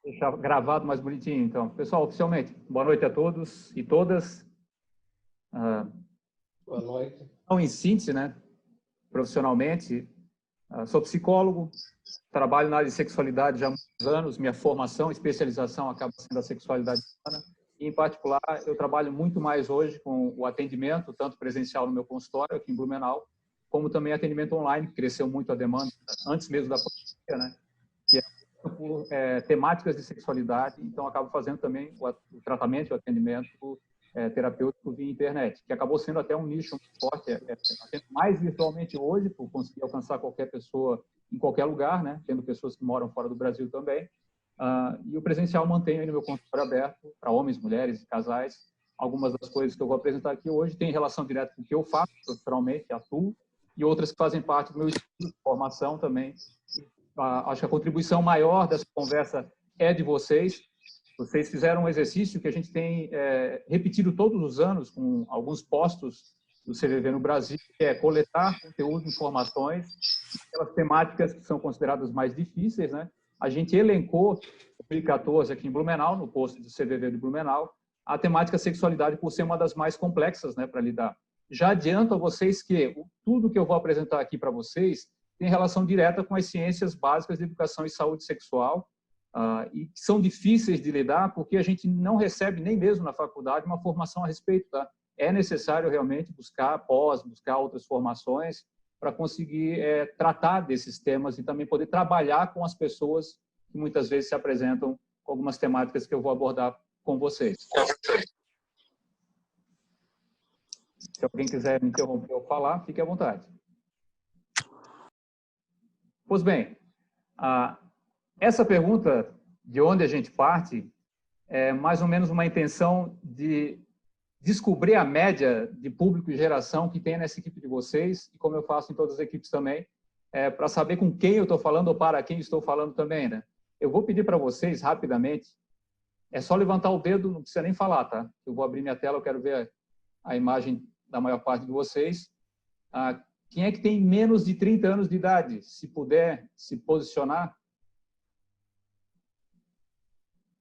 Deixar gravado mais bonitinho, então. Pessoal, oficialmente, boa noite a todos e todas. Boa noite. Então, em síntese, né, profissionalmente, sou psicólogo, trabalho na área de sexualidade já há muitos anos, minha formação, especialização acaba sendo a sexualidade humana, e, em particular, eu trabalho muito mais hoje com o atendimento, tanto presencial no meu consultório, aqui em Blumenau, como também atendimento online, que cresceu muito a demanda, antes mesmo da pandemia, né, que é por temáticas de sexualidade, então acabo fazendo também o tratamento e o atendimento terapêutico via internet, que acabou sendo até um nicho muito forte, mais virtualmente hoje, por conseguir alcançar qualquer pessoa em qualquer lugar, né, tendo pessoas que moram fora do Brasil também, e o presencial mantenho aí no meu consultório aberto para homens, mulheres e casais. Algumas das coisas que eu vou apresentar aqui hoje têm relação direta com o que eu faço profissionalmente, atuo, e outras que fazem parte do meu estudo, formação também. Acho que a contribuição maior dessa conversa é de vocês. Vocês fizeram um exercício que a gente tem repetido todos os anos com alguns postos do CVV no Brasil, que é coletar conteúdo, informações, aquelas temáticas que são consideradas mais difíceis, né? A gente elencou, em 2014, aqui em Blumenau, no posto do CVV de Blumenau, a temática sexualidade por ser uma das mais complexas, né, para lidar. Já adianto a vocês que tudo que eu vou apresentar aqui para vocês tem relação direta com as ciências básicas de educação e saúde sexual, e que são difíceis de lidar porque a gente não recebe nem mesmo na faculdade uma formação a respeito. Tá? É necessário realmente buscar outras formações para conseguir tratar desses temas e também poder trabalhar com as pessoas que muitas vezes se apresentam com algumas temáticas que eu vou abordar com vocês. Se alguém quiser me interromper ou falar, fique à vontade. Pois bem, essa pergunta, de onde a gente parte, é mais ou menos uma intenção de descobrir a média de público e geração que tem nessa equipe de vocês, e como eu faço em todas as equipes também, para saber com quem eu estou falando ou para quem estou falando também, né? Eu vou pedir para vocês, rapidamente, é só levantar o dedo, não precisa nem falar, tá? Eu vou abrir minha tela, eu quero ver a imagem da maior parte de vocês. Quem é que tem menos de 30 anos de idade? Se puder se posicionar.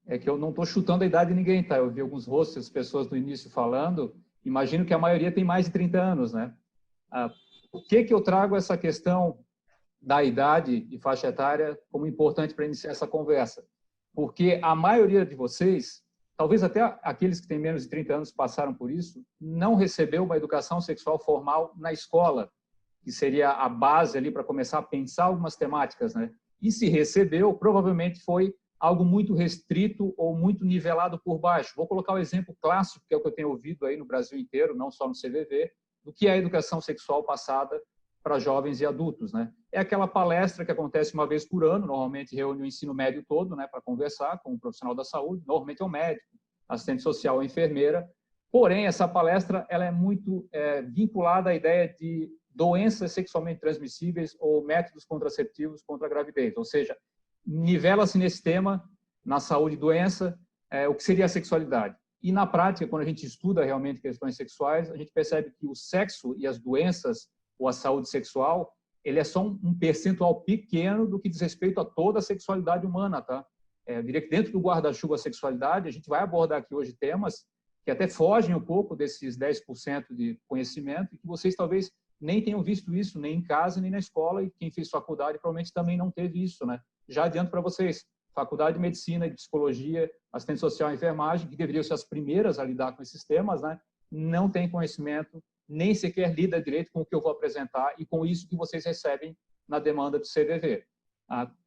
É que eu não estou chutando a idade de ninguém, tá? Eu vi alguns rostos, as pessoas do início falando, imagino que a maioria tem mais de 30 anos, né? Por que eu trago essa questão da idade e faixa etária como importante para iniciar essa conversa? Porque a maioria de vocês, talvez até aqueles que têm menos de 30 anos passaram por isso, não recebeu uma educação sexual formal na escola, que seria a base ali para começar a pensar algumas temáticas, né? E se recebeu, provavelmente foi algo muito restrito ou muito nivelado por baixo. Vou colocar o exemplo clássico, que é o que eu tenho ouvido aí no Brasil inteiro, não só no CVV, do que é a educação sexual passada para jovens e adultos, né? É aquela palestra que acontece uma vez por ano, normalmente reúne o ensino médio todo, né, para conversar com um profissional da saúde, normalmente é um médico, assistente social ou enfermeira. Porém, essa palestra ela é muito vinculada à ideia de doenças sexualmente transmissíveis ou métodos contraceptivos contra a gravidez, ou seja, nivela-se nesse tema, na saúde e doença, o que seria a sexualidade. E na prática, quando a gente estuda realmente questões sexuais, a gente percebe que o sexo e as doenças ou a saúde sexual, ele é só um percentual pequeno do que diz respeito a toda a sexualidade humana, tá? Eu diria que dentro do guarda-chuva sexualidade, a gente vai abordar aqui hoje temas que até fogem um pouco desses 10% de conhecimento e que vocês talvez nem tenham visto isso, nem em casa, nem na escola, e quem fez faculdade provavelmente também não teve isso, né? Já adianto para vocês, faculdade de medicina e de psicologia, assistente social e enfermagem, que deveriam ser as primeiras a lidar com esses temas, né? Não tem conhecimento, nem sequer lida direito com o que eu vou apresentar e com isso que vocês recebem na demanda do CVV.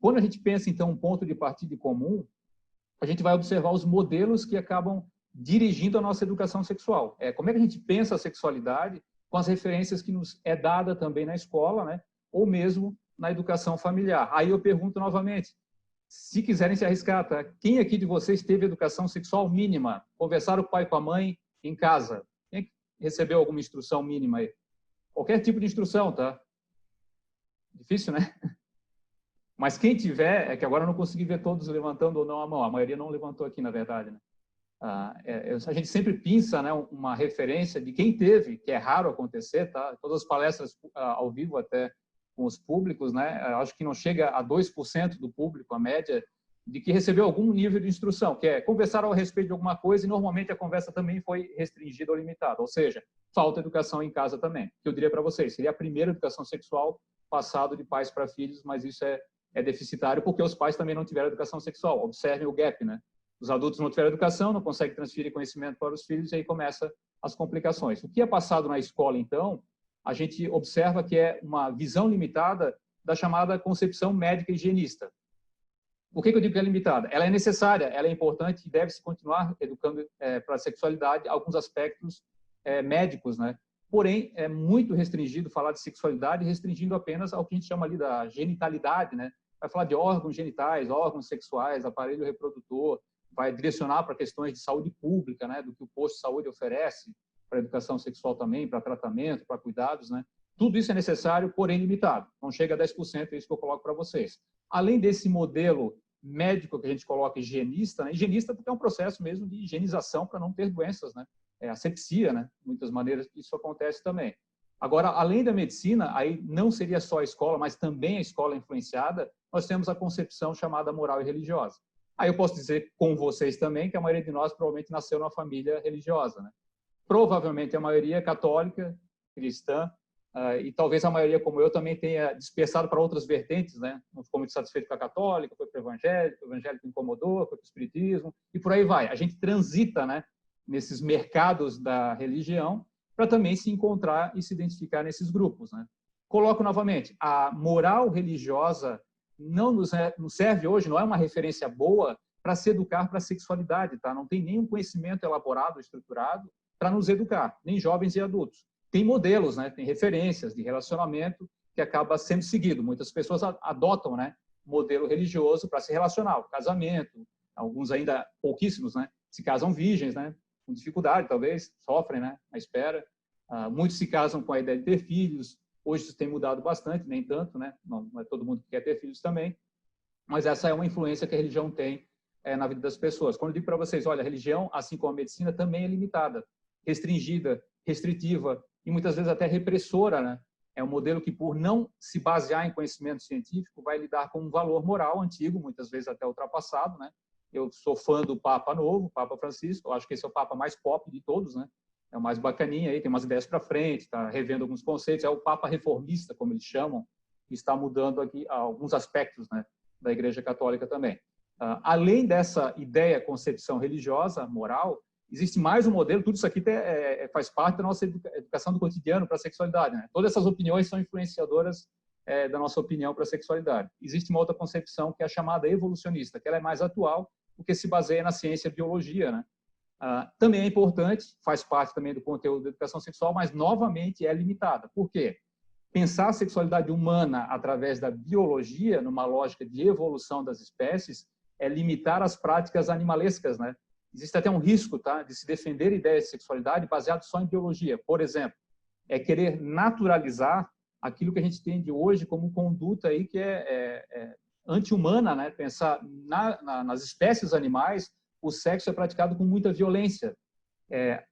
Quando a gente pensa, então, um ponto de partida comum, a gente vai observar os modelos que acabam dirigindo a nossa educação sexual. Como é que a gente pensa a sexualidade com as referências que nos é dada também na escola, né? Ou mesmo na educação familiar. Aí eu pergunto novamente, se quiserem se arriscar, tá? Quem aqui de vocês teve educação sexual mínima? Conversaram com o pai e com a mãe em casa? Quem recebeu alguma instrução mínima aí? Qualquer tipo de instrução, tá? Difícil, né? Mas quem tiver, é que agora eu não consegui ver todos levantando ou não a mão. A maioria não levantou aqui, na verdade, né? A gente sempre pensa, né, uma referência de quem teve, que é raro acontecer, tá? Todas as palestras ao vivo até com os públicos, né? Acho que não chega a 2% do público, a média de que recebeu algum nível de instrução, que é conversar a respeito de alguma coisa e normalmente a conversa também foi restringida ou limitada, ou seja, falta educação em casa também. Que eu diria para vocês, seria a primeira educação sexual passado de pais para filhos, mas isso é deficitário porque os pais também não tiveram educação sexual. Observem o gap, né? Os adultos não tiveram educação, não conseguem transferir conhecimento para os filhos e aí começa as complicações. O que é passado na escola, então, a gente observa que é uma visão limitada da chamada concepção médica higienista. Por que eu digo que é limitada? Ela é necessária, ela é importante e deve-se continuar educando para a sexualidade alguns aspectos médicos, né? Porém, é muito restringido falar de sexualidade, restringindo apenas ao que a gente chama ali da genitalidade, né? Vai falar de órgãos genitais, órgãos sexuais, aparelho reprodutor, vai direcionar para questões de saúde pública, né? Do que o posto de saúde oferece para educação sexual também, para tratamento, para cuidados, né? Tudo isso é necessário, porém limitado. Não chega a 10%, é isso que eu coloco para vocês. Além desse modelo médico que a gente coloca higienista, né? Higienista porque é um processo mesmo de higienização para não ter doenças, né? Asepsia, né? Muitas maneiras que isso acontece também. Agora, além da medicina, aí não seria só a escola, mas também a escola influenciada, nós temos a concepção chamada moral e religiosa. Aí eu posso dizer com vocês também que a maioria de nós provavelmente nasceu numa família religiosa, né? Provavelmente a maioria é católica, cristã, e talvez a maioria, como eu, também tenha dispersado para outras vertentes, né? Não ficou muito satisfeito com a católica, foi para o evangélico incomodou, foi para o espiritismo, e por aí vai. A gente transita, né, nesses mercados da religião para também se encontrar e se identificar nesses grupos, né? Coloco novamente, a moral religiosa não nos serve hoje, não é uma referência boa para se educar para a sexualidade, tá? Não tem nenhum conhecimento elaborado, estruturado para nos educar, nem jovens e adultos. Tem modelos, né? Tem referências de relacionamento que acaba sendo seguido. Muitas pessoas adotam, né, modelo religioso para se relacionar, o casamento, alguns ainda pouquíssimos, né, se casam virgens, né, com dificuldade talvez, sofrem, né, na espera. Muitos se casam com a ideia de ter filhos. Hoje isso tem mudado bastante, nem tanto, né? Não é todo mundo que quer ter filhos também, mas essa é uma influência que a religião tem na vida das pessoas. Quando eu digo para vocês, olha, a religião, assim como a medicina, também é limitada, restringida, restritiva e muitas vezes até repressora, né? É um modelo que, por não se basear em conhecimento científico, vai lidar com um valor moral antigo, muitas vezes até ultrapassado, né? Eu sou fã do Papa novo, Papa Francisco, eu acho que esse é o Papa mais pop de todos, né? É o mais bacaninha aí, tem umas ideias para frente, está revendo alguns conceitos, é o Papa reformista, como eles chamam, que está mudando aqui alguns aspectos, né, da Igreja Católica também. Além dessa ideia, concepção religiosa, moral, existe mais um modelo, tudo isso aqui faz parte da nossa educação do cotidiano para a sexualidade, né? Todas essas opiniões são influenciadoras da nossa opinião para a sexualidade. Existe uma outra concepção que é a chamada evolucionista, que ela é mais atual, porque se baseia na ciência e biologia, né? Também é importante, faz parte também do conteúdo da educação sexual, mas novamente é limitada. Por quê? Pensar a sexualidade humana através da biologia, numa lógica de evolução das espécies, é limitar as práticas animalescas, né? Existe até um risco, tá, de se defender ideias de sexualidade baseado só em biologia. Por exemplo, é querer naturalizar aquilo que a gente entende hoje como conduta aí que é anti-humana, né? Pensar nas espécies animais, o sexo é praticado com muita violência.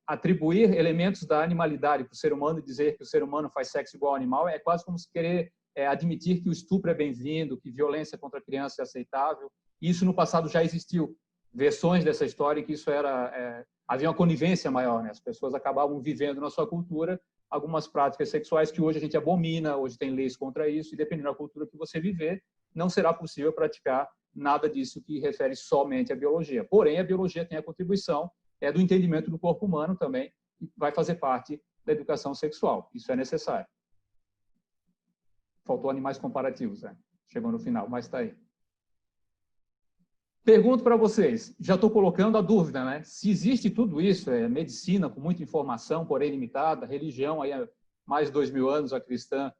Atribuir elementos da animalidade para o ser humano e dizer que o ser humano faz sexo igual ao animal é quase como se querer admitir que o estupro é bem-vindo, que violência contra a criança é aceitável. Isso no passado já existiu versões dessa história em que isso havia uma conivência maior, né? As pessoas acabavam vivendo na sua cultura algumas práticas sexuais que hoje a gente abomina, hoje tem leis contra isso, e dependendo da cultura que você viver, não será possível praticar nada disso que refere somente à biologia. Porém, a biologia tem a contribuição do entendimento do corpo humano também, e vai fazer parte da educação sexual. Isso é necessário. Faltou animais comparativos, né? Chegou no final, mas está aí. Pergunto para vocês, já estou colocando a dúvida, né? Se existe tudo isso, medicina com muita informação, porém limitada, religião, aí há mais de 2000 anos, a cristã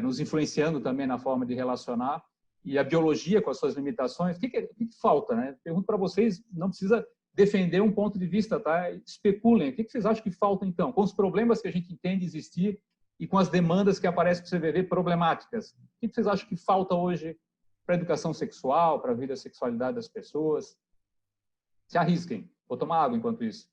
nos influenciando também na forma de relacionar, e a biologia com as suas limitações, o que falta, né? Pergunto para vocês, não precisa defender um ponto de vista, tá? Especulem, o que vocês acham que falta então? Com os problemas que a gente entende existir e com as demandas que aparecem para o CVV problemáticas, o que vocês acham que falta hoje para a educação sexual, para a vida e sexualidade das pessoas? Se arrisquem. Vou tomar água enquanto isso.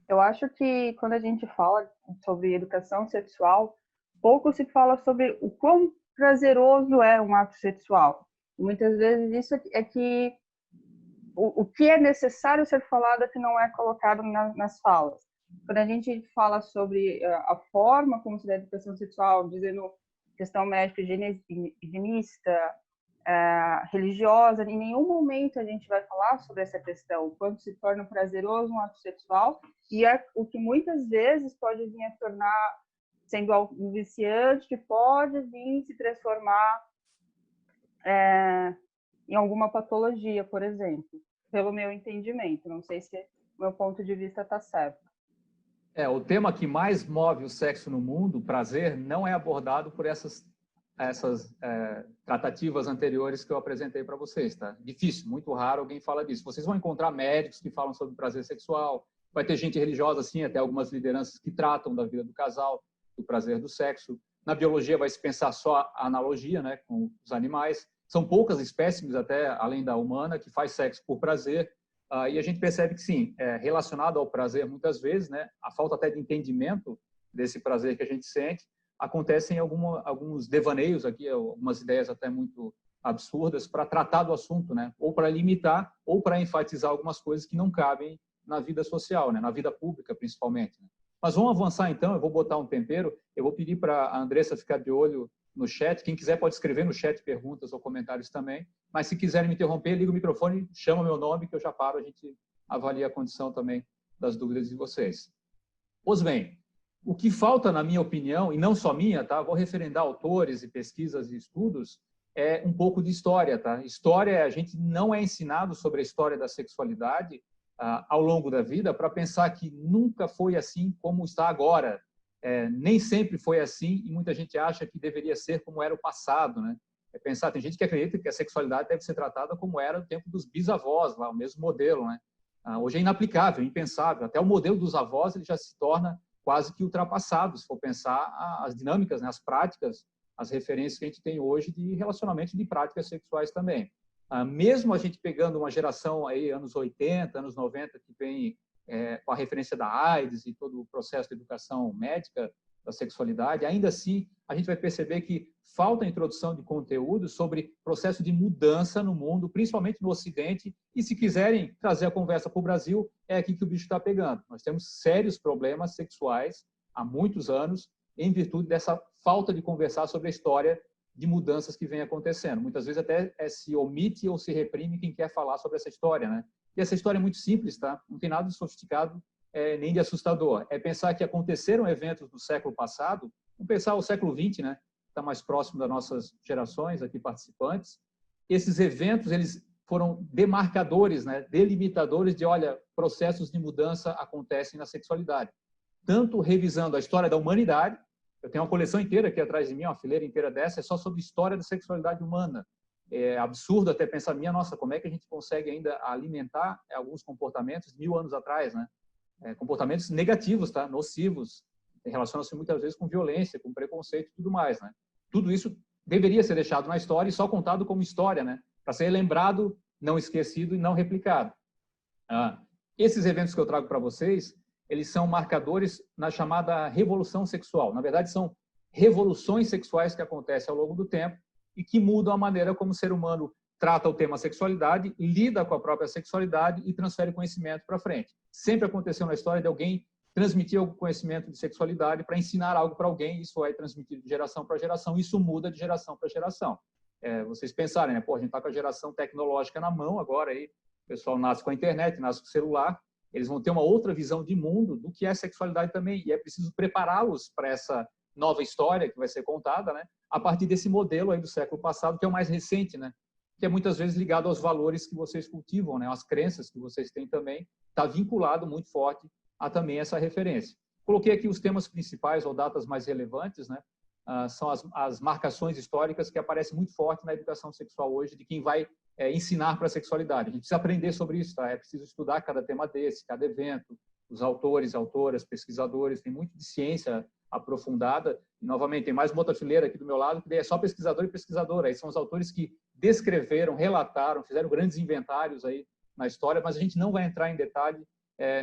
Eu acho que quando a gente fala sobre educação sexual, pouco se fala sobre o quão prazeroso é um ato sexual. Muitas vezes isso é que o que é necessário ser falado é que não é colocado nas falas. Quando a gente fala sobre a forma como se dá a educação sexual, dizendo questão médica, higienista, religiosa, em nenhum momento a gente vai falar sobre essa questão, quando se torna prazeroso um ato sexual, e é o que muitas vezes pode vir a tornar sendo um viciante, que pode vir se transformar em alguma patologia, por exemplo, pelo meu entendimento. Não sei se o meu ponto de vista está certo. O tema que mais move o sexo no mundo, o prazer, não é abordado por essas tratativas anteriores que eu apresentei para vocês, tá? Difícil, muito raro alguém fala disso. Vocês vão encontrar médicos que falam sobre prazer sexual, vai ter gente religiosa, sim, até algumas lideranças que tratam da vida do casal, do prazer do sexo. Na biologia vai se pensar só a analogia, né, com os animais. São poucas espécies, até além da humana, que faz sexo por prazer. E a gente percebe que, sim, relacionado ao prazer, muitas vezes, né, a falta até de entendimento desse prazer que a gente sente, acontecem alguns devaneios aqui, algumas ideias até muito absurdas para tratar do assunto, né, ou para limitar, ou para enfatizar algumas coisas que não cabem na vida social, né, na vida pública, principalmente. Né. Mas vamos avançar, então, eu vou botar um tempero, eu vou pedir para a Andressa ficar de olho no chat, quem quiser pode escrever no chat perguntas ou comentários também, mas se quiserem me interromper, liga o microfone, chama meu nome que eu já paro, a gente avalia a condição também das dúvidas de vocês. Pois bem, o que falta, na minha opinião, e não só minha, tá? Vou referendar autores e pesquisas e estudos, é um pouco de história, tá? História, a gente não é ensinado sobre a história da sexualidade ao longo da vida para pensar que nunca foi assim como está agora. Nem sempre foi assim e muita gente acha que deveria ser como era o passado, né? Pensar, tem gente que acredita que a sexualidade deve ser tratada como era no tempo dos bisavós, lá, o mesmo modelo, né? Hoje é inaplicável, impensável. Até o modelo dos avós ele já se torna quase que ultrapassado, se for pensar as dinâmicas, né? As práticas, as referências que a gente tem hoje de relacionamento de práticas sexuais também. Mesmo a gente pegando uma geração aí, anos 80, anos 90, que vem com a referência da AIDS e todo o processo de educação médica da sexualidade, ainda assim a gente vai perceber que falta a introdução de conteúdo sobre processo de mudança no mundo, principalmente no Ocidente, e se quiserem trazer a conversa para o Brasil, é aqui que o bicho está pegando. Nós temos sérios problemas sexuais há muitos anos, em virtude dessa falta de conversar sobre a história de mudanças que vem acontecendo. Muitas vezes até se omite ou se reprime quem quer falar sobre essa história, né? E essa história é muito simples, tá? Não tem nada de sofisticado nem de assustador. É pensar que aconteceram eventos do século passado, vamos pensar o século XX, né? Está mais próximo das nossas gerações aqui participantes. Esses eventos, eles foram demarcadores, né? Delimitadores de, olha, processos de mudança acontecem na sexualidade. Tanto revisando a história da humanidade, eu tenho uma coleção inteira aqui atrás de mim, uma fileira inteira dessa, é só sobre história da sexualidade humana. É absurdo até pensar, nossa, como é que a gente consegue ainda alimentar alguns comportamentos 1000 anos atrás, né? Comportamentos negativos, tá? Nocivos, relacionam-se muitas vezes com violência, com preconceito e tudo mais, né? Tudo isso deveria ser deixado na história e só contado como história, né? Para ser lembrado, não esquecido e não replicado. Esses eventos que eu trago para vocês, eles são marcadores na chamada revolução sexual. Na verdade, são revoluções sexuais que acontecem ao longo do tempo e que mudam a maneira como o ser humano trata o tema sexualidade, lida com a própria sexualidade e transfere conhecimento para frente. Sempre aconteceu na história de alguém transmitir algum conhecimento de sexualidade para ensinar algo para alguém, isso é transmitido de geração para geração, isso muda de geração para geração. Vocês pensarem, né? Pô, a gente está com a geração tecnológica na mão agora, aí, o pessoal nasce com a internet, nasce com o celular, eles vão ter uma outra visão de mundo do que é sexualidade também, e é preciso prepará-los para essa nova história que vai ser contada, né? A partir desse modelo aí do século passado, que é o mais recente, né? Que é muitas vezes ligado aos valores que vocês cultivam, né? As crenças que vocês têm também, está vinculado muito forte a também essa referência. Coloquei aqui os temas principais ou datas mais relevantes, né? São as marcações históricas que aparecem muito forte na educação sexual hoje, de quem vai ensinar para a sexualidade. A gente precisa aprender sobre isso, tá? É preciso estudar cada tema desse, cada evento, os autores, autoras, pesquisadores, tem muito de ciência aprofundada. E, novamente, tem mais uma outra fileira aqui do meu lado, que é só pesquisador e pesquisadora. Aí são os autores que descreveram, relataram, fizeram grandes inventários aí na história, mas a gente não vai entrar em detalhe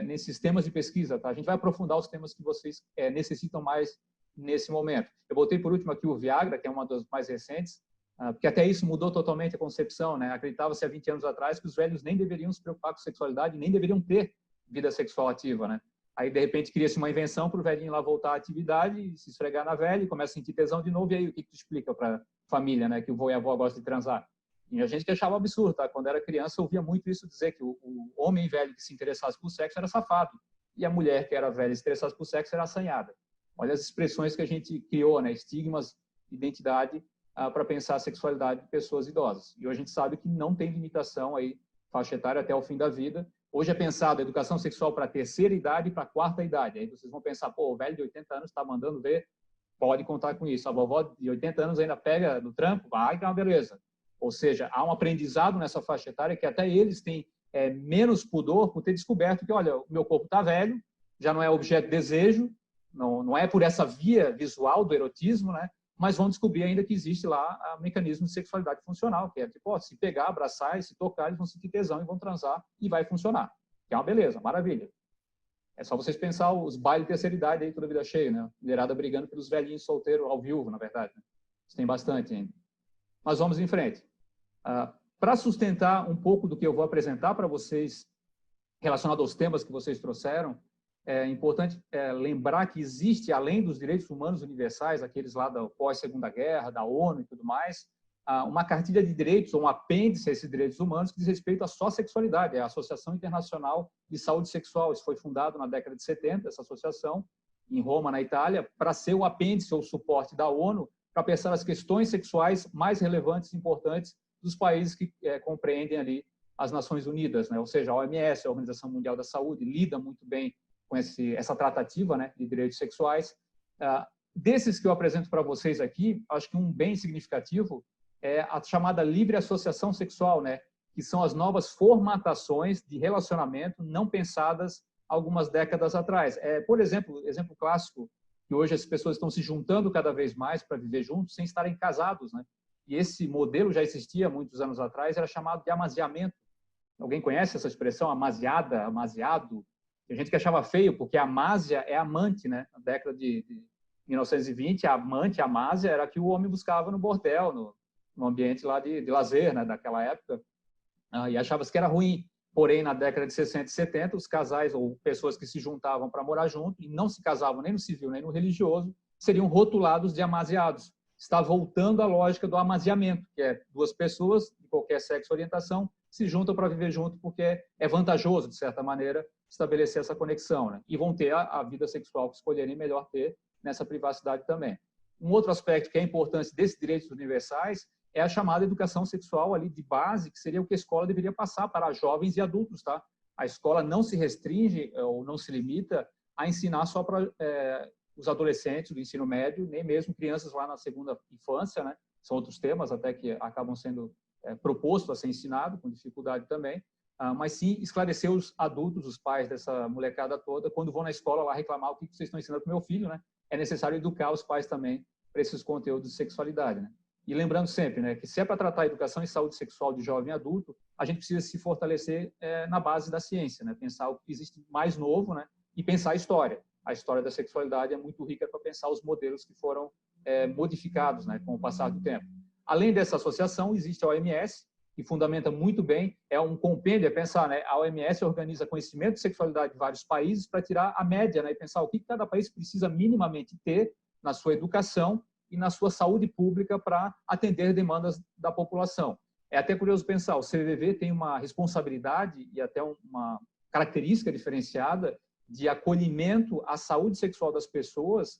nesses temas de pesquisa, tá? A gente vai aprofundar os temas que vocês necessitam mais nesse momento. Eu botei por último aqui o Viagra, que é uma das mais recentes, porque até isso mudou totalmente a concepção, né? Acreditava-se há 20 anos atrás que os velhos nem deveriam se preocupar com sexualidade, nem deveriam ter vida sexual ativa, né? Aí, de repente, cria-se uma invenção para o velhinho lá voltar à atividade, se esfregar na velha e começa a sentir tesão de novo. E aí, o que tu explica para a família, né? Que o vô e a avó gostam de transar. E a gente que achava absurdo, tá? Quando era criança, eu ouvia muito isso dizer que o homem velho que se interessasse por sexo era safado. E a mulher que era velha e se interessasse por sexo era assanhada. Olha as expressões que a gente criou, né? Estigmas, identidade, para pensar a sexualidade de pessoas idosas. E hoje a gente sabe que não tem limitação aí, faixa etária até o fim da vida. Hoje é pensado a educação sexual para a terceira idade e para a quarta idade. Aí vocês vão pensar, pô, o velho de 80 anos está mandando ver, pode contar com isso. A vovó de 80 anos ainda pega no tranco, vai que é uma beleza. Ou seja, há um aprendizado nessa faixa etária que até eles têm menos pudor por ter descoberto que, olha, o meu corpo está velho, já não é objeto de desejo, não é por essa via visual do erotismo, né? Mas vão descobrir ainda que existe lá o mecanismo de sexualidade funcional, que é tipo, se pegar, abraçar e se tocar, eles vão sentir tesão e vão transar e vai funcionar. Que é uma beleza, maravilha. É só vocês pensar os bailes de terceira idade aí, toda a vida cheia, né? Mulherada brigando pelos velhinhos solteiros ao vivo, na verdade. Né? Isso tem bastante ainda. Mas vamos em frente. Para sustentar um pouco do que eu vou apresentar para vocês, relacionado aos temas que vocês trouxeram, é importante lembrar que existe, além dos direitos humanos universais, aqueles lá da pós-segunda guerra, da ONU e tudo mais, uma cartilha de direitos, ou um apêndice a esses direitos humanos, que diz respeito à só sexualidade, é a Associação Internacional de Saúde Sexual. Isso foi fundado na década de 70, essa associação, em Roma, na Itália, para ser o apêndice ou suporte da ONU, para pensar as questões sexuais mais relevantes e importantes dos países que compreendem ali as Nações Unidas, né? Ou seja, a OMS, a Organização Mundial da Saúde, lida muito bem com essa tratativa, né, de direitos sexuais. Desses que eu apresento para vocês aqui, acho que um bem significativo é a chamada livre associação sexual, né, que são as novas formatações de relacionamento não pensadas algumas décadas atrás. Por exemplo clássico, que hoje as pessoas estão se juntando cada vez mais para viver juntos sem estarem casados, né? E esse modelo já existia muitos anos atrás, era chamado de amaziamento. Alguém conhece essa expressão, amaziada, amaziado? Tem gente que achava feio, porque amásia é amante, né? Na década de 1920, a amante, a amásia, era que o homem buscava no bordel, no ambiente lá de lazer, né? Daquela época, e achava-se que era ruim. Porém, na década de 60 e 70, os casais ou pessoas que se juntavam para morar junto e não se casavam nem no civil nem no religioso, seriam rotulados de amaziados. Está voltando à lógica do amaziamento, que é duas pessoas de qualquer sexo ou orientação se juntam para viver junto porque é vantajoso, de certa maneira, estabelecer essa conexão, né? E vão ter a vida sexual que escolherem melhor ter nessa privacidade também. Um outro aspecto que é importante desses direitos universais é a chamada educação sexual ali de base, que seria o que a escola deveria passar para jovens e adultos, tá? A escola não se restringe ou não se limita a ensinar só para os adolescentes do ensino médio, nem mesmo crianças lá na segunda infância, né? São outros temas até que acabam sendo propostos a ser ensinado, com dificuldade também, mas sim esclarecer os adultos, os pais dessa molecada toda, quando vão na escola lá reclamar o que vocês estão ensinando para o meu filho, né? É necessário educar os pais também para esses conteúdos de sexualidade, né? E lembrando sempre, né, que se é para tratar a educação e saúde sexual de jovem e adulto, a gente precisa se fortalecer na base da ciência, né? Pensar o que existe mais novo, né? E pensar a história. A história da sexualidade é muito rica para pensar os modelos que foram modificados, né, com o passar do tempo. Além dessa associação, existe a OMS, que fundamenta muito bem, é um compêndio, é pensar, né, a OMS organiza conhecimento de sexualidade de vários países para tirar a média, né, e pensar o que cada país precisa minimamente ter na sua educação e na sua saúde pública para atender demandas da população. É até curioso pensar, o CVV tem uma responsabilidade e até uma característica diferenciada de acolhimento à saúde sexual das pessoas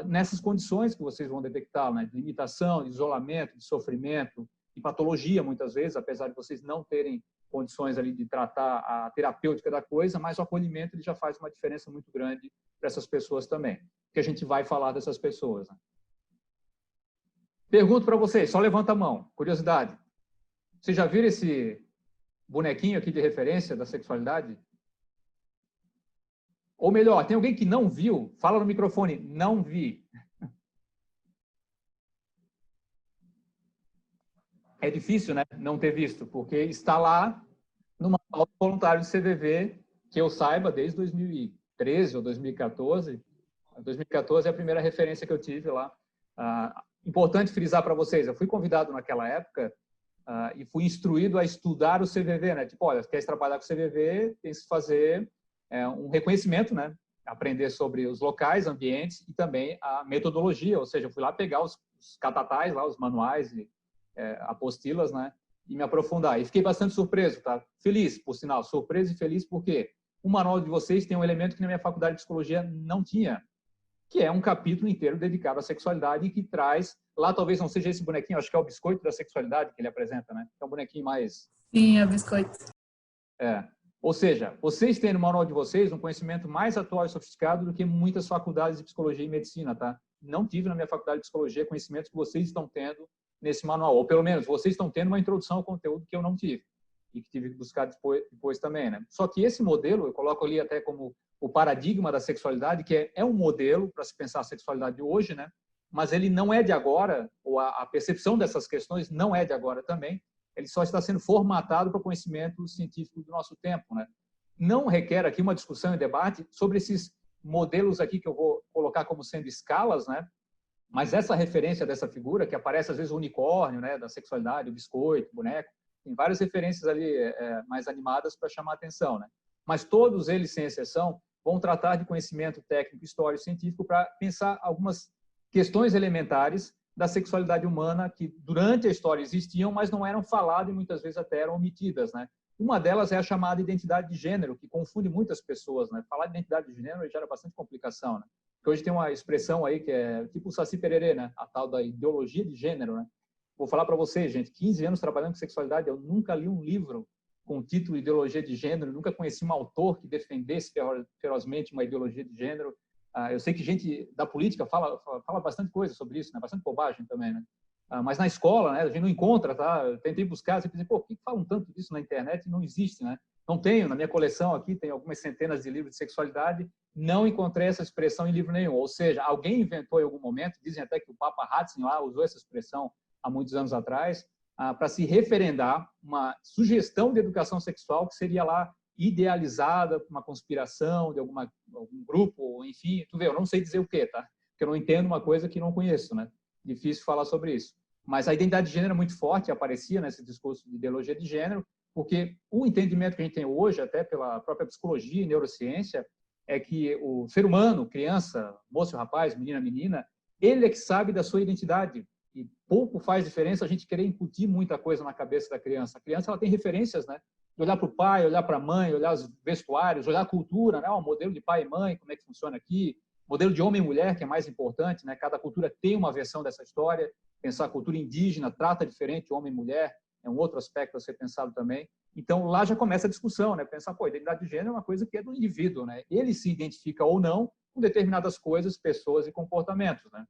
nessas condições que vocês vão detectar, né? De limitação, de isolamento, de sofrimento, de patologia, muitas vezes, apesar de vocês não terem condições ali de tratar a terapêutica da coisa, mas o acolhimento ele já faz uma diferença muito grande para essas pessoas também, que a gente vai falar dessas pessoas. Né? Pergunto para vocês, só levanta a mão, curiosidade. Vocês já viram esse bonequinho aqui de referência da sexualidade? Ou melhor, tem alguém que não viu? Fala no microfone, não vi. É difícil, né? Não ter visto, porque está lá no manual voluntário de CVV, que eu saiba, desde 2013 ou 2014, 2014 é a primeira referência que eu tive lá. Importante frisar para vocês, eu fui convidado naquela época e fui instruído a estudar o CVV, né? Tipo, olha, quer trabalhar com o CVV, tem que fazer um reconhecimento, né? Aprender sobre os locais, ambientes e também a metodologia, ou seja, eu fui lá pegar os catatais, lá, os manuais e apostilas, né? E me aprofundar. E fiquei bastante surpreso, tá? Feliz, por sinal, surpreso e feliz porque o manual de vocês tem um elemento que na minha faculdade de psicologia não tinha, que é um capítulo inteiro dedicado à sexualidade e que traz, lá talvez não seja esse bonequinho, acho que é o biscoito da sexualidade que ele apresenta, né? É um bonequinho mais... Sim, é o biscoito. Ou seja, vocês têm no manual de vocês um conhecimento mais atual e sofisticado do que muitas faculdades de psicologia e medicina, tá? Não tive na minha faculdade de psicologia conhecimentos que vocês estão tendo nesse manual, ou pelo menos vocês estão tendo uma introdução ao conteúdo que eu não tive e que tive que buscar depois também, né? Só que esse modelo, eu coloco ali até como o paradigma da sexualidade, que é um modelo para se pensar a sexualidade de hoje, né? Mas ele não é de agora, ou a percepção dessas questões não é de agora também, ele só está sendo formatado para o conhecimento científico do nosso tempo, né? Não requer aqui uma discussão e debate sobre esses modelos aqui que eu vou colocar como sendo escalas, né? Mas essa referência dessa figura, que aparece às vezes o unicórnio, né, da sexualidade, o biscoito, o boneco, tem várias referências ali mais animadas para chamar a atenção, né? Mas todos eles, sem exceção, vão tratar de conhecimento técnico, histórico, científico para pensar algumas questões elementares da sexualidade humana que durante a história existiam, mas não eram faladas e muitas vezes até eram omitidas, né? Uma delas é a chamada identidade de gênero, que confunde muitas pessoas, né? Falar de identidade de gênero gera bastante complicação, né? Porque hoje tem uma expressão aí que é tipo o Saci Pererê, né? A tal da ideologia de gênero, né? Vou falar para vocês, gente, 15 anos trabalhando com sexualidade, eu nunca li um livro com o título Ideologia de Gênero, nunca conheci um autor que defendesse ferozmente uma ideologia de gênero. Eu sei que gente da política fala bastante coisa sobre isso, né? Bastante bobagem também, né? Mas na escola, né, a gente não encontra, tá? Eu tentei buscar, você pensa, pô, por que falam tanto disso na internet e não existe, né? Não tenho, na minha coleção aqui, tem algumas centenas de livros de sexualidade, não encontrei essa expressão em livro nenhum. Ou seja, alguém inventou em algum momento, dizem até que o Papa Ratzinger usou essa expressão há muitos anos atrás, para se referendar uma sugestão de educação sexual que seria lá idealizada por uma conspiração de algum grupo, enfim, tu vê, eu não sei dizer o quê, tá? Porque eu não entendo uma coisa que não conheço, né? Difícil falar sobre isso. Mas a identidade de gênero é muito forte, aparecia nesse discurso de ideologia de gênero, porque o entendimento que a gente tem hoje, até pela própria psicologia e neurociência, é que o ser humano, criança, moço, rapaz, menina, ele é que sabe da sua identidade. E pouco faz diferença a gente querer incutir muita coisa na cabeça da criança. A criança ela tem referências, né? De olhar para o pai, olhar para a mãe, olhar os vestuários, olhar a cultura, né? O modelo de pai e mãe, como é que funciona aqui. Modelo de homem e mulher, que é mais importante, né? Cada cultura tem uma versão dessa história. Pensar a cultura indígena trata diferente homem e mulher, é um outro aspecto a ser pensado também. Então, lá já começa a discussão, né? Pensar, pô, identidade de gênero é uma coisa que é do indivíduo, né? Ele se identifica ou não com determinadas coisas, pessoas e comportamentos, né?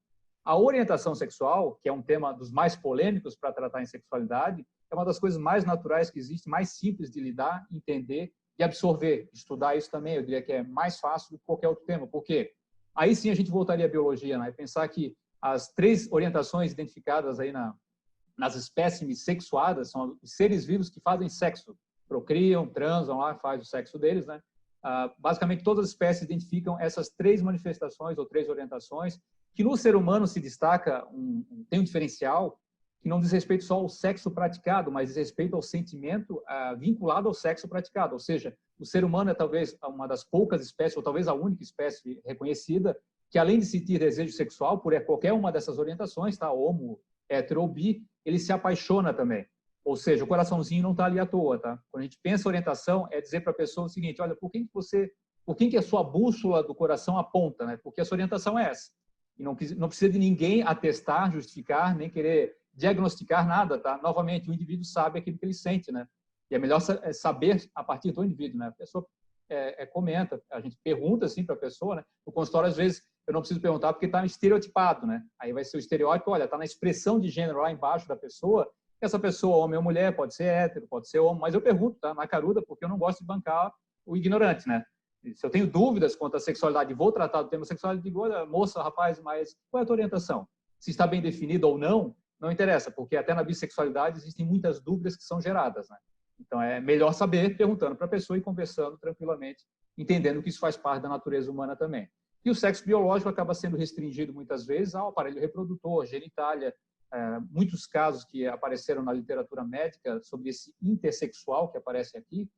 A orientação sexual, que é um tema dos mais polêmicos para tratar em sexualidade, é uma das coisas mais naturais que existe, mais simples de lidar, entender e absorver. Estudar isso também, eu diria que é mais fácil do que qualquer outro tema. Por quê? Aí sim a gente voltaria à biologia, né? Pensar que as 3 orientações identificadas aí nas espécimes sexuadas são os seres vivos que fazem sexo, procriam, transam lá, faz o sexo deles, né? Basicamente todas as espécies identificam essas 3 manifestações ou 3 orientações que no ser humano se destaca, tem um diferencial que não diz respeito só ao sexo praticado, mas diz respeito ao sentimento vinculado ao sexo praticado. Ou seja, o ser humano é talvez uma das poucas espécies, ou talvez a única espécie reconhecida, que além de sentir desejo sexual por qualquer uma dessas orientações, tá? Homo, hétero ou bi, ele se apaixona também. Ou seja, o coraçãozinho não está ali à toa, tá? Quando a gente pensa orientação, é dizer para a pessoa o seguinte, olha, por que a sua bússola do coração aponta, né? Porque a sua orientação é essa. E não precisa de ninguém atestar, justificar, nem querer diagnosticar nada, tá? Novamente, o indivíduo sabe aquilo que ele sente, né? E é melhor saber a partir do indivíduo, né? A pessoa comenta, a gente pergunta assim para a pessoa, né? No consultório, às vezes, eu não preciso perguntar porque está estereotipado, né? Aí vai ser o estereótipo, olha, está na expressão de gênero lá embaixo da pessoa, essa pessoa, homem ou mulher, pode ser hétero, pode ser homem, mas eu pergunto, tá? Na caruda, porque eu não gosto de bancar o ignorante, né? Se eu tenho dúvidas quanto à sexualidade e vou tratar do tema sexualidade, digo, olha, moça, rapaz, mas qual é a tua orientação? Se está bem definido ou não, não interessa, porque até na bissexualidade existem muitas dúvidas que são geradas, né? Então, é melhor saber perguntando para a pessoa e conversando tranquilamente, entendendo que isso faz parte da natureza humana também. E o sexo biológico acaba sendo restringido muitas vezes ao aparelho reprodutor, genitália. Muitos casos que apareceram na literatura médica sobre esse intersexual que aparece aqui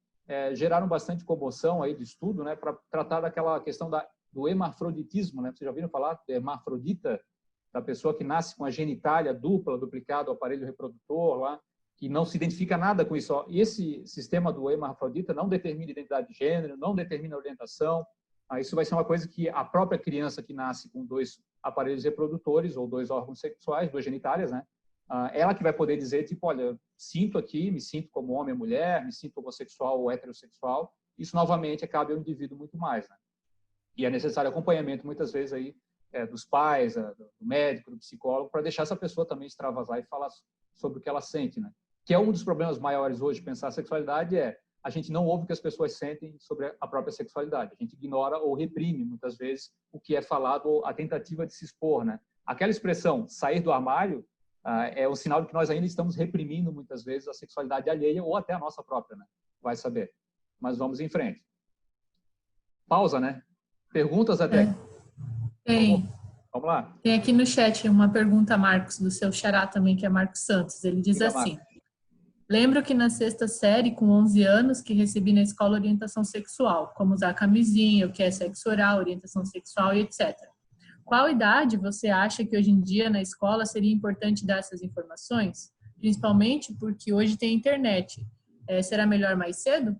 geraram bastante comoção aí de estudo, né, para tratar daquela questão do hermafroditismo, né? Vocês já ouviram falar de hermafrodita, da pessoa que nasce com a genitália dupla, duplicado, o aparelho reprodutor lá, que não se identifica nada com isso. E esse sistema do hermafrodita não determina identidade de gênero, não determina orientação. Isso vai ser uma coisa que a própria criança que nasce com 2 aparelhos reprodutores ou 2 órgãos sexuais, 2 genitálias, né? Ela que vai poder dizer, tipo, olha, sinto aqui, me sinto como homem ou mulher, me sinto homossexual ou heterossexual. Isso, novamente, cabe ao indivíduo muito mais, né? E é necessário acompanhamento, muitas vezes, aí, dos pais, do médico, do psicólogo, para deixar essa pessoa também extravasar e falar sobre o que ela sente, né? Que é um dos problemas maiores hoje de pensar a sexualidade, a gente não ouve o que as pessoas sentem sobre a própria sexualidade. A gente ignora ou reprime, muitas vezes, o que é falado ou a tentativa de se expor, né? Aquela expressão, sair do armário, é um sinal de que nós ainda estamos reprimindo, muitas vezes, a sexualidade alheia ou até a nossa própria, né? Vai saber. Mas vamos em frente. Pausa, né? Perguntas até... Tem. Vamos lá. Tem aqui no chat uma pergunta, Marcos, do seu xará também, que é Marcos Santos. Ele diz assim: lembro que na 6ª série, com 11 anos, que recebi na escola orientação sexual, como usar camisinha, o que é sexo oral, orientação sexual e etc. Qual idade você acha que hoje em dia na escola seria importante dar essas informações? Principalmente porque hoje tem internet. Será melhor mais cedo?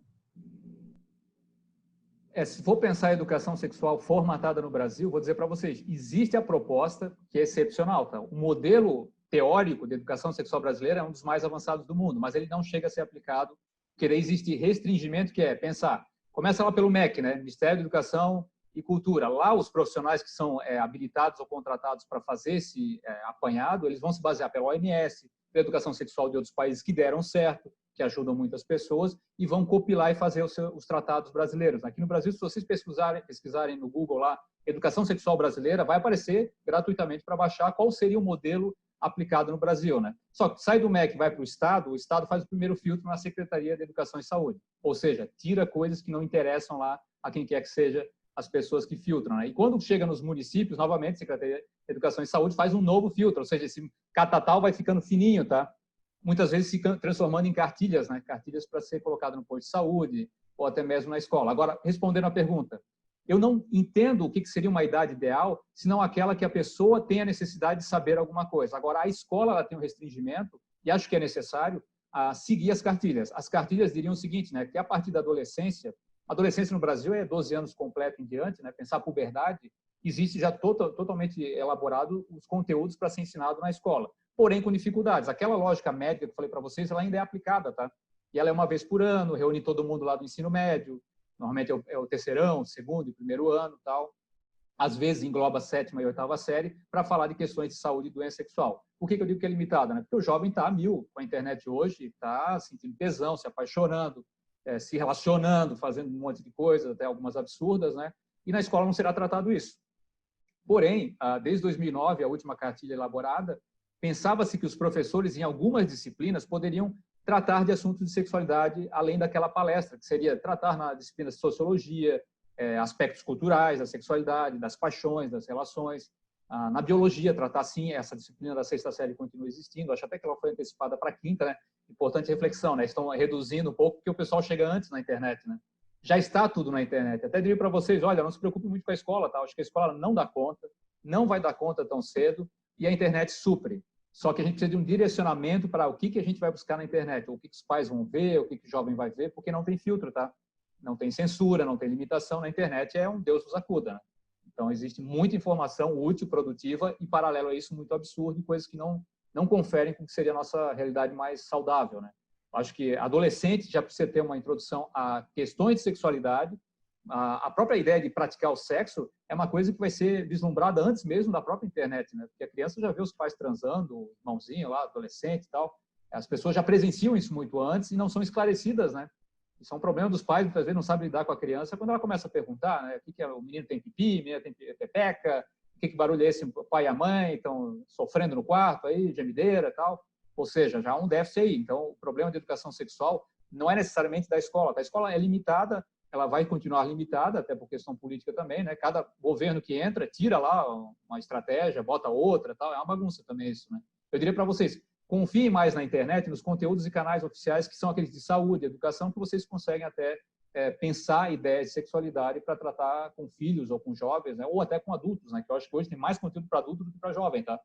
Se for pensar a educação sexual formatada no Brasil, vou dizer para vocês, existe a proposta que é excepcional, tá? O modelo teórico de educação sexual brasileira é um dos mais avançados do mundo, mas ele não chega a ser aplicado, porque daí existe restringimento, que é pensar, começa lá pelo MEC, né? Ministério da Educação e Cultura. Lá os profissionais que são habilitados ou contratados para fazer esse apanhado, eles vão se basear pela OMS, pela educação sexual de outros países que deram certo, que ajudam muitas pessoas, e vão compilar e fazer os tratados brasileiros. Aqui no Brasil, se vocês pesquisarem no Google lá, educação sexual brasileira, vai aparecer gratuitamente para baixar qual seria o modelo aplicado no Brasil, né? Só que sai do MEC e vai para o Estado faz o primeiro filtro na Secretaria de Educação e Saúde. Ou seja, tira coisas que não interessam lá a quem quer que seja as pessoas que filtram, né? E quando chega nos municípios, novamente, a Secretaria de Educação e Saúde faz um novo filtro, ou seja, esse catatal vai ficando fininho, tá? Muitas vezes se transformando em cartilhas, né? Cartilhas para ser colocado no posto de saúde ou até mesmo na escola. Agora, respondendo à pergunta, eu não entendo o que seria uma idade ideal, senão aquela que a pessoa tem a necessidade de saber alguma coisa. Agora, a escola ela tem um restringimento, e acho que é necessário seguir as cartilhas. As cartilhas diriam o seguinte, né? Que a partir da adolescência no Brasil é 12 anos completo em diante, né? Pensar a puberdade, existe já totalmente elaborado os conteúdos para ser ensinado na escola, porém com dificuldades. Aquela lógica médica que eu falei para vocês, ela ainda é aplicada, tá? E ela é uma vez por ano, reúne todo mundo lá do ensino médio, normalmente é o terceirão, segundo e primeiro ano, tal. Às vezes engloba a 7ª e 8ª série para falar de questões de saúde e doença sexual. Por que eu digo que é limitada, né? Porque o jovem está a mil com a internet hoje, está sentindo tesão, se apaixonando, se relacionando, fazendo um monte de coisas, até algumas absurdas, né? E na escola não será tratado isso. Porém, desde 2009, a última cartilha elaborada, pensava-se que os professores, em algumas disciplinas, poderiam tratar de assuntos de sexualidade além daquela palestra, que seria tratar na disciplina de sociologia, aspectos culturais da sexualidade, das paixões, das relações. Na biologia, tratar, sim, essa disciplina da 6ª série continua existindo, acho até que ela foi antecipada para a 5ª, né? Importante reflexão, né? Estão reduzindo um pouco, porque o pessoal chega antes na internet, né? Já está tudo na internet. Até diria para vocês, olha, não se preocupe muito com a escola, tá? Acho que a escola não dá conta, não vai dar conta tão cedo, e a internet supre. Só que a gente precisa de um direcionamento para o que a gente vai buscar na internet, o que os pais vão ver, o que o jovem vai ver, porque não tem filtro, tá? Não tem censura, não tem limitação. Na internet é um Deus nos acuda, né? Então, existe muita informação útil, produtiva, e, paralelo a isso, muito absurdo, coisas que não conferem com o que seria a nossa realidade mais saudável, né? Acho que adolescente já precisa ter uma introdução a questões de sexualidade. A própria ideia de praticar o sexo é uma coisa que vai ser vislumbrada antes mesmo da própria internet, né? Porque a criança já vê os pais transando, o irmãozinho lá, adolescente e tal. As pessoas já presenciam isso muito antes e não são esclarecidas, né? Isso é um problema dos pais, muitas vezes não sabem lidar com a criança quando ela começa a perguntar, né? O que é? O menino tem pipi, a menina tem pepeca, que barulho é esse? O pai e a mãe estão sofrendo no quarto aí, gemideira e tal. Ou seja, já há um déficit aí. Então, o problema de educação sexual não é necessariamente da escola. A escola é limitada ela vai continuar limitada, até por questão política também, né? Cada governo que entra, tira lá uma estratégia, bota outra, tal. É uma bagunça também isso, né? Eu diria para vocês, confiem mais na internet, nos conteúdos e canais oficiais, que são aqueles de saúde, educação, que vocês conseguem até pensar ideias de sexualidade para tratar com filhos ou com jovens, né? Ou até com adultos, né? Que eu acho que hoje tem mais conteúdo para adulto do que para jovem, tá?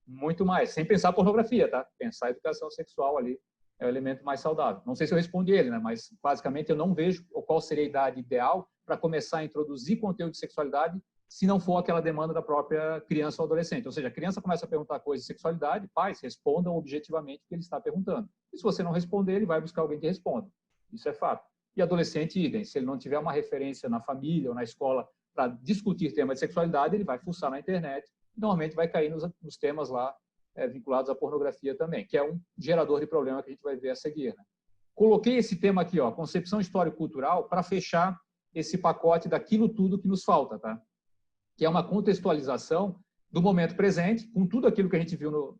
Muito mais, sem pensar pornografia, tá? Pensar educação sexual ali é o elemento mais saudável. Não sei se eu respondi ele, né? Mas basicamente eu não vejo qual seria a idade ideal para começar a introduzir conteúdo de sexualidade, se não for aquela demanda da própria criança ou adolescente. Ou seja, a criança começa a perguntar coisas de sexualidade, pais respondam objetivamente o que ele está perguntando. E se você não responder, ele vai buscar alguém que responda. Isso é fato. E adolescente, idem. Se ele não tiver uma referência na família ou na escola para discutir temas de sexualidade, ele vai fuçar na internet. Normalmente vai cair nos temas lá vinculados à pornografia também, que é um gerador de problema que a gente vai ver a seguir, né? Coloquei esse tema aqui, ó, concepção histórico-cultural, para fechar esse pacote daquilo tudo que nos falta, tá? Que é uma contextualização do momento presente, com tudo aquilo que a gente viu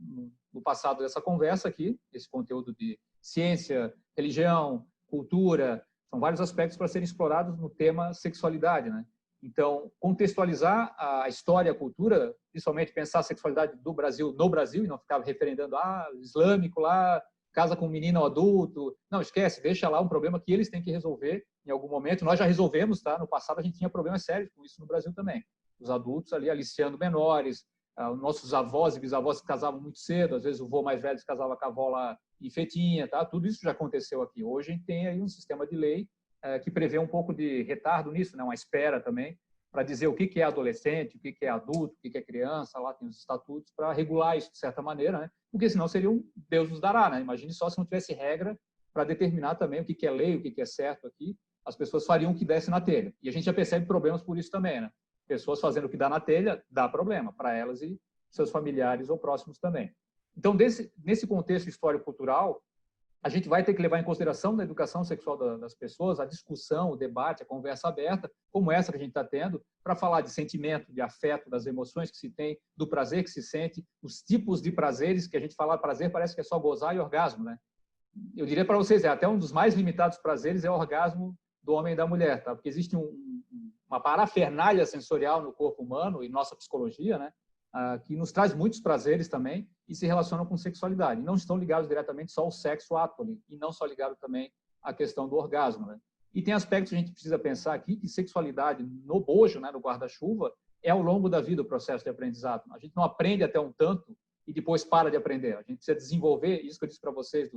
no passado dessa conversa aqui, esse conteúdo de ciência, religião, cultura, são vários aspectos para serem explorados no tema sexualidade, né? Então, contextualizar a história, a cultura, principalmente pensar a sexualidade do Brasil no Brasil, e não ficar referendando, islâmico lá, casa com menino ou adulto. Não, esquece, deixa lá um problema que eles têm que resolver em algum momento. Nós já resolvemos, tá? No passado a gente tinha problemas sérios com isso no Brasil também. Os adultos ali aliciando menores, nossos avós e bisavós se casavam muito cedo, às vezes o vô mais velho se casava com a avó lá em fetinha, tá? Tudo isso já aconteceu aqui. Hoje a gente tem aí um sistema de lei que prevê um pouco de retardo nisso, né? Uma espera também, para dizer o que é adolescente, o que é adulto, o que é criança, lá tem os estatutos para regular isso de certa maneira, né? Porque senão seria um Deus nos dará, né? Imagine só se não tivesse regra para determinar também o que é lei, o que é certo aqui, as pessoas fariam o que desse na telha. E a gente já percebe problemas por isso também, né? Pessoas fazendo o que dá na telha, dá problema para elas e seus familiares ou próximos também. Então, nesse contexto histórico-cultural, a gente vai ter que levar em consideração na educação sexual das pessoas a discussão, o debate, a conversa aberta, como essa que a gente está tendo, para falar de sentimento, de afeto, das emoções que se tem, do prazer que se sente, os tipos de prazeres, que a gente fala prazer parece que é só gozar e orgasmo, né? Eu diria para vocês, até um dos mais limitados prazeres é o orgasmo do homem e da mulher, tá? Porque existe uma parafernália sensorial no corpo humano e nossa psicologia, né? Que nos traz muitos prazeres também e se relacionam com sexualidade. E não estão ligados diretamente só ao sexo ato ali, e não só ligados também à questão do orgasmo, né? E tem aspectos que a gente precisa pensar aqui, que sexualidade no bojo, né, no guarda-chuva, é ao longo da vida o processo de aprendizado. A gente não aprende até um tanto e depois para de aprender. A gente precisa desenvolver, isso que eu disse para vocês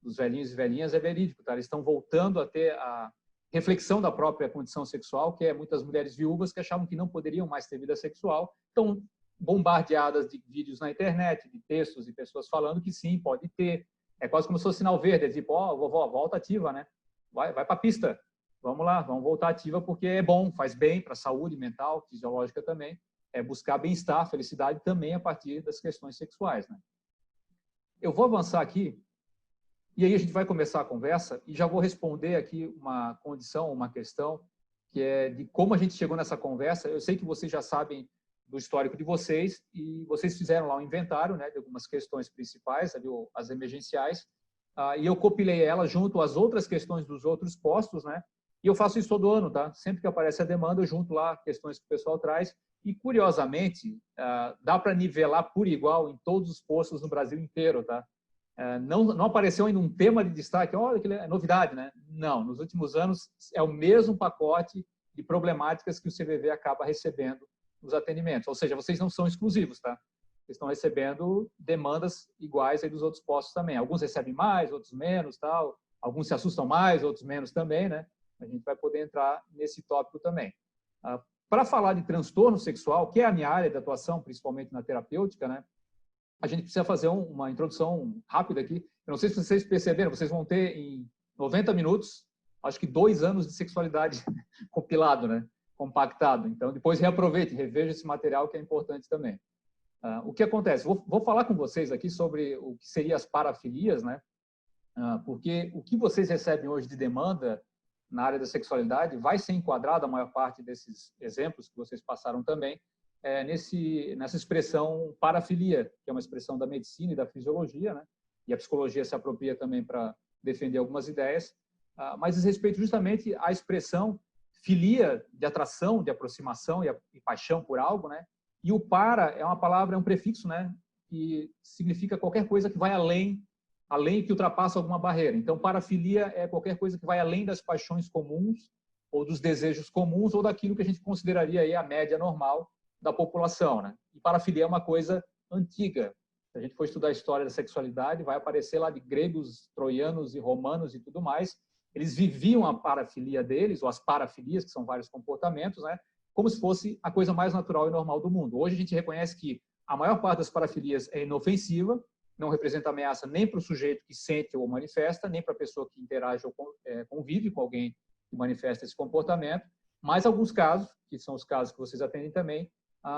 dos velhinhos e velhinhas é verídico, tá? Eles estão voltando a ter a reflexão da própria condição sexual, que é muitas mulheres viúvas que achavam que não poderiam mais ter vida sexual, estão bombardeadas de vídeos na internet, de textos e pessoas falando que sim, pode ter. É quase como se fosse sinal verde, é tipo, vovó, volta ativa, né? Vai para a pista, vamos lá, vamos voltar ativa porque é bom, faz bem para a saúde mental, fisiológica também, é buscar bem-estar, felicidade também a partir das questões sexuais, né? Eu vou avançar aqui e aí a gente vai começar a conversa e já vou responder aqui uma condição, uma questão que é de como a gente chegou nessa conversa. Eu sei que vocês já sabem do histórico de vocês e vocês fizeram lá um inventário, né, de algumas questões principais, ali, as emergenciais, e eu compilei elas junto às outras questões dos outros postos, né, e eu faço isso todo ano, tá? Sempre que aparece a demanda, eu junto lá questões que o pessoal traz e, curiosamente, dá para nivelar por igual em todos os postos no Brasil inteiro, tá? Não apareceu ainda um tema de destaque, olha que é novidade, né? Não, nos últimos anos é o mesmo pacote de problemáticas que o CVV acaba recebendo nos atendimentos. Ou seja, vocês não são exclusivos, tá? Vocês estão recebendo demandas iguais aí dos outros postos também. Alguns recebem mais, outros menos, tal. Alguns se assustam mais, outros menos também, né? A gente vai poder entrar nesse tópico também. Para falar de transtorno sexual, que é a minha área de atuação, principalmente na terapêutica, né? A gente precisa fazer uma introdução rápida aqui. Eu não sei se vocês perceberam, vocês vão ter em 90 minutos, acho que 2 anos de sexualidade compilado, né? Compactado. Então, depois reaproveite, reveja esse material que é importante também. O que acontece? Vou falar com vocês aqui sobre o que seriam as parafilias, né? Porque o que vocês recebem hoje de demanda na área da sexualidade vai ser enquadrado, a maior parte desses exemplos que vocês passaram também, nessa expressão parafilia, que é uma expressão da medicina e da fisiologia, né? E a psicologia se apropria também para defender algumas ideias, mas diz respeito justamente à expressão filia, de atração, de aproximação e paixão por algo, né? E o para é uma palavra, é um prefixo, né? Que significa qualquer coisa que vai além que ultrapassa alguma barreira. Então, parafilia é qualquer coisa que vai além das paixões comuns ou dos desejos comuns ou daquilo que a gente consideraria aí a média normal da população, né? E parafilia é uma coisa antiga. Se a gente for estudar a história da sexualidade, vai aparecer lá de gregos, troianos e romanos e tudo mais. Eles viviam a parafilia deles, ou as parafilias, que são vários comportamentos, né? Como se fosse a coisa mais natural e normal do mundo. Hoje a gente reconhece que a maior parte das parafilias é inofensiva, não representa ameaça nem para o sujeito que sente ou manifesta, nem para a pessoa que interage ou convive com alguém que manifesta esse comportamento, mas alguns casos, que são os casos que vocês atendem também,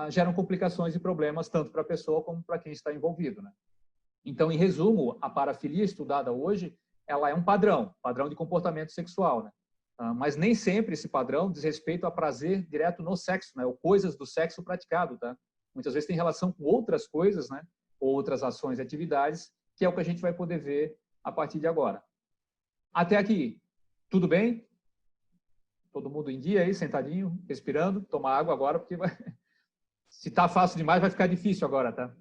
geram complicações e problemas tanto para a pessoa como para quem está envolvido, né? Então, em resumo, a parafilia estudada hoje, ela é um padrão de comportamento sexual, né? Mas nem sempre esse padrão diz respeito a prazer direto no sexo, né? Ou coisas do sexo praticado, tá? Muitas vezes tem relação com outras coisas, né? Ou outras ações e atividades, que é o que a gente vai poder ver a partir de agora. Até aqui, tudo bem? Todo mundo em dia aí, sentadinho, respirando, tomar água agora, porque se tá fácil demais, vai ficar difícil agora, tá?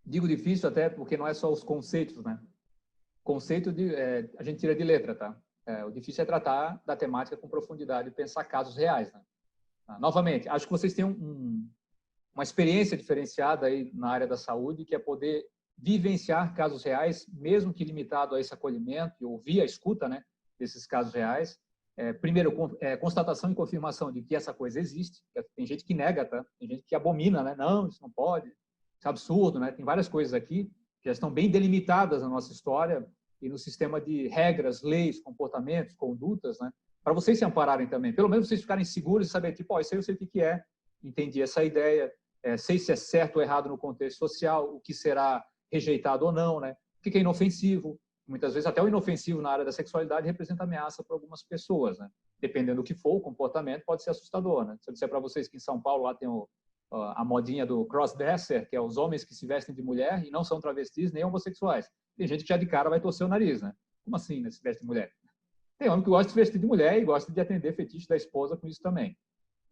Digo difícil até porque não é só os conceitos, né? Conceito a gente tira de letra, tá? O difícil é tratar da temática com profundidade e pensar casos reais, né? Novamente, acho que vocês têm uma experiência diferenciada aí na área da saúde, que é poder vivenciar casos reais, mesmo que limitado a esse acolhimento e ouvir a escuta, né, desses casos reais. Primeiro, constatação e confirmação de que essa coisa existe. Tem gente que nega, tá? Tem gente que abomina, né? Não, isso não pode, isso é absurdo, né? Tem várias coisas aqui que já estão bem delimitadas na nossa história e no sistema de regras, leis, comportamentos, condutas, né? Para vocês se ampararem também. Pelo menos vocês ficarem seguros e saber, tipo, isso aí eu sei o que é, entendi essa ideia, sei se é certo ou errado no contexto social, o que será rejeitado ou não, né? O que é inofensivo. Muitas vezes até o inofensivo na área da sexualidade representa ameaça para algumas pessoas, né? Dependendo do que for, o comportamento pode ser assustador, né? Se eu disser para vocês que em São Paulo lá tem a modinha do crossdresser, que é os homens que se vestem de mulher e não são travestis nem homossexuais. Tem gente que já de cara vai torcer o nariz, né? Como assim, né, se veste de mulher? Tem homem que gosta de se vestir de mulher e gosta de atender fetiche da esposa com isso também.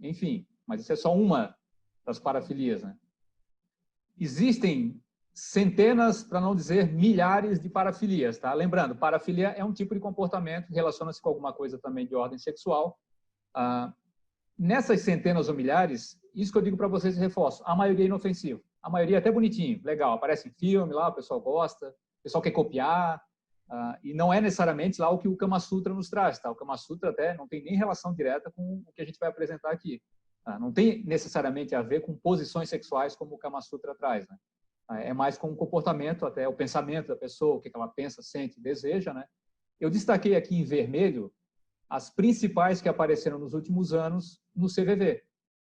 Enfim, mas isso é só uma das parafilias, né? Existem centenas, para não dizer milhares de parafilias, tá? Lembrando, parafilia é um tipo de comportamento, relaciona-se com alguma coisa também de ordem sexual. Nessas centenas ou milhares, isso que eu digo para vocês e reforço, a maioria é inofensiva. A maioria é até bonitinho, legal, aparece em filme lá, o pessoal gosta, o pessoal quer copiar, e não é necessariamente lá o que o Kama Sutra nos traz, tá? O Kama Sutra até não tem nem relação direta com o que a gente vai apresentar aqui. Não tem necessariamente a ver com posições sexuais como o Kama Sutra traz, né? É mais com o comportamento, até o pensamento da pessoa, o que ela pensa, sente, deseja, né? Eu destaquei aqui em vermelho as principais que apareceram nos últimos anos no CVV,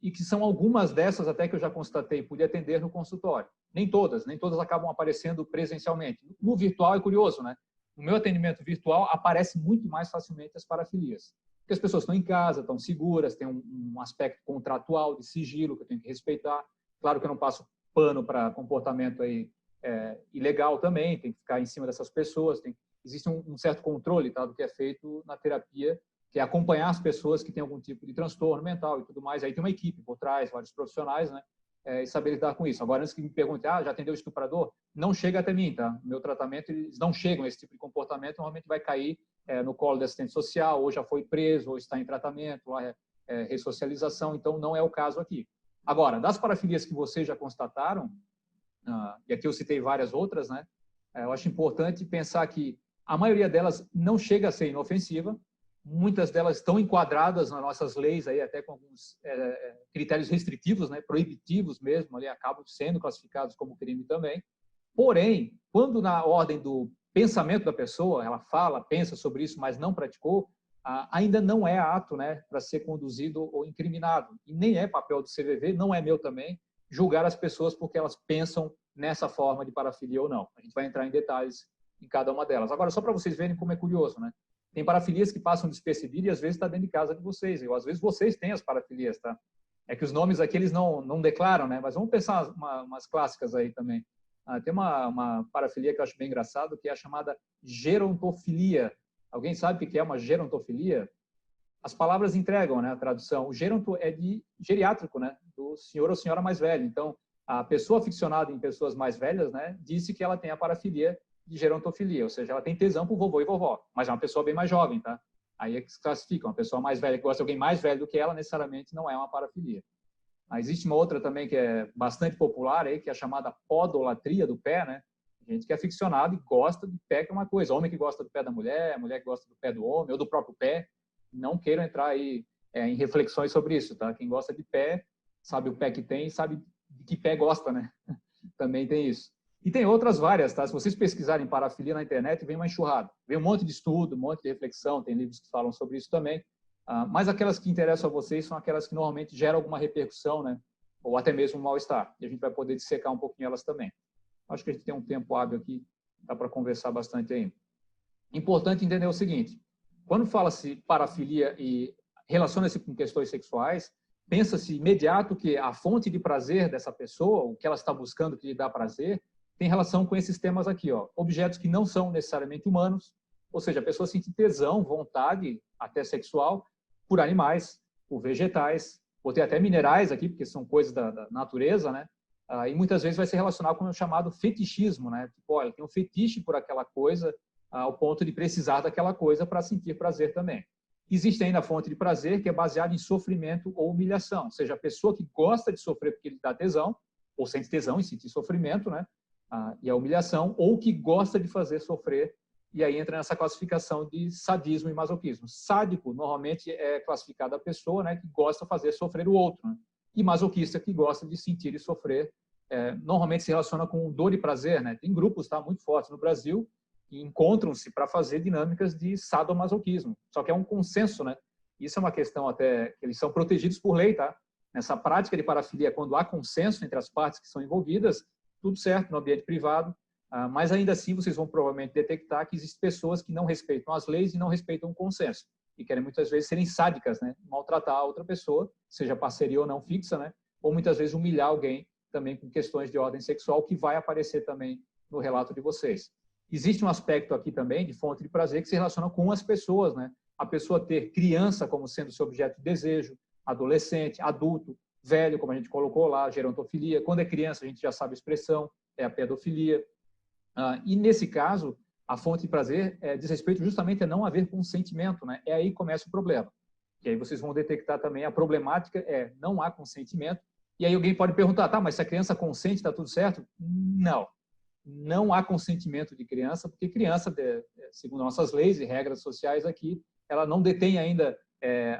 e que são algumas dessas até que eu já constatei, pude atender no consultório. Nem todas acabam aparecendo presencialmente. No virtual é curioso, né? No meu atendimento virtual aparece muito mais facilmente as parafilias, porque as pessoas estão em casa, estão seguras, tem um aspecto contratual de sigilo que eu tenho que respeitar. Claro que eu não passo pano para comportamento aí, ilegal também, tem que ficar em cima dessas pessoas, existe um certo controle, tá, do que é feito na terapia, que é acompanhar as pessoas que têm algum tipo de transtorno mental e tudo mais. Aí tem uma equipe por trás, vários profissionais, né, e saber lidar com isso. Agora, antes que me perguntem, já atendeu o estuprador? Não chega até mim, tá? Meu tratamento, eles não chegam a esse tipo de comportamento, normalmente vai cair no colo do assistente social, ou já foi preso, ou está em tratamento, ressocialização, então não é o caso aqui. Agora, das parafilias que vocês já constataram, e aqui eu citei várias outras, né, eu acho importante pensar que a maioria delas não chega a ser inofensiva, muitas delas estão enquadradas nas nossas leis, aí até com alguns critérios restritivos, né, proibitivos mesmo, ali acabam sendo classificados como crime também. Porém, quando na ordem do pensamento da pessoa, ela fala, pensa sobre isso, mas não praticou, ainda não é ato, né, para ser conduzido ou incriminado. E nem é papel do CVV, não é meu também, julgar as pessoas porque elas pensam nessa forma de parafilia ou não. A gente vai entrar em detalhes em cada uma delas. Agora, só para vocês verem como é curioso, né? Tem parafilias que passam despercebidas e às vezes está dentro de casa de vocês, ou às vezes vocês têm as parafilias, tá? É que os nomes aqui eles não declaram, né? Mas vamos pensar umas clássicas aí também. Tem uma parafilia que eu acho bem engraçado, que é a chamada gerontofilia. Alguém sabe o que é uma gerontofilia? As palavras entregam, né, a tradução. O geronto é de geriátrico, né, do senhor ou senhora mais velho. Então, a pessoa aficionada em pessoas mais velhas, né, disse que ela tem a parafilia de gerontofilia, ou seja, ela tem tesão por vovô e vovó, mas é uma pessoa bem mais jovem, tá? Aí é que se classifica, uma pessoa mais velha que gosta de alguém mais velho do que ela, necessariamente não é uma parafilia. Existe uma outra também que é bastante popular, aí, que é a chamada podolatria do pé, né? Gente que é aficionado e gosta de pé, que é uma coisa. Homem que gosta do pé da mulher, mulher que gosta do pé do homem, ou do próprio pé. Não queiram entrar aí em reflexões sobre isso, tá? Quem gosta de pé, sabe o pé que tem, sabe de que pé gosta, né? Também tem isso. E tem outras várias, tá? Se vocês pesquisarem parafilia na internet, vem uma enxurrada. Vem um monte de estudo, um monte de reflexão, tem livros que falam sobre isso também. Mas aquelas que interessam a vocês são aquelas que normalmente geram alguma repercussão, né? Ou até mesmo um mal-estar. E a gente vai poder dissecar um pouquinho elas também. Acho que a gente tem um tempo hábil aqui, dá para conversar bastante ainda. Importante entender o seguinte, quando fala-se parafilia e relaciona-se com questões sexuais, pensa-se imediato que a fonte de prazer dessa pessoa, o que ela está buscando que lhe dá prazer, tem relação com esses temas aqui, ó, objetos que não são necessariamente humanos, ou seja, a pessoa sente tesão, vontade, até sexual, por animais, por vegetais, ou ter até minerais aqui, porque são coisas da natureza, né? E muitas vezes vai se relacionar com o chamado fetichismo, né? Tipo, olha, tem um fetiche por aquela coisa, ao ponto de precisar daquela coisa para sentir prazer também. Existe ainda a fonte de prazer que é baseada em sofrimento ou humilhação, ou seja, a pessoa que gosta de sofrer porque lhe dá tesão, ou sente tesão em sentir sofrimento, né? E a humilhação, ou que gosta de fazer sofrer, e aí entra nessa classificação de sadismo e masoquismo. Sádico, normalmente, é classificado a pessoa, né, que gosta de fazer sofrer o outro, né? E masoquista, que gosta de sentir e sofrer, normalmente se relaciona com dor e prazer, né? Tem grupos, tá, muito fortes no Brasil que encontram-se para fazer dinâmicas de sadomasoquismo, só que é um consenso, né? Isso é uma questão até que eles são protegidos por lei, tá? Nessa prática de parafilia, quando há consenso entre as partes que são envolvidas, tudo certo no ambiente privado, mas ainda assim vocês vão provavelmente detectar que existem pessoas que não respeitam as leis e não respeitam o consenso e querem muitas vezes serem sádicas, né? Maltratar a outra pessoa, seja parceria ou não fixa, né? Ou muitas vezes humilhar alguém também com questões de ordem sexual, que vai aparecer também no relato de vocês. Existe um aspecto aqui também de fonte de prazer que se relaciona com as pessoas, né? A pessoa ter criança como sendo seu objeto de desejo, adolescente, adulto, velho, como a gente colocou lá, gerontofilia. Quando é criança, a gente já sabe a expressão, é a pedofilia. E nesse caso, a fonte de prazer diz respeito justamente a não haver consentimento, né? É aí que começa o problema. E aí vocês vão detectar também a problemática não há consentimento. E aí alguém pode perguntar, tá, mas se a criança consente, está tudo certo? Não. Não há consentimento de criança, porque criança, segundo nossas leis e regras sociais aqui, ela não detém ainda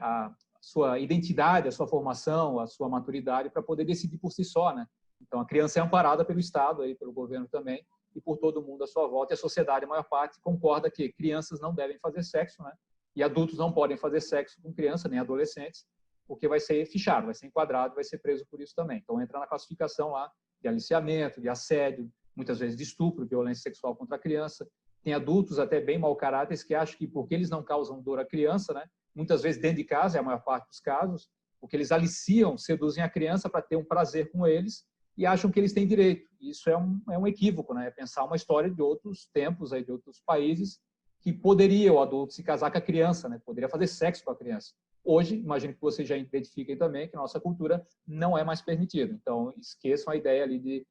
a sua identidade, a sua formação, a sua maturidade para poder decidir por si só, né? Então, a criança é amparada pelo Estado, aí, pelo governo também, e por todo mundo à sua volta, e a sociedade, a maior parte, concorda que crianças não devem fazer sexo, né? E adultos não podem fazer sexo com criança, nem adolescentes, porque vai ser fichado, vai ser enquadrado, vai ser preso por isso também. Então, entra na classificação lá de aliciamento, de assédio, muitas vezes de estupro, violência sexual contra a criança. Tem adultos até bem mau caráteres que acham que porque eles não causam dor à criança, né? Muitas vezes dentro de casa, é a maior parte dos casos, porque eles aliciam, seduzem a criança para ter um prazer com eles e acham que eles têm direito. Isso é um equívoco, né? É pensar uma história de outros tempos, aí, de outros países, que poderia o adulto se casar com a criança, né? Poderia fazer sexo com a criança. Hoje, imagino que vocês já identifiquem também que a nossa cultura não é mais permitido. Então, esqueçam a ideia ali de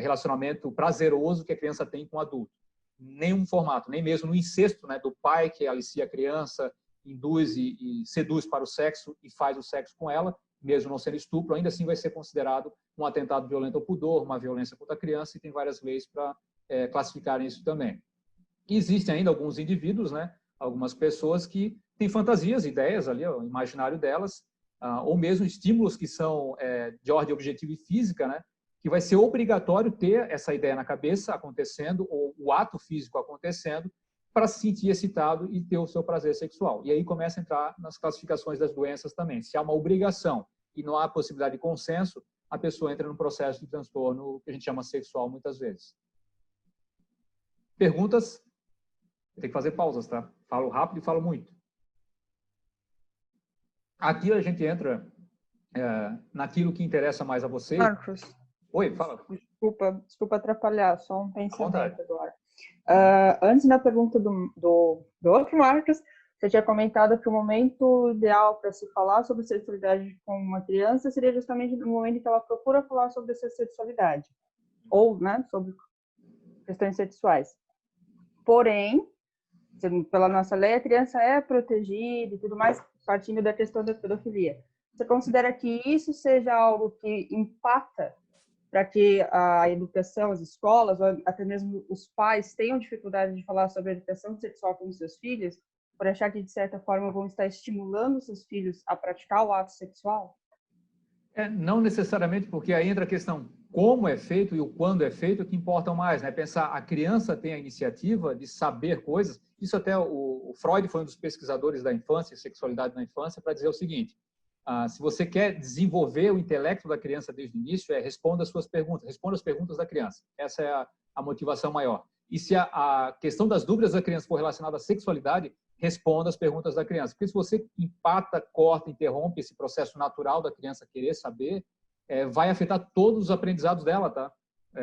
relacionamento prazeroso que a criança tem com o adulto. Nenhum formato, nem mesmo no incesto, né, do pai que alicia a criança, induz e seduz para o sexo e faz o sexo com ela, mesmo não sendo estupro, ainda assim vai ser considerado um atentado violento ao pudor, uma violência contra a criança, e tem várias leis para classificarem isso também. E existem ainda alguns indivíduos, né, algumas pessoas que têm fantasias, ideias ali, ó, o imaginário delas, ou mesmo estímulos que são de ordem objetiva e física, né, que vai ser obrigatório ter essa ideia na cabeça acontecendo, ou o ato físico acontecendo, para se sentir excitado e ter o seu prazer sexual. E aí começa a entrar nas classificações das doenças também. Se há uma obrigação e não há possibilidade de consenso, a pessoa entra num processo de transtorno que a gente chama sexual muitas vezes. Perguntas? Tem que fazer pausas, tá? Falo rápido e falo muito. Aqui a gente entra naquilo que interessa mais a vocês. Marcos. Oi, fala. Desculpa atrapalhar, só um pensamento agora. Antes da pergunta do outro Marcos, você tinha comentado que o momento ideal para se falar sobre sexualidade com uma criança seria justamente no momento em que ela procura falar sobre essa sexualidade, ou, né, sobre questões sexuais. Porém, pela nossa lei, a criança é protegida e tudo mais, partindo da questão da pedofilia. Você considera que isso seja algo que impacta para que a educação, as escolas, ou até mesmo os pais tenham dificuldade de falar sobre a educação sexual com os seus filhos, por achar que, de certa forma, vão estar estimulando seus filhos a praticar o ato sexual? Não necessariamente, porque aí entra a questão como é feito e o quando é feito que importam mais, né? Pensar, a criança tem a iniciativa de saber coisas, isso até o Freud foi um dos pesquisadores da infância e sexualidade na infância para dizer o seguinte: se você quer desenvolver o intelecto da criança desde o início, responda as suas perguntas, responda as perguntas da criança. Essa é a motivação maior. E se a questão das dúvidas da criança for relacionada à sexualidade, responda as perguntas da criança. Porque se você empata, corta, interrompe esse processo natural da criança querer saber, vai afetar todos os aprendizados dela, tá?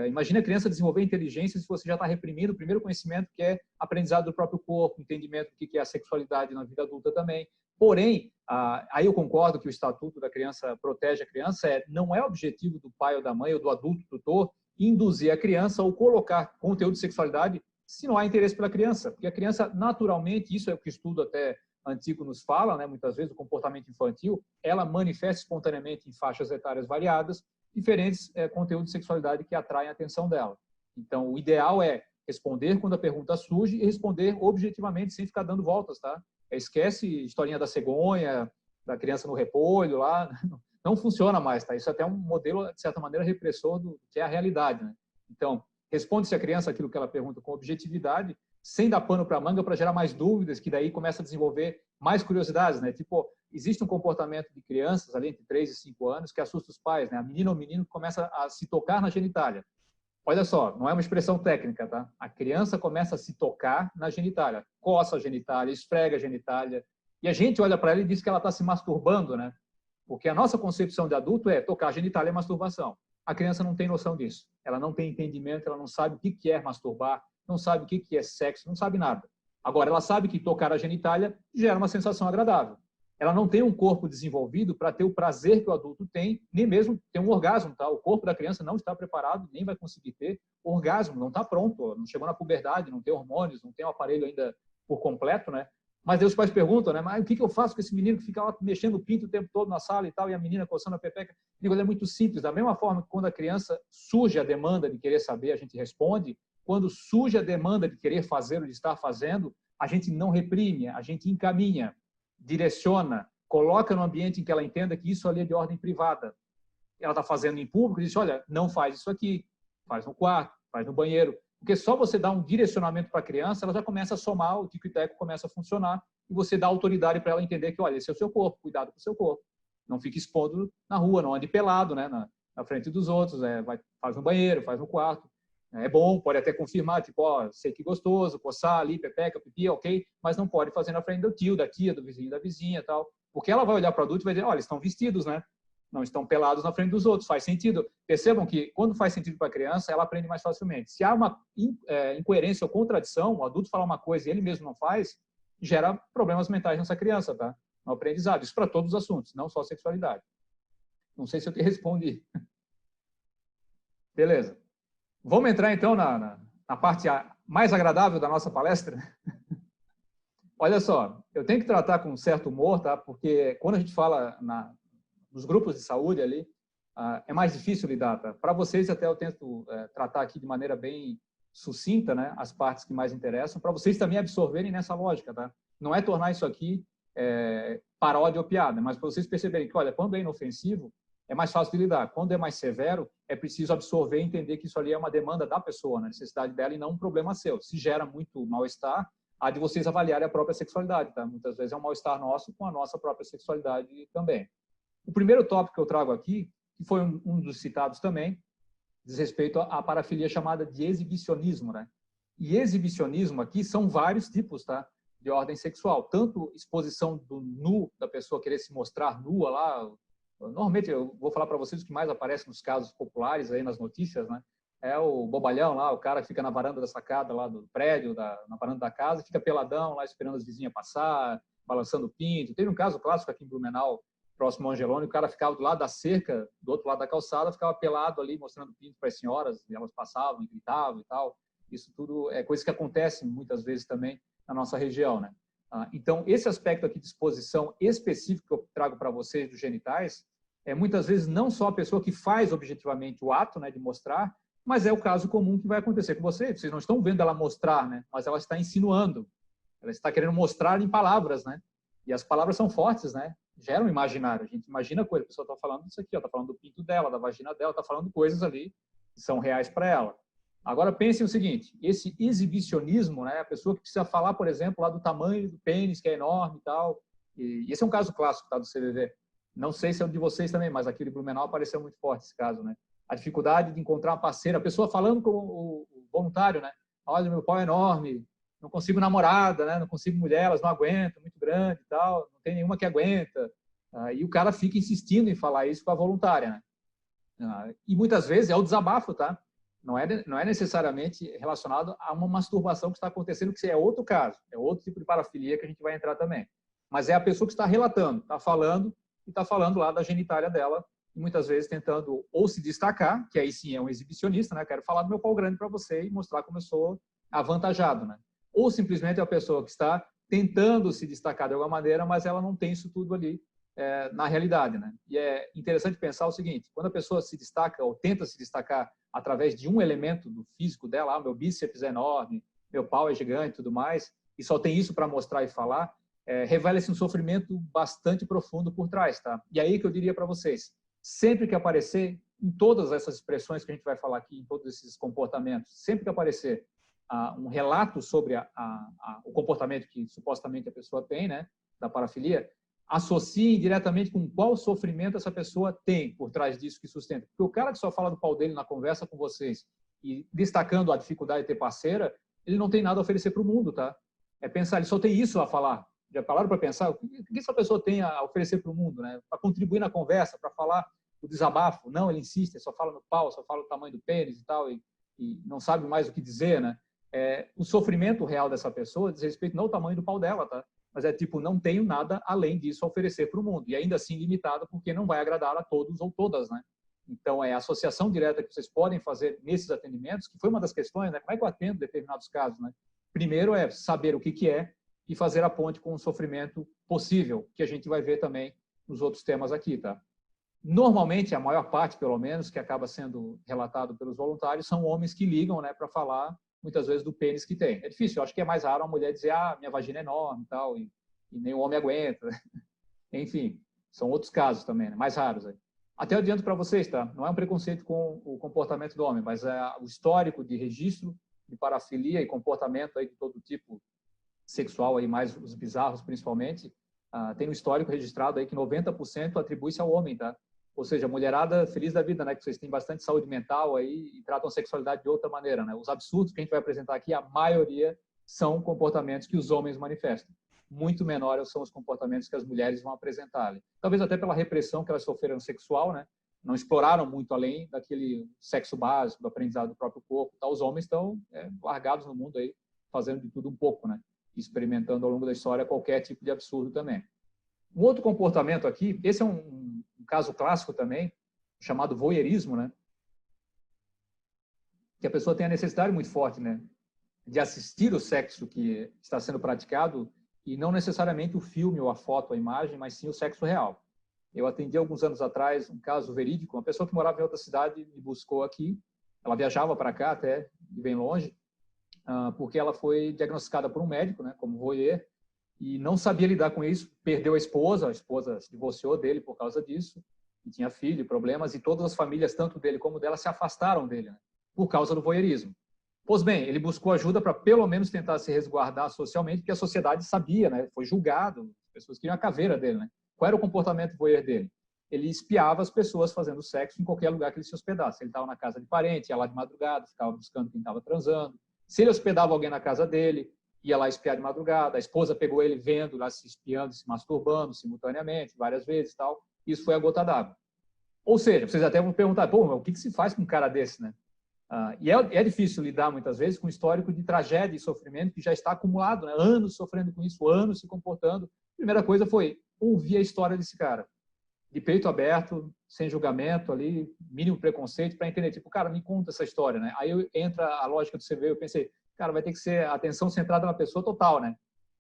Imagina a criança desenvolver inteligência se você já está reprimindo o primeiro conhecimento, que é aprendizado do próprio corpo, entendimento do que é a sexualidade na vida adulta também. Porém, aí eu concordo que o Estatuto da Criança protege a criança, não é objetivo do pai ou da mãe ou do adulto tutor induzir a criança ou colocar conteúdo de sexualidade se não há interesse pela criança, porque a criança naturalmente, isso é o que o estudo até antigo nos fala, né, muitas vezes o comportamento infantil, ela manifesta espontaneamente em faixas etárias variadas diferentes conteúdos de sexualidade que atraem a atenção dela. Então, o ideal é responder quando a pergunta surge e responder objetivamente, sem ficar dando voltas, tá? Esquece historinha da cegonha, da criança no repolho lá, não funciona mais, tá? Isso é até um modelo, de certa maneira, repressor do que é a realidade, né? Então, responde-se a criança aquilo que ela pergunta com objetividade, sem dar pano para a manga para gerar mais dúvidas, que daí começa a desenvolver mais curiosidades, né? Tipo, existe um comportamento de crianças ali entre 3 e 5 anos que assusta os pais, né? A menina ou o menino começa a se tocar na genitália. Olha só, não é uma expressão técnica, tá? A criança começa a se tocar na genitália, coça a genitália, esfrega a genitália, e a gente olha para ela e diz que ela está se masturbando, né? Porque a nossa concepção de adulto é tocar a genitália é masturbação. A criança não tem noção disso. Ela não tem entendimento, ela não sabe o que é masturbar, não sabe o que é sexo, não sabe nada. Agora, ela sabe que tocar a genitália gera uma sensação agradável. Ela não tem um corpo desenvolvido para ter o prazer que o adulto tem, nem mesmo ter um orgasmo, tá? O corpo da criança não está preparado, nem vai conseguir ter orgasmo, não está pronto, não chegou na puberdade, não tem hormônios, não tem o aparelho ainda por completo, né? Mas aí os pais perguntam, né? Mas o que eu faço com esse menino que fica lá mexendo o pinto o tempo todo na sala e tal, e a menina coçando a pepeca? Digo, é muito simples. Da mesma forma que quando a criança surge a demanda de querer saber, a gente responde. Quando surge a demanda de querer fazer ou de estar fazendo, a gente não reprime, a gente encaminha, direciona, coloca no ambiente em que ela entenda que isso ali é de ordem privada. Ela está fazendo em público e diz, olha, não faz isso aqui, faz no quarto, faz no banheiro. Porque só você dá um direcionamento para a criança, ela já começa a somar, o tico e teco começa a funcionar, e você dá autoridade para ela entender que, olha, esse é o seu corpo, cuidado com o seu corpo. Não fique expondo na rua, não ande pelado, né, na frente dos outros, faz no banheiro, faz no quarto. É bom, pode até confirmar, tipo, ó, sei que gostoso, coçar ali, pepeca, pipi, ok, mas não pode fazer na frente do tio, da tia, do vizinho, da vizinha e tal. Porque ela vai olhar para o adulto e vai dizer, olha, eles estão vestidos, né? Não estão pelados na frente dos outros, faz sentido. Percebam que, quando faz sentido para a criança, ela aprende mais facilmente. Se há uma incoerência ou contradição, o adulto fala uma coisa e ele mesmo não faz, gera problemas mentais nessa criança, tá? No aprendizado. Isso para todos os assuntos, não só sexualidade. Não sei se eu te respondi. Beleza. Vamos entrar, então, na parte mais agradável da nossa palestra? Olha só, eu tenho que tratar com um certo humor, tá? Porque quando a gente fala nos grupos de saúde ali, é mais difícil lidar, tá? Para vocês, até eu tento tratar aqui de maneira bem sucinta, né? As partes que mais interessam, para vocês também absorverem nessa lógica, tá? Não é tornar isso aqui paródia ou piada, mas para vocês perceberem que, olha, quando é inofensivo, é mais fácil de lidar. Quando é mais severo, é preciso absorver e entender que isso ali é uma demanda da pessoa, a necessidade dela e não um problema seu. Se gera muito mal-estar, há de vocês avaliarem a própria sexualidade, tá? Muitas vezes é um mal-estar nosso com a nossa própria sexualidade também. O primeiro tópico que eu trago aqui, que foi um dos citados também, diz respeito à parafilia chamada de exibicionismo, né? E exibicionismo aqui são vários tipos, tá? De ordem sexual. Tanto exposição do nu, da pessoa querer se mostrar nua lá. Normalmente, eu vou falar para vocês o que mais aparece nos casos populares, aí nas notícias, né? É o bobalhão lá, o cara que fica na varanda da sacada lá do prédio, na varanda da casa, fica peladão lá esperando as vizinhas passar, balançando o pinto. Teve um caso clássico aqui em Blumenau, próximo ao Angelone, o cara ficava do lado da cerca, do outro lado da calçada, ficava pelado ali, mostrando o pinto para as senhoras, e elas passavam e gritavam e tal. Isso tudo é coisa que acontece muitas vezes também na nossa região, né? Então, esse aspecto aqui de exposição específico que eu trago para vocês dos genitais, é muitas vezes não só a pessoa que faz objetivamente o ato, né, de mostrar, mas é o caso comum que vai acontecer com você. Vocês não estão vendo ela mostrar, né? Mas ela está insinuando. Ela está querendo mostrar em palavras, né? E as palavras são fortes, né? Geram imaginário. A gente imagina coisa. A pessoa está falando disso aqui, está falando do pinto dela, da vagina dela, está falando coisas ali que são reais para ela. Agora, pensem o seguinte, esse exibicionismo, né? A pessoa que precisa falar, por exemplo, lá do tamanho do pênis, que é enorme e tal. E esse é um caso clássico, tá, do CVV. Não sei se é o de vocês também, mas aqui de Blumenau apareceu muito forte esse caso, né? A dificuldade de encontrar uma parceira, a pessoa falando com o voluntário, né? Olha, meu pau é enorme, não consigo namorada, né? Não consigo mulher, elas não aguentam, muito grande e tal, não tem nenhuma que aguenta. E o cara fica insistindo em falar isso com a voluntária, né? E muitas vezes é o desabafo, tá? Não é necessariamente relacionado a uma masturbação que está acontecendo, que é outro caso, é outro tipo de parafilia que a gente vai entrar também. Mas é a pessoa que está relatando, está falando, e está falando lá da genitália dela, e muitas vezes tentando ou se destacar, que aí sim é um exibicionista, né? Quero falar do meu pau grande para você e mostrar como eu sou avantajado, né? Ou simplesmente é a pessoa que está tentando se destacar de alguma maneira, mas ela não tem isso tudo ali na realidade, né? E é interessante pensar o seguinte, quando a pessoa se destaca ou tenta se destacar através de um elemento do físico dela, meu bíceps é enorme, meu pau é gigante e tudo mais, e só tem isso para mostrar e falar, revela-se um sofrimento bastante profundo por trás, tá? E aí que eu diria para vocês, sempre que aparecer, em todas essas expressões que a gente vai falar aqui, em todos esses comportamentos, sempre que aparecer um relato sobre o comportamento que supostamente a pessoa tem, né, da parafilia, associe diretamente com qual sofrimento essa pessoa tem por trás disso que sustenta. Porque o cara que só fala do pau dele na conversa com vocês e destacando a dificuldade de ter parceira, ele não tem nada a oferecer para o mundo, tá? É pensar, ele só tem isso a falar. Já pararam para pensar? O que essa pessoa tem a oferecer para o mundo, né? Para contribuir na conversa, para falar o desabafo? Não, ele insiste, só fala no pau, só fala o tamanho do pênis e tal, e não sabe mais o que dizer, né? O sofrimento real dessa pessoa diz respeito não ao tamanho do pau dela, tá? Mas é tipo, não tenho nada além disso a oferecer para o mundo. E ainda assim limitado, porque não vai agradar a todos ou todas, né? Então, é a associação direta que vocês podem fazer nesses atendimentos, que foi uma das questões, né? Como é que eu atendo determinados casos, né? Primeiro é saber o que é e fazer a ponte com o sofrimento possível, que a gente vai ver também nos outros temas aqui, tá? Normalmente, a maior parte, pelo menos, que acaba sendo relatado pelos voluntários, são homens que ligam, né, para falar muitas vezes do pênis que tem. É difícil, eu acho que é mais raro uma mulher dizer, minha vagina é enorme e tal, e nem o homem aguenta. Enfim, são outros casos também, né? Mais raros. Aí. Até eu adianto para vocês, tá? Não é um preconceito com o comportamento do homem, mas é o histórico de registro de parafilia e comportamento aí de todo tipo sexual, aí, mais os bizarros principalmente, tem um histórico registrado aí que 90% atribui-se ao homem, tá? Ou seja, mulherada feliz da vida, né? Que vocês têm bastante saúde mental aí e tratam a sexualidade de outra maneira, né? Os absurdos que a gente vai apresentar aqui, a maioria são comportamentos que os homens manifestam. Muito menores são os comportamentos que as mulheres vão apresentar. Talvez até pela repressão que elas sofreram sexual, né? Não exploraram muito além daquele sexo básico, do aprendizado do próprio corpo. Tá? Os homens estão largados no mundo aí, fazendo de tudo um pouco, né? Experimentando ao longo da história qualquer tipo de absurdo também. Um outro comportamento aqui, esse é um caso clássico também, chamado voyeurismo, né? Que a pessoa tem a necessidade muito forte, né, de assistir o sexo que está sendo praticado e não necessariamente o filme ou a foto, a imagem, mas sim o sexo real. Eu atendi alguns anos atrás um caso verídico, uma pessoa que morava em outra cidade me buscou aqui, ela viajava para cá até, bem longe, porque ela foi diagnosticada por um médico, né, como voyeur, e não sabia lidar com isso, perdeu a esposa se divorciou dele por causa disso, e tinha filho, problemas, e todas as famílias, tanto dele como dela, se afastaram dele, né, por causa do voyeurismo. Pois bem, ele buscou ajuda para pelo menos tentar se resguardar socialmente, porque a sociedade sabia, né, foi julgado, as pessoas queriam a caveira dele, né. Qual era o comportamento voyeur dele? Ele espiava as pessoas fazendo sexo em qualquer lugar que ele se hospedasse. Ele estava na casa de parente, ia lá de madrugada, ficava buscando quem estava transando. Se ele hospedava alguém na casa dele, ia lá espiar de madrugada, a esposa pegou ele vendo lá, se espiando, se masturbando simultaneamente, várias vezes, tal. Isso foi a gota d'água. Ou seja, vocês até vão perguntar, pô, mas o que se faz com um cara desse, né? E é difícil lidar, muitas vezes, com o histórico de tragédia e sofrimento que já está acumulado, né? Anos sofrendo com isso, anos se comportando. A primeira coisa foi ouvir a história desse cara, de peito aberto, sem julgamento ali, mínimo preconceito, para entender, tipo, cara, me conta essa história, né? Aí entra a lógica do CV, eu pensei, cara, vai ter que ser atenção centrada na pessoa total, né?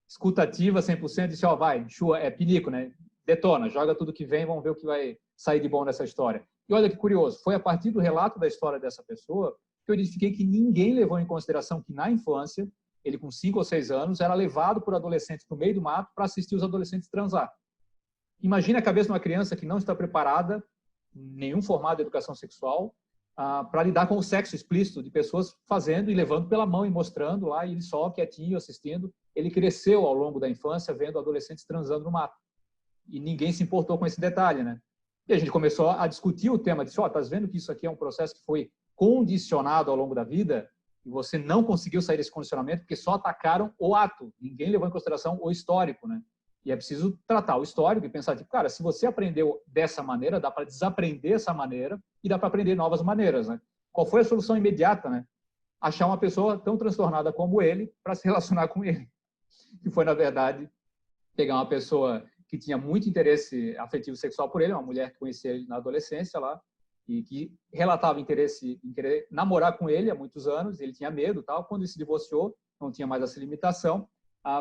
Escutativa 100%, disse, ó, vai, chua, pinico, né? Detona, joga tudo que vem, vamos ver o que vai sair de bom nessa história. E olha que curioso, foi a partir do relato da história dessa pessoa que eu identifiquei que ninguém levou em consideração que na infância, ele com 5 ou 6 anos, era levado por adolescentes no meio do mato para assistir os adolescentes transar. Imagina a cabeça de uma criança que não está preparada, nenhum formato de educação sexual, para lidar com o sexo explícito de pessoas fazendo e levando pela mão e mostrando lá, e ele só quietinho assistindo. Ele cresceu ao longo da infância vendo adolescentes transando no mato. E ninguém se importou com esse detalhe, né? E a gente começou a discutir o tema, disse, ó, tá vendo que isso aqui é um processo que foi condicionado ao longo da vida e você não conseguiu sair desse condicionamento porque só atacaram o ato. Ninguém levou em consideração o histórico, né? E é preciso tratar o histórico e pensar, tipo, cara, se você aprendeu dessa maneira, dá para desaprender essa maneira e dá para aprender novas maneiras, né? Qual foi a solução imediata, né? Achar uma pessoa tão transtornada como ele para se relacionar com ele. Que foi, na verdade, pegar uma pessoa que tinha muito interesse afetivo sexual por ele, uma mulher que conhecia ele na adolescência lá, e que relatava interesse em querer namorar com ele há muitos anos, ele tinha medo, tal. Quando ele se divorciou, não tinha mais essa limitação.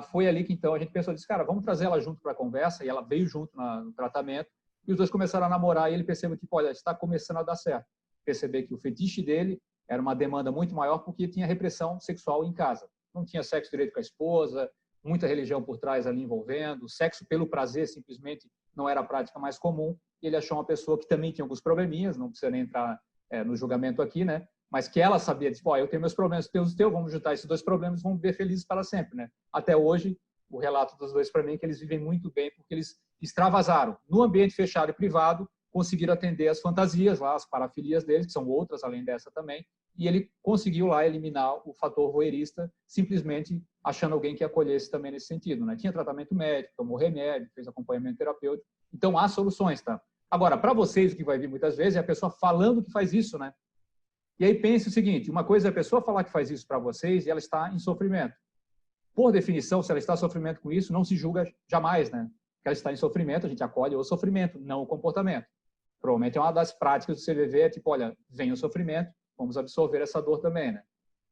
Foi ali que então a gente pensou, disse, cara, vamos trazer ela junto para a conversa, e ela veio junto no tratamento, e os dois começaram a namorar, e ele percebeu que, olha, está começando a dar certo. Perceber que o fetiche dele era uma demanda muito maior porque tinha repressão sexual em casa. Não tinha sexo direito com a esposa, muita religião por trás ali envolvendo, sexo pelo prazer simplesmente não era a prática mais comum, e ele achou uma pessoa que também tinha alguns probleminhas, não precisa nem entrar no julgamento aqui, né? Mas que ela sabia, tipo, eu tenho meus problemas, tu tem os teus, vamos juntar esses dois problemas, vamos viver felizes para sempre, né? Até hoje, o relato dos dois para mim é que eles vivem muito bem porque eles extravasaram. No ambiente fechado e privado, conseguiram atender as fantasias lá, as parafilias deles, que são outras além dessa também, e ele conseguiu lá eliminar o fator voyeurista, simplesmente achando alguém que acolhesse também nesse sentido, né? Tinha tratamento médico, tomou remédio, fez acompanhamento terapêutico, então há soluções, tá? Agora, para vocês, o que vai vir muitas vezes é a pessoa falando que faz isso, né? E aí pense o seguinte, uma coisa é a pessoa falar que faz isso para vocês e ela está em sofrimento. Por definição, se ela está em sofrimento com isso, não se julga jamais, né? Porque ela está em sofrimento, a gente acolhe o sofrimento, não o comportamento. Provavelmente é uma das práticas do CVV, é tipo, olha, vem o sofrimento, vamos absorver essa dor também, né?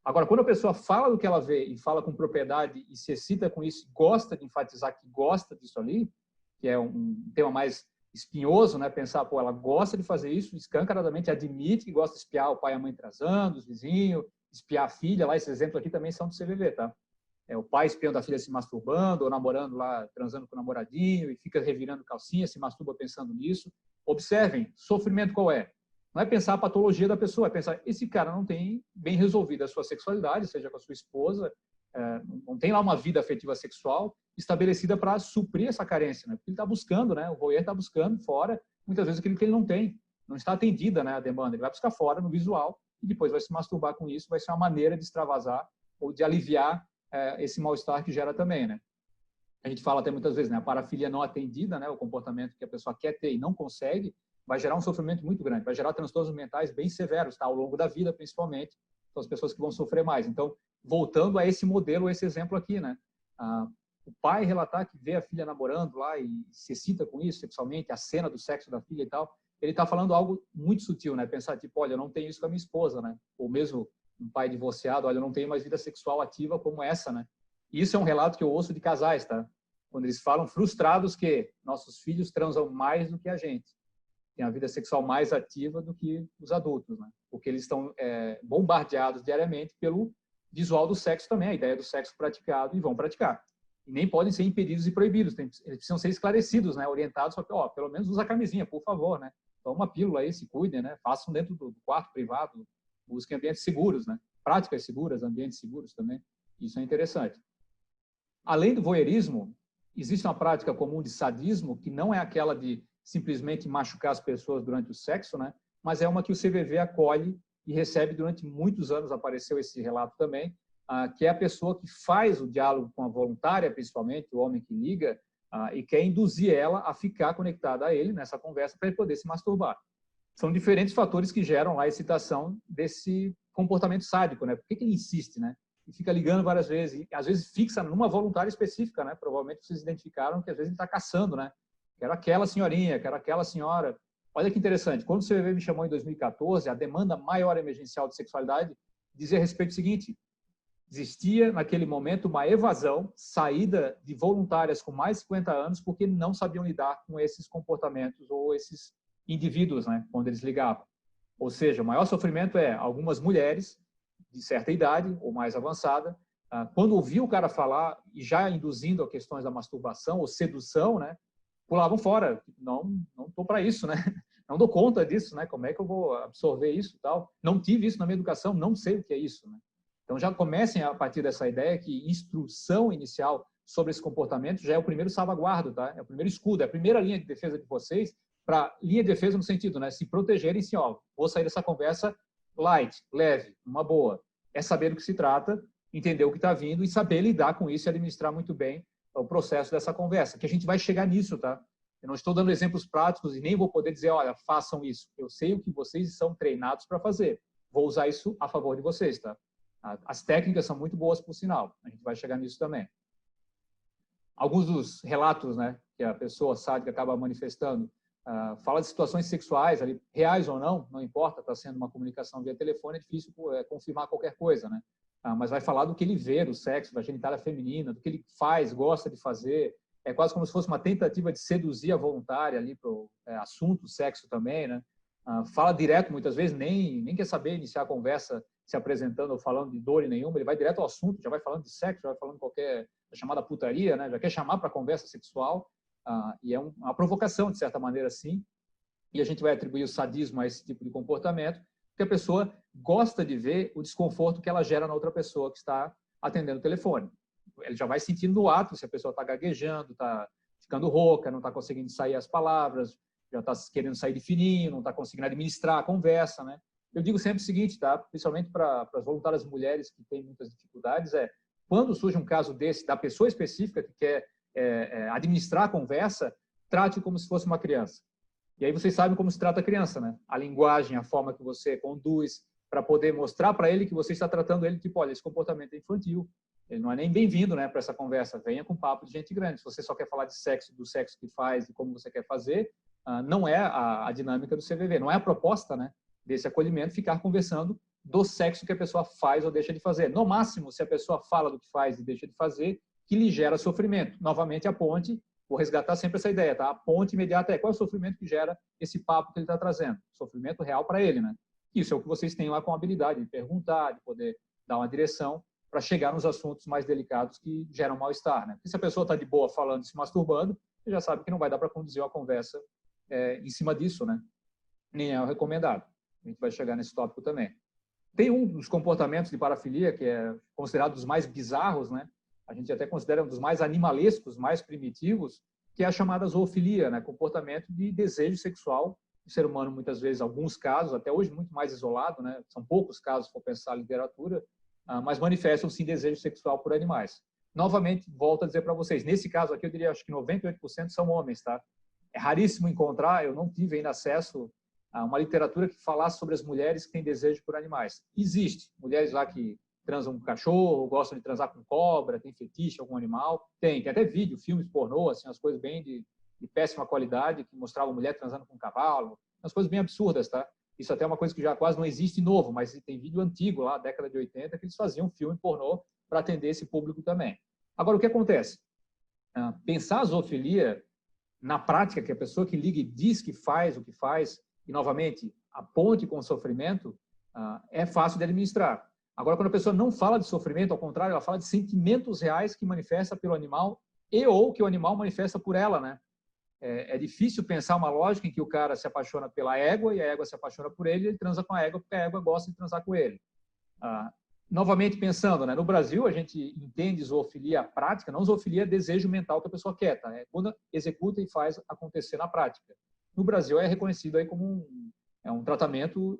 Agora, quando a pessoa fala do que ela vê e fala com propriedade e se excita com isso, gosta de enfatizar que gosta disso ali, que é um tema mais espinhoso, né? Pensar, pô, ela gosta de fazer isso, escancaradamente admite que gosta de espiar o pai e a mãe transando, os vizinhos, espiar a filha, lá, esses exemplos aqui também são do CVV, tá? O pai espiando a filha se masturbando, ou namorando lá, transando com o namoradinho, e fica revirando calcinha, se masturba pensando nisso. Observem, sofrimento qual é? Não é pensar a patologia da pessoa, é pensar, esse cara não tem bem resolvida a sua sexualidade, seja com a sua esposa, não tem lá uma vida afetiva sexual estabelecida para suprir essa carência, né? Porque ele está buscando, né? O voyeur está buscando fora, muitas vezes, aquilo que ele não tem. Não está atendida, né, a demanda. Ele vai buscar fora, no visual, e depois vai se masturbar com isso, vai ser uma maneira de extravasar ou de aliviar esse mal-estar que gera também, né? A gente fala até muitas vezes, né? A parafilia não atendida, né? O comportamento que a pessoa quer ter e não consegue, vai gerar um sofrimento muito grande, vai gerar transtornos mentais bem severos, tá? Ao longo da vida, principalmente, são as pessoas que vão sofrer mais. Então, voltando a esse modelo, a esse exemplo aqui, né? O pai relatar que vê a filha namorando lá e se excita com isso sexualmente, a cena do sexo da filha e tal, ele está falando algo muito sutil, né? Pensar, tipo, olha, eu não tenho isso com a minha esposa, né? Ou mesmo um pai divorciado, olha, eu não tenho mais vida sexual ativa como essa, né? E isso é um relato que eu ouço de casais, tá? Quando eles falam frustrados que nossos filhos transam mais do que a gente, tem a vida sexual mais ativa do que os adultos, né? Porque eles estão bombardeados diariamente pelo visual do sexo também, a ideia do sexo praticado, e vão praticar. E nem podem ser impedidos e proibidos, eles precisam ser esclarecidos, né? Orientados, só que, ó, pelo menos usa a camisinha, por favor, né? Toma uma pílula aí, se cuidem, né? Façam dentro do quarto privado, busquem ambientes seguros, né? Práticas seguras, ambientes seguros também. Isso é interessante. Além do voyeurismo, existe uma prática comum de sadismo, que não é aquela de simplesmente machucar as pessoas durante o sexo, né? Mas é uma que o CVV acolhe e recebe durante muitos anos, apareceu esse relato também, que é a pessoa que faz o diálogo com a voluntária, principalmente, o homem que liga, e quer induzir ela a ficar conectada a ele nessa conversa para ele poder se masturbar. São diferentes fatores que geram lá a excitação desse comportamento sádico, né? Por que ele insiste, né? E fica ligando várias vezes, e às vezes fixa numa voluntária específica, né? Provavelmente vocês identificaram que às vezes ele está caçando, né? Quero aquela senhorinha, quero aquela senhora. Olha que interessante, quando o CVV me chamou em 2014, a demanda maior emergencial de sexualidade dizia a respeito do seguinte: existia naquele momento uma evasão, saída de voluntárias com mais de 50 anos porque não sabiam lidar com esses comportamentos ou esses indivíduos, né? Quando eles ligavam. Ou seja, o maior sofrimento é algumas mulheres de certa idade ou mais avançada, quando ouviam o cara falar e já induzindo a questões da masturbação ou sedução, né, pulavam fora. Não estou para isso, né? Não dou conta disso, né? Como é que eu vou absorver isso e tal? Não tive isso na minha educação, não sei o que é isso, né? Então já comecem a partir dessa ideia que instrução inicial sobre esse comportamento já é o primeiro salvaguardo, tá? É o primeiro escudo, é a primeira linha de defesa de vocês, para linha de defesa no sentido, né, se protegerem, sim, ó, vou sair dessa conversa light, leve, uma boa. É saber do que se trata, entender o que está vindo e saber lidar com isso e administrar muito bem o processo dessa conversa, que a gente vai chegar nisso, tá? Eu não estou dando exemplos práticos e nem vou poder dizer, olha, façam isso. Eu sei o que vocês são treinados para fazer. Vou usar isso a favor de vocês, tá? As técnicas são muito boas, por sinal. A gente vai chegar nisso também. Alguns dos relatos, né, que a pessoa sádica acaba manifestando, fala de situações sexuais, ali, reais ou não importa, está sendo uma comunicação via telefone, é difícil confirmar qualquer coisa, né? Mas vai falar do que ele vê, do sexo, da genitália feminina, do que ele faz, gosta de fazer. É quase como se fosse uma tentativa de seduzir a voluntária ali para o assunto, sexo também, né? Fala direto, muitas vezes, nem quer saber iniciar a conversa se apresentando ou falando de dor nenhuma, ele vai direto ao assunto, já vai falando de sexo, já vai falando de qualquer chamada putaria, né? Já quer chamar para a conversa sexual. E é uma provocação, de certa maneira, sim, e a gente vai atribuir o sadismo a esse tipo de comportamento, porque a pessoa gosta de ver o desconforto que ela gera na outra pessoa que está atendendo o telefone. Ele já vai sentindo no ato se a pessoa está gaguejando, está ficando rouca, não está conseguindo sair as palavras, já está querendo sair de fininho, não está conseguindo administrar a conversa, né? Eu digo sempre o seguinte, tá? Principalmente para as voluntárias mulheres que têm muitas dificuldades, quando surge um caso desse, da pessoa específica que quer administrar a conversa, trate como se fosse uma criança. E aí vocês sabem como se trata a criança, né? A linguagem, a forma que você conduz, para poder mostrar para ele que você está tratando ele tipo, olha, esse comportamento é infantil, ele não é nem bem-vindo, né, para essa conversa, venha com papo de gente grande. Se você só quer falar de sexo, do sexo que faz e como você quer fazer, não é a dinâmica do CVV, não é a proposta, né, desse acolhimento ficar conversando do sexo que a pessoa faz ou deixa de fazer. No máximo, se a pessoa fala do que faz e deixa de fazer, que lhe gera sofrimento. Novamente, a ponte, vou resgatar sempre essa ideia, tá? A ponte imediata qual é o sofrimento que gera esse papo que ele está trazendo? Sofrimento real para ele, né? Isso é o que vocês têm lá com a habilidade de perguntar, de poder dar uma direção para chegar nos assuntos mais delicados que geram mal-estar, né? Porque se a pessoa está de boa falando, se masturbando, você já sabe que não vai dar para conduzir uma conversa em cima disso, né? Nem é o recomendado. A gente vai chegar nesse tópico também. Tem um dos comportamentos de parafilia que é considerado dos mais bizarros, né? A gente até considera um dos mais animalescos, mais primitivos, que é a chamada zoofilia, né? Comportamento de desejo sexual. O ser humano, muitas vezes, alguns casos, até hoje muito mais isolado, né? São poucos casos, se for pensar na literatura, mas manifestam, sim, desejo sexual por animais. Novamente, volto a dizer para vocês, nesse caso aqui, eu diria, acho que 98% são homens, tá? É raríssimo encontrar, eu não tive ainda acesso a uma literatura que falasse sobre as mulheres que têm desejo por animais. Existe. Mulheres lá que transam com cachorro, gostam de transar com cobra, tem fetiche, algum animal. Tem até vídeo, filmes pornô, assim, as coisas bem de péssima qualidade, que mostravam mulher transando com cavalo, umas coisas bem absurdas, tá? Isso até é uma coisa que já quase não existe novo, mas tem vídeo antigo lá, década de 80, que eles faziam filme pornô para atender esse público também. Agora, o que acontece? Pensar a zoofilia na prática, que a pessoa que liga e diz que faz o que faz, e, novamente, a ponte com o sofrimento, é fácil de administrar. Agora, quando a pessoa não fala de sofrimento, ao contrário, ela fala de sentimentos reais que manifesta pelo animal e ou que o animal manifesta por ela, né? É difícil pensar uma lógica em que o cara se apaixona pela égua e a égua se apaixona por ele e ele transa com a égua porque a égua gosta de transar com ele. Novamente pensando, né? No Brasil, a gente entende zoofilia prática, não zoofilia é desejo mental que a pessoa quer, tá? É quando executa e faz acontecer na prática. No Brasil é reconhecido aí como um tratamento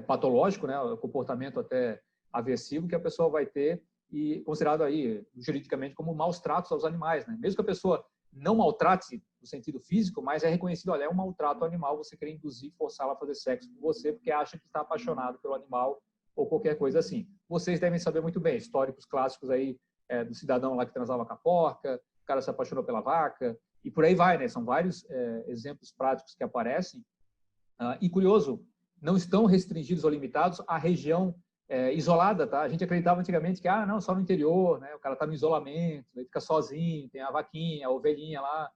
patológico, né? Um comportamento até aversivo que a pessoa vai ter e considerado aí juridicamente como maus tratos aos animais, né? Mesmo que a pessoa não maltrate no sentido físico, mas é reconhecido, olha, é um maltrato animal você querer induzir, forçá-la a fazer sexo com você porque acha que está apaixonado pelo animal ou qualquer coisa assim. Vocês devem saber muito bem, históricos clássicos aí do cidadão lá que transava com a porca, o cara se apaixonou pela vaca, e por aí vai, né? São vários exemplos práticos que aparecem. E curioso, não estão restringidos ou limitados à região isolada, tá? A gente acreditava antigamente que, não, só no interior, né? O cara está no isolamento, ele fica sozinho, tem a vaquinha, a ovelhinha lá,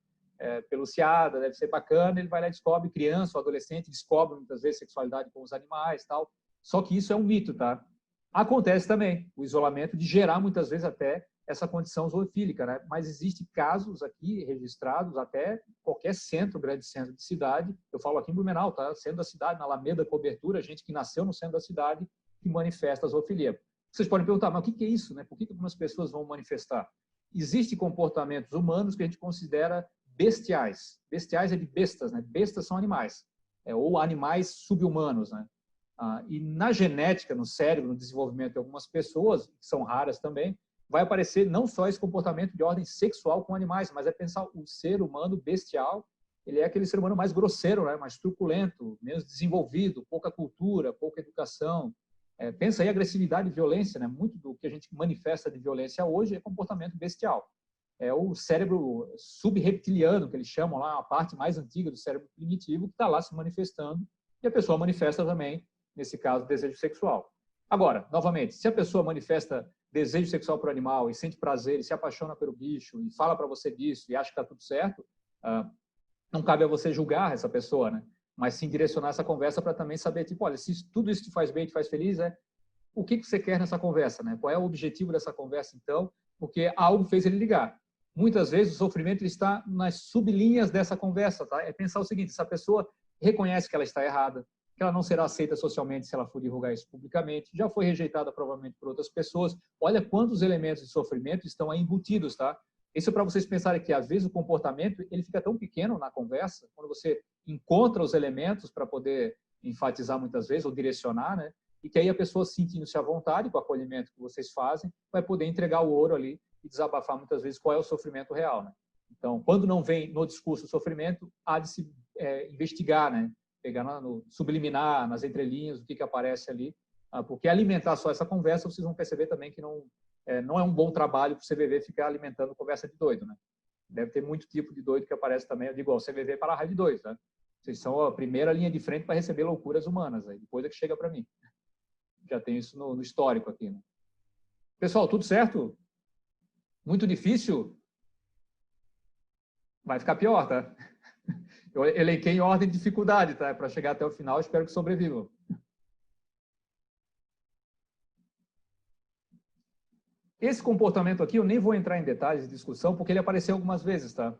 peluciada, deve ser bacana, ele vai lá e descobre, criança ou adolescente, descobre muitas vezes sexualidade com os animais, tal. Só que isso é um mito, tá? Acontece também o isolamento de gerar muitas vezes até essa condição zoofílica, né? Mas existem casos aqui registrados até qualquer centro, grande centro de cidade, eu falo aqui em Blumenau, tá? Centro da cidade, na Alameda Cobertura, gente que nasceu no centro da cidade que manifesta a zoofilia. Vocês podem perguntar, mas o que é isso, né? Por que algumas pessoas vão manifestar? Existem comportamentos humanos que a gente considera bestiais. Bestiais é de bestas, né? Bestas são animais, ou animais sub-humanos, né? E na genética, no cérebro, no desenvolvimento de algumas pessoas, que são raras também, vai aparecer não só esse comportamento de ordem sexual com animais, mas pensar o ser humano bestial, ele é aquele ser humano mais grosseiro, né? Mais truculento, menos desenvolvido, pouca cultura, pouca educação. Pensa aí agressividade e violência, né? Muito do que a gente manifesta de violência hoje é comportamento bestial. É o cérebro subreptiliano, que eles chamam lá, a parte mais antiga do cérebro primitivo, que está lá se manifestando, e a pessoa manifesta também, nesse caso, desejo sexual. Agora, novamente, se a pessoa manifesta desejo sexual para o animal e sente prazer e se apaixona pelo bicho e fala para você disso e acha que está tudo certo, não cabe a você julgar essa pessoa, né? Mas sim direcionar essa conversa para também saber, tipo, olha, se tudo isso te faz bem, te faz feliz, o que você quer nessa conversa, né? Qual é o objetivo dessa conversa, então? Porque algo fez ele ligar. Muitas vezes o sofrimento ele está nas sublinhas dessa conversa, tá? É pensar o seguinte, essa pessoa reconhece que ela está errada, que ela não será aceita socialmente se ela for divulgar isso publicamente, já foi rejeitada provavelmente por outras pessoas. Olha quantos elementos de sofrimento estão aí embutidos, tá? Isso é para vocês pensarem que, às vezes, o comportamento ele fica tão pequeno na conversa, quando você encontra os elementos para poder enfatizar muitas vezes, ou direcionar, né? E que aí a pessoa, sentindo-se à vontade com o acolhimento que vocês fazem, vai poder entregar o ouro ali e desabafar muitas vezes qual é o sofrimento real, né? Então, quando não vem no discurso o sofrimento, há de se investigar, né? Pegar no subliminar, nas entrelinhas, o que aparece ali, porque alimentar só essa conversa, vocês vão perceber também que não é um bom trabalho para o CVV ficar alimentando conversa de doido, né? Deve ter muito tipo de doido que aparece também. Eu digo, o CVV é para a raio de doido, né? Vocês são a primeira linha de frente para receber loucuras humanas, aí depois é que chega para mim. Já tem isso no histórico aqui, né? Pessoal, tudo certo? Muito difícil? Vai ficar pior, tá? Eu elenquei em ordem de dificuldade, tá? Para chegar até o final, espero que sobrevivam. Esse comportamento aqui, eu nem vou entrar em detalhes de discussão, porque ele apareceu algumas vezes, tá?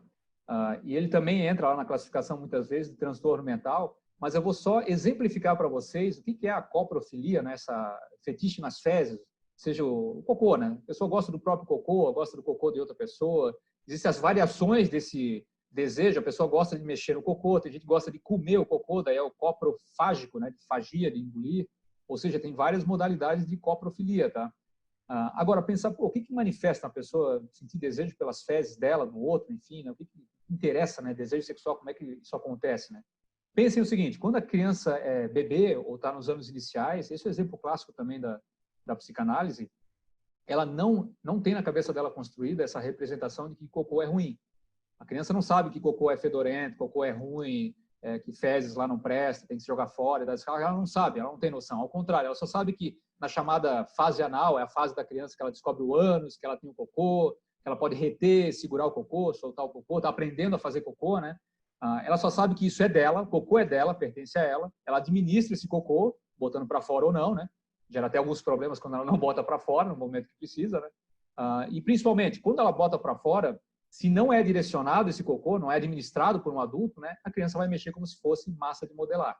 E ele também entra lá na classificação, muitas vezes, de transtorno mental, mas eu vou só exemplificar para vocês o que é a coprofilia, né? Essa fetiche nas fezes, seja o cocô, né? A pessoa gosta do próprio cocô, gosta do cocô de outra pessoa. Existem as variações desse desejo, a pessoa gosta de mexer no cocô, tem gente que gosta de comer o cocô, daí é o coprofágico, né? De fagia, de engolir. Ou seja, tem várias modalidades de coprofilia, tá? Agora, pensar, o que manifesta na pessoa sentir desejo pelas fezes dela, no outro, enfim, né? O que interessa, né? Desejo sexual, como é que isso acontece, né? Pensem o seguinte, quando a criança é bebê ou está nos anos iniciais, esse é o exemplo clássico também da psicanálise, ela não tem na cabeça dela construída essa representação de que cocô é ruim. A criança não sabe que cocô é fedorento, cocô é ruim, que fezes lá não presta, tem que se jogar fora. Ela não sabe, ela não tem noção. Ao contrário, ela só sabe que na chamada fase anal, é a fase da criança que ela descobre o ânus, que ela tem o cocô, que ela pode reter, segurar o cocô, soltar o cocô, está aprendendo a fazer cocô, né? Ela só sabe que isso é dela, o cocô é dela, pertence a ela, ela administra esse cocô, botando para fora ou não, né? Gera até alguns problemas quando ela não bota para fora, no momento que precisa, né? E principalmente, quando ela bota para fora, se não é direcionado esse cocô, não é administrado por um adulto, né? A criança vai mexer como se fosse massa de modelar.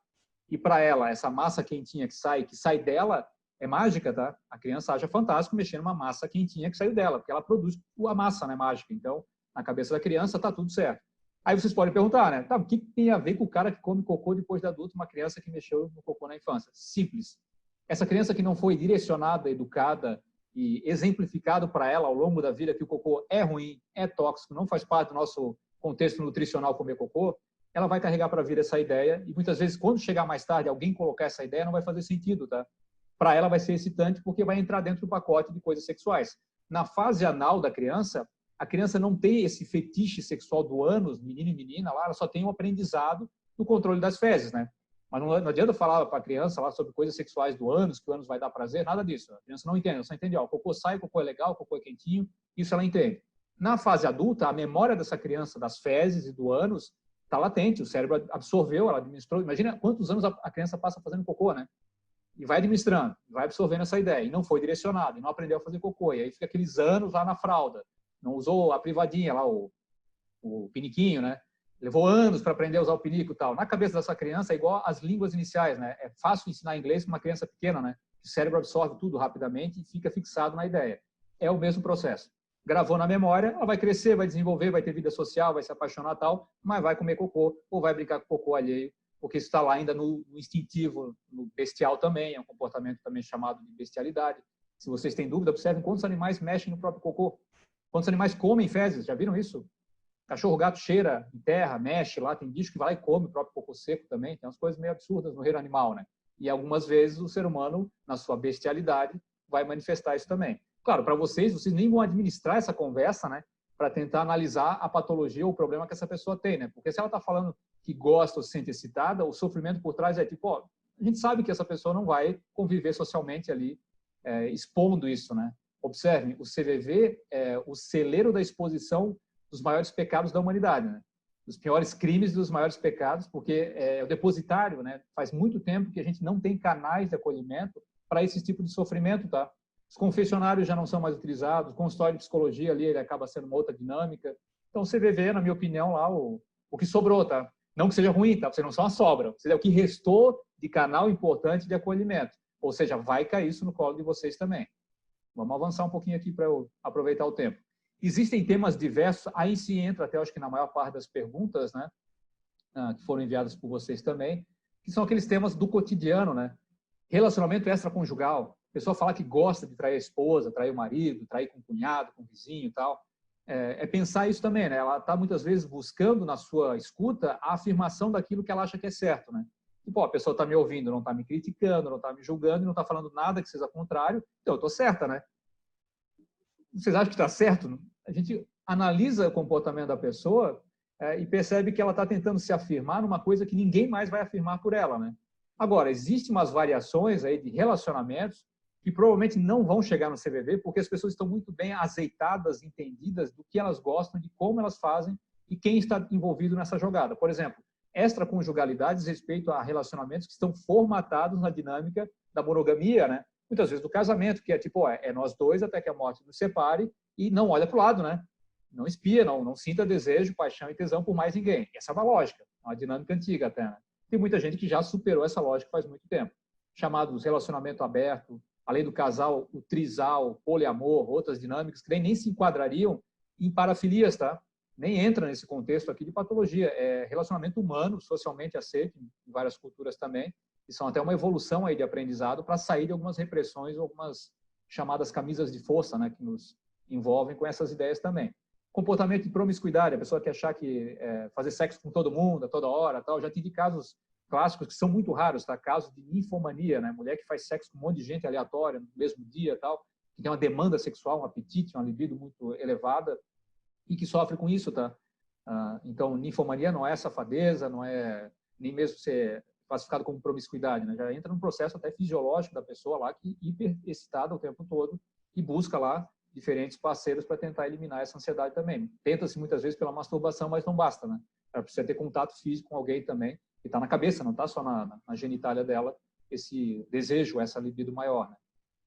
E para ela, essa massa quentinha que sai dela, é mágica, tá? A criança acha fantástico mexer numa massa quentinha que saiu dela, porque ela produz a massa, né, mágica. Então, na cabeça da criança, tá tudo certo. Aí vocês podem perguntar, né? Tá, o que tem a ver com o cara que come cocô depois de adulto, uma criança que mexeu no cocô na infância? Simples. Essa criança que não foi direcionada, educada e exemplificado para ela ao longo da vida que o cocô é ruim, é tóxico, não faz parte do nosso contexto nutricional comer cocô, ela vai carregar para a vida essa ideia e muitas vezes, quando chegar mais tarde, alguém colocar essa ideia, não vai fazer sentido, tá? para ela vai ser excitante porque vai entrar dentro do pacote de coisas sexuais. Na fase anal da criança, a criança não tem esse fetiche sexual do ânus, menino e menina, lá, ela só tem um aprendizado no controle das fezes, né? Mas não adianta falar para a criança lá sobre coisas sexuais do ânus, que o ânus vai dar prazer, nada disso. A criança não entende, ela só entende, ó, o cocô sai, o cocô é legal, o cocô é quentinho, isso ela entende. Na fase adulta, a memória dessa criança, das fezes e do ânus, está latente, o cérebro absorveu, ela administrou. Imagina quantos anos a criança passa fazendo cocô, né? E vai administrando, vai absorvendo essa ideia, e não foi direcionado, e não aprendeu a fazer cocô, e aí fica aqueles anos lá na fralda, não usou a privadinha lá, o piniquinho, né? Levou anos para aprender a usar o pinico e tal. Na cabeça dessa criança é igual às línguas iniciais, né? É fácil ensinar inglês para uma criança pequena, né? O cérebro absorve tudo rapidamente e fica fixado na ideia. É o mesmo processo. Gravou na memória, ela vai crescer, vai desenvolver, vai ter vida social, vai se apaixonar e tal, mas vai comer cocô ou vai brincar com cocô alheio, porque isso está lá ainda no instintivo, no bestial também, é um comportamento também chamado de bestialidade. Se vocês têm dúvida, observem quantos animais mexem no próprio cocô. Quantos animais comem fezes, já viram isso? Cachorro, gato cheira em terra, mexe lá, tem bicho que vai lá e come o próprio cocô seco também, tem umas coisas meio absurdas no reino animal, né? E algumas vezes o ser humano, na sua bestialidade, vai manifestar isso também. Claro, para vocês nem vão administrar essa conversa, né? Para tentar analisar a patologia ou o problema que essa pessoa tem, né? Porque se ela está falando que gosta ou se sente excitada, o sofrimento por trás é tipo, ó, a gente sabe que essa pessoa não vai conviver socialmente ali, expondo isso, né? Observem, o CVV é o celeiro da exposição dos maiores pecados da humanidade, né? Dos piores crimes e dos maiores pecados, porque é o depositário, né? Faz muito tempo que a gente não tem canais de acolhimento para esse tipo de sofrimento, tá? Os confessionários já não são mais utilizados, o consultório de psicologia ali, ele acaba sendo uma outra dinâmica. Então, o CVV, na minha opinião, lá, o que sobrou, tá? Não que seja ruim, tá? Você não são uma sobra. Você é o que restou de canal importante de acolhimento. Ou seja, vai cair isso no colo de vocês também. Vamos avançar um pouquinho aqui para eu aproveitar o tempo. Existem temas diversos, aí sim entra até, acho que na maior parte das perguntas, né, que foram enviadas por vocês também, que são aqueles temas do cotidiano, né? Relacionamento extraconjugal. A pessoa fala que gosta de trair a esposa, trair o marido, trair com o cunhado, com o vizinho e tal. É pensar isso também, né? Ela está muitas vezes buscando na sua escuta a afirmação daquilo que ela acha que é certo, né? Tipo, ó, a pessoa está me ouvindo, não está me criticando, não está me julgando, não está falando nada que seja contrário, então eu estou certa, né? Vocês acham que está certo? A gente analisa o comportamento da pessoa e percebe que ela está tentando se afirmar numa coisa que ninguém mais vai afirmar por ela, né? Agora, existem umas variações aí de relacionamentos que provavelmente não vão chegar no CVV porque as pessoas estão muito bem azeitadas, entendidas do que elas gostam, de como elas fazem e quem está envolvido nessa jogada. Por exemplo, extraconjugalidade diz respeito a relacionamentos que estão formatados na dinâmica da monogamia, né? Muitas vezes do casamento, que é tipo, é nós dois até que a morte nos separe e não olha para o lado, né? Não espia, não sinta desejo, paixão e tesão por mais ninguém. Essa é uma lógica, uma dinâmica antiga até, né? Tem muita gente que já superou essa lógica faz muito tempo. Chamados relacionamento aberto, além do casal, o trisal, o poliamor, outras dinâmicas que nem se enquadrariam em parafilias, tá? Nem entra nesse contexto aqui de patologia. É relacionamento humano, socialmente aceito, em várias culturas também, e são até uma evolução aí de aprendizado para sair de algumas repressões, algumas chamadas camisas de força, né, que nos envolvem com essas ideias também. Comportamento de promiscuidade, a pessoa quer achar que fazer sexo com todo mundo, a toda hora, tal. Já tive casos clássicos que são muito raros, tá? Casos de ninfomania, né? Mulher que faz sexo com um monte de gente aleatória no mesmo dia, tal, que tem uma demanda sexual, um apetite, uma libido muito elevada e que sofre com isso, tá? Então, ninfomania não é safadeza, não é nem mesmo ser classificado como promiscuidade, né? Já entra num processo até fisiológico da pessoa lá que é hiper excitada o tempo todo e busca lá diferentes parceiros para tentar eliminar essa ansiedade também. Tenta-se muitas vezes pela masturbação, mas não basta, né? Ela precisa ter contato físico com alguém também, que está na cabeça, não está só na genitália dela, esse desejo, essa libido maior, né?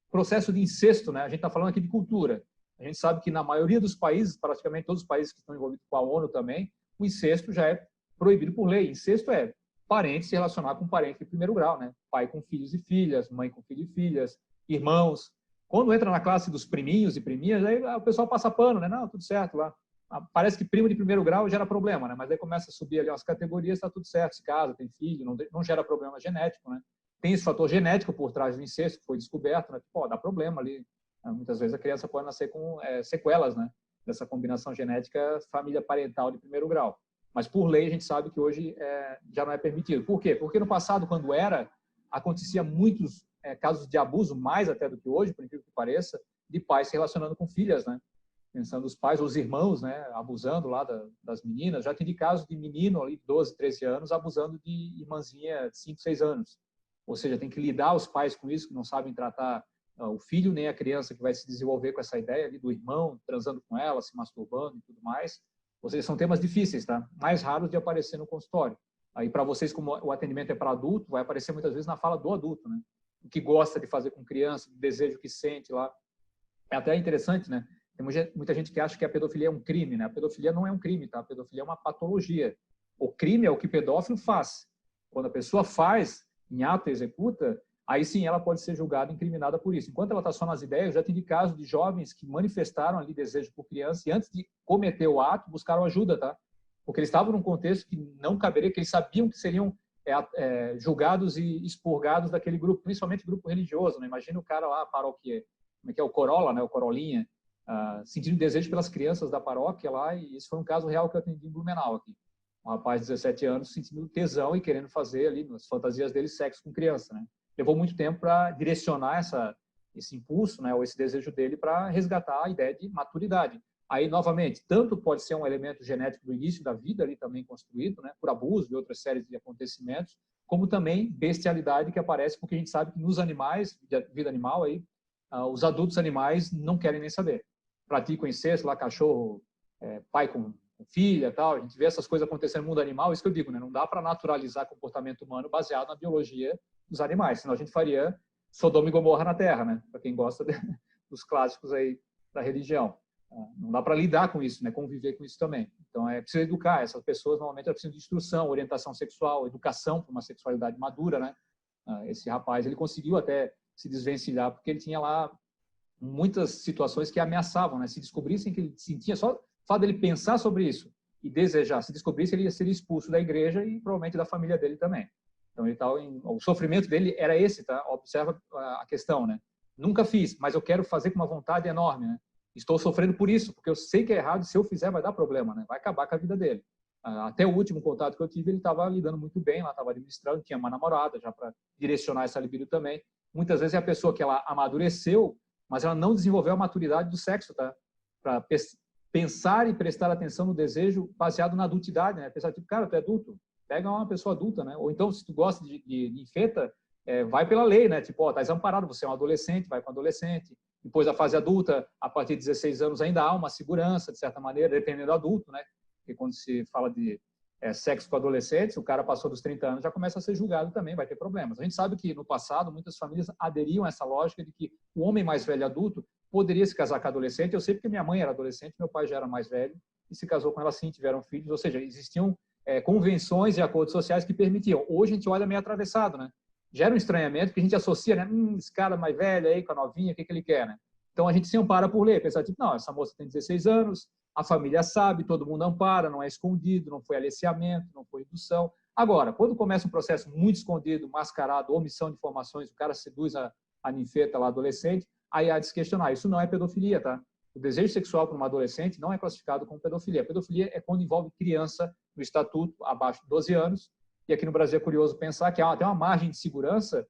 Processo de incesto, né? A gente está falando aqui de cultura. A gente sabe que na maioria dos países, praticamente todos os países que estão envolvidos com a ONU também, o incesto já é proibido por lei. Incesto é parente se relacionar com parente de primeiro grau, né? Pai com filhos e filhas, mãe com filhos e filhas, irmãos. Quando entra na classe dos priminhos e priminhas, aí o pessoal passa pano, né? Não, tudo certo lá. Parece que primo de primeiro grau gera problema, né? Mas aí começa a subir ali umas categorias, está tudo certo, se casa, tem filho, não gera problema genético, né? Tem esse fator genético por trás do incesto que foi descoberto, né? Pô, dá problema ali. Muitas vezes a criança pode nascer com sequelas, né? Dessa combinação genética família parental de primeiro grau. Mas por lei a gente sabe que hoje já não é permitido. Por quê? Porque no passado, quando acontecia muitos casos de abuso, mais até do que hoje, por incrível que pareça, de pais se relacionando com filhas, né? Pensando os pais, os irmãos, né, abusando lá das meninas. Já tive casos de menino ali, 12, 13 anos, abusando de irmãzinha de 5, 6 anos. Ou seja, tem que lidar os pais com isso, que não sabem tratar o filho nem a criança que vai se desenvolver com essa ideia ali do irmão, transando com ela, se masturbando e tudo mais. Ou seja, são temas difíceis, tá? Mais raros de aparecer no consultório. Aí, para vocês, como o atendimento é para adulto, vai aparecer muitas vezes na fala do adulto, né? O que gosta de fazer com criança, o desejo que sente lá. É até interessante, né? Tem muita gente que acha que a pedofilia é um crime, né? A pedofilia não é um crime, tá? A pedofilia é uma patologia. O crime é o que o pedófilo faz. Quando a pessoa faz, em ato executa, aí sim ela pode ser julgada, incriminada por isso. Enquanto ela está só nas ideias, eu já tive casos de jovens que manifestaram ali desejo por criança e antes de cometer o ato, buscaram ajuda, tá? Porque eles estavam num contexto que não caberia, que eles sabiam que seriam julgados e expurgados daquele grupo, principalmente grupo religioso, né? Imagina o cara lá, paróquia, como é que é, o Corolla, né? O Corolinha, sentindo desejo pelas crianças da paróquia lá, e isso foi um caso real que eu atendi em Blumenau aqui. Um rapaz de 17 anos sentindo tesão e querendo fazer ali, nas fantasias dele, sexo com criança, né? Levou muito tempo para direcionar esse impulso, né, ou esse desejo dele para resgatar a ideia de maturidade. Aí, novamente, tanto pode ser um elemento genético do início da vida ali também construído, né, por abuso e outras séries de acontecimentos, como também bestialidade que aparece porque a gente sabe que nos animais, vida animal aí, os adultos animais não querem nem saber. Praticam incesto, lá cachorro, pai com filha, tal. A gente vê essas coisas acontecendo no mundo animal, isso que eu digo, né? Não dá para naturalizar comportamento humano baseado na biologia dos animais, senão a gente faria Sodoma e Gomorra na Terra, né? Para quem gosta dos clássicos aí da religião. Não dá para lidar com isso, né? Conviver com isso também. Então, é preciso educar. Essas pessoas, normalmente, precisam de instrução, orientação sexual, educação para uma sexualidade madura, né? Esse rapaz, ele conseguiu até se desvencilhar, porque ele tinha lá muitas situações que ameaçavam, né? Se descobrissem que ele sentia, só o fato dele pensar sobre isso e desejar, se descobrisse, ele ia ser expulso da igreja e provavelmente da família dele também. Então, ele o sofrimento dele era esse, tá? Observa a questão, né? Nunca fiz, mas eu quero fazer com uma vontade enorme, né? Estou sofrendo por isso, porque eu sei que é errado, se eu fizer vai dar problema, né? Vai acabar com a vida dele. Até o último contato que eu tive, ele estava lidando muito bem, lá estava administrando, tinha uma namorada já para direcionar essa libido também. Muitas vezes é a pessoa que ela amadureceu, mas ela não desenvolveu a maturidade do sexo, tá? Para pensar e prestar atenção no desejo baseado na adultidade, né? Pensar tipo, cara, tu é adulto, pega uma pessoa adulta, né? Ou então, se tu gosta de infeta, vai pela lei, né? Tipo, tá desamparado, você é um adolescente, vai com um adolescente. Depois da fase adulta, a partir de 16 anos ainda há uma segurança, de certa maneira, dependendo do adulto, né? Porque quando se fala de sexo com adolescentes, o cara passou dos 30 anos, já começa a ser julgado também, vai ter problemas. A gente sabe que no passado, muitas famílias aderiam a essa lógica de que o homem mais velho adulto poderia se casar com adolescente. Eu sei porque minha mãe era adolescente, meu pai já era mais velho e se casou com ela sim, tiveram filhos. Ou seja, existiam convenções e acordos sociais que permitiam. Hoje a gente olha meio atravessado, né? Gera um estranhamento, porque a gente associa, né? Esse cara mais velho aí com a novinha, o que ele quer, né? Então a gente se ampara por lei, pensar tipo, não, essa moça tem 16 anos, a família sabe, todo mundo ampara, não é escondido, não foi aliciamento, não foi indução. Agora, quando começa um processo muito escondido, mascarado, omissão de informações, o cara seduz a ninfeta lá, adolescente, aí há de se questionar. Isso não é pedofilia, tá? O desejo sexual para uma adolescente não é classificado como pedofilia. A pedofilia é quando envolve criança no estatuto abaixo de 12 anos. E aqui no Brasil é curioso pensar que há até uma margem de segurança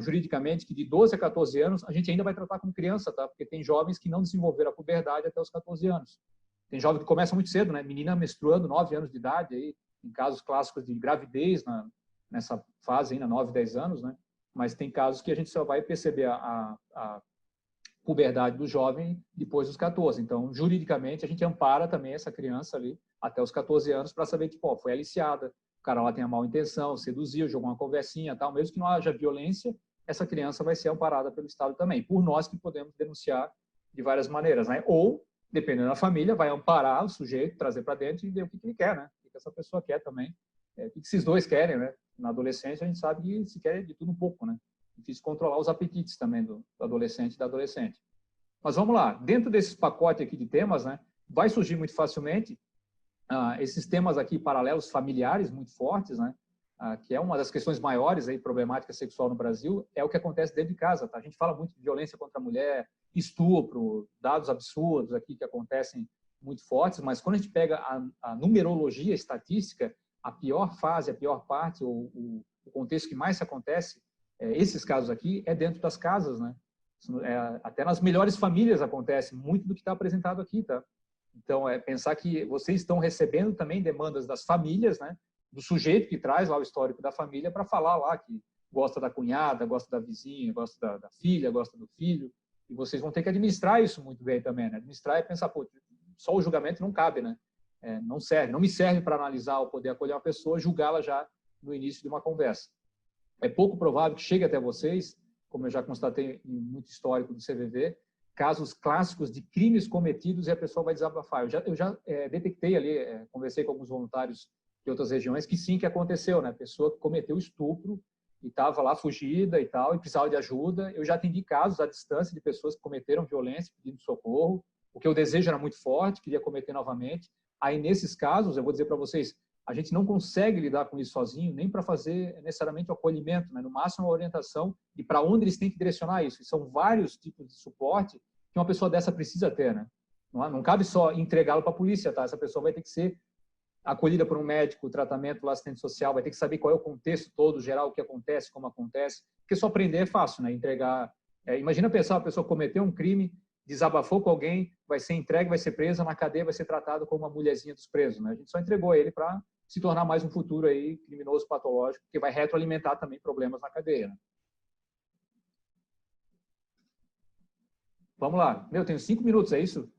juridicamente que de 12 a 14 anos a gente ainda vai tratar como criança, tá? Porque tem jovens que não desenvolveram a puberdade até os 14 anos. Tem jovem que começa muito cedo, né? Menina menstruando, 9 anos de idade, aí, em casos clássicos de gravidez nessa fase ainda, 9, 10 anos, né? Mas tem casos que a gente só vai perceber a puberdade do jovem depois dos 14. Então, juridicamente, a gente ampara também essa criança ali até os 14 anos para saber que, pô, foi aliciada, o cara lá tem a má intenção, seduziu, jogou uma conversinha, tal. Mesmo que não haja violência, essa criança vai ser amparada pelo Estado também, por nós que podemos denunciar de várias maneiras, né? Ou, dependendo da família, vai amparar o sujeito, trazer para dentro e ver o que ele quer, né? O que essa pessoa quer também. O que esses dois querem, né? Na adolescência, a gente sabe que se quer de tudo um pouco, né? Difícil controlar os apetites também do adolescente e da adolescente. Mas vamos lá, dentro desses pacotes aqui de temas, né, vai surgir muito facilmente esses temas aqui paralelos familiares muito fortes, né, que é uma das questões maiores aí, problemática sexual no Brasil, é o que acontece dentro de casa. Tá? A gente fala muito de violência contra a mulher, estupro, dados absurdos aqui que acontecem muito fortes, mas quando a gente pega a numerologia estatística, a pior fase, a pior parte, o contexto que mais se acontece esses casos aqui é dentro das casas, né? Até nas melhores famílias acontece muito do que está apresentado aqui, tá? Então, pensar que vocês estão recebendo também demandas das famílias, né? Do sujeito que traz lá o histórico da família para falar lá que gosta da cunhada, gosta da vizinha, gosta da filha, gosta do filho. E vocês vão ter que administrar isso muito bem também, né? Administrar é pensar, pô, só o julgamento não cabe, né? Não serve, não me serve para analisar ou poder acolher uma pessoa, julgá-la já no início de uma conversa. É pouco provável que chegue até vocês, como eu já constatei em muito histórico do CVV, casos clássicos de crimes cometidos e a pessoa vai desabafar. Eu já detectei ali, conversei com alguns voluntários de outras regiões, que sim, que aconteceu, né? A pessoa que cometeu estupro e estava lá fugida e tal, e precisava de ajuda. Eu já atendi casos à distância de pessoas que cometeram violência pedindo socorro, porque o desejo era muito forte, queria cometer novamente. Aí, nesses casos, eu vou dizer para vocês, a gente não consegue lidar com isso sozinho, nem para fazer necessariamente o acolhimento, né? No máximo a orientação e para onde eles têm que direcionar isso. E são vários tipos de suporte que uma pessoa dessa precisa ter, né? Não cabe só entregá-lo para a polícia, tá? Essa pessoa vai ter que ser acolhida por um médico, tratamento, assistente social, vai ter que saber qual é o contexto todo, geral, o que acontece, como acontece, porque só aprender é fácil, né? Entregar... imagina pensar, a pessoa cometeu um crime, desabafou com alguém, vai ser entregue, vai ser presa, na cadeia vai ser tratado como uma mulherzinha dos presos, né? A gente só entregou ele para se tornar mais um futuro aí criminoso, patológico, que vai retroalimentar também problemas na cadeia, né? Vamos lá. Meu, tenho 5 minutos, é isso?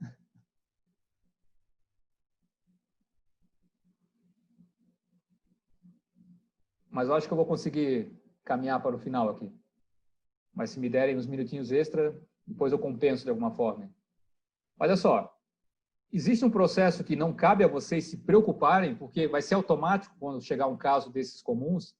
Mas eu acho que eu vou conseguir caminhar para o final aqui. Mas se me derem uns minutinhos extra, depois eu compenso de alguma forma. Olha só, existe um processo que não cabe a vocês se preocuparem, porque vai ser automático quando chegar um caso desses comuns,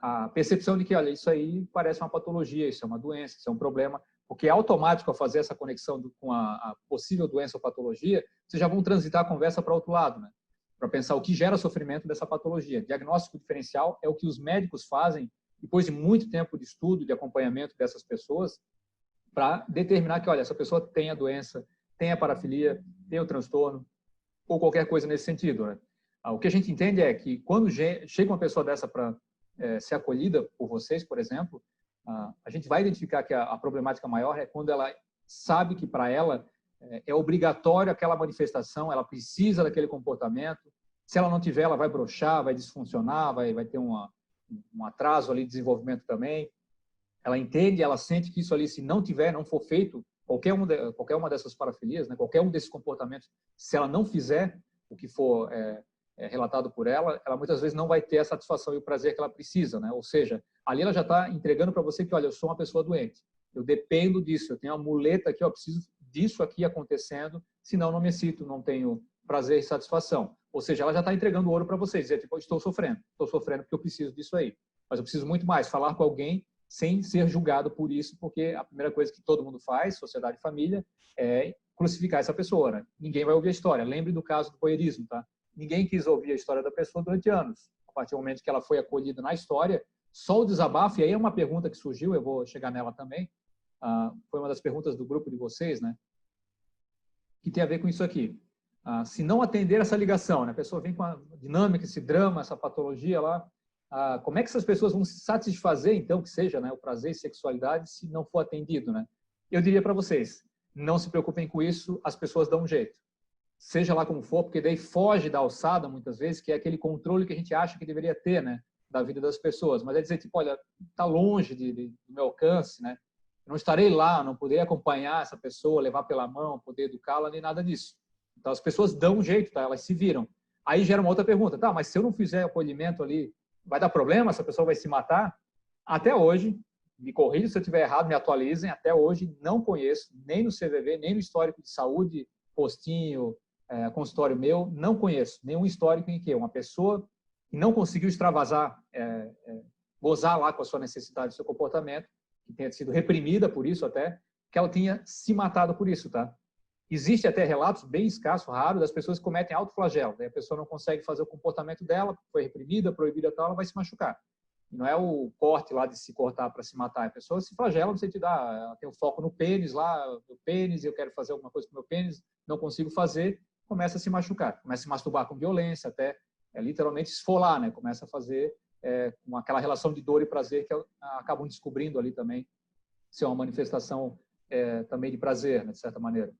a percepção de que, olha, isso aí parece uma patologia, isso é uma doença, isso é um problema, porque é automático ao fazer essa conexão com a possível doença ou patologia, vocês já vão transitar a conversa para outro lado, né? Para pensar o que gera sofrimento dessa patologia. Diagnóstico diferencial é o que os médicos fazem depois de muito tempo de estudo, de acompanhamento dessas pessoas, para determinar que, olha, essa pessoa tem a doença, tem a parafilia, tem o transtorno, ou qualquer coisa nesse sentido, né? O que a gente entende é que quando chega uma pessoa dessa para ser acolhida por vocês, por exemplo, a gente vai identificar que a problemática maior é quando ela sabe que para ela é obrigatório aquela manifestação, ela precisa daquele comportamento. Se ela não tiver, ela vai broxar, vai disfuncionar, vai ter um atraso ali de desenvolvimento também. Ela entende, ela sente que isso ali, se não tiver, não for feito, qualquer uma dessas parafilias, né, qualquer um desses comportamentos, se ela não fizer o que for relatado por ela muitas vezes não vai ter a satisfação e o prazer que ela precisa, né? Ou seja, ali ela já está entregando para você que, olha, eu sou uma pessoa doente, eu dependo disso, eu tenho uma muleta aqui, eu preciso disso aqui acontecendo, senão não me excito, não tenho prazer e satisfação. Ou seja, ela já está entregando ouro para você, dizer, tipo, estou sofrendo porque eu preciso disso aí. Mas eu preciso muito mais, falar com alguém sem ser julgado por isso, porque a primeira coisa que todo mundo faz, sociedade e família, é crucificar essa pessoa, né? Ninguém vai ouvir a história. Lembre do caso do voyeurismo, tá? Ninguém quis ouvir a história da pessoa durante anos. A partir do momento que ela foi acolhida na história, só o desabafo, e aí é uma pergunta que surgiu, eu vou chegar nela também, foi uma das perguntas do grupo de vocês, né? Que tem a ver com isso aqui. Se não atender essa ligação, né? A pessoa vem com a dinâmica, esse drama, essa patologia lá, como é que essas pessoas vão se satisfazer, então, que seja, né, o prazer e sexualidade, se não for atendido, né? Eu diria para vocês, não se preocupem com isso, as pessoas dão um jeito. Seja lá como for, porque daí foge da alçada, muitas vezes, que é aquele controle que a gente acha que deveria ter, né, da vida das pessoas. Mas é dizer, tipo, olha, está longe do meu alcance, né? Eu não estarei lá, não poderei acompanhar essa pessoa, levar pela mão, poder educá-la, nem nada disso. Então, as pessoas dão um jeito, tá? Elas se viram. Aí gera uma outra pergunta, tá, mas se eu não fizer acolhimento ali, vai dar problema? Essa pessoa vai se matar? Até hoje, me corrijam se eu estiver errado, me atualizem, até hoje não conheço, nem no CVV, nem no histórico de saúde, postinho, consultório meu, não conheço nenhum histórico em que uma pessoa que não conseguiu extravasar, gozar lá com a sua necessidade, seu comportamento, que tenha sido reprimida por isso até, que ela tenha se matado por isso, tá? Existe até relatos bem escassos, raros, das pessoas que cometem autoflagelo. Né? A pessoa não consegue fazer o comportamento dela, foi reprimida, proibida tal, ela vai se machucar. E não é o corte lá de se cortar para se matar. A pessoa se flagela no sentido, ela tem o foco no pênis lá, no pênis, eu quero fazer alguma coisa com o meu pênis, não consigo fazer, começa a se machucar. Começa a se masturbar com violência, até literalmente esfolar, né? Começa a fazer com aquela relação de dor e prazer que acabam descobrindo ali também ser uma manifestação também de prazer, né, de certa maneira.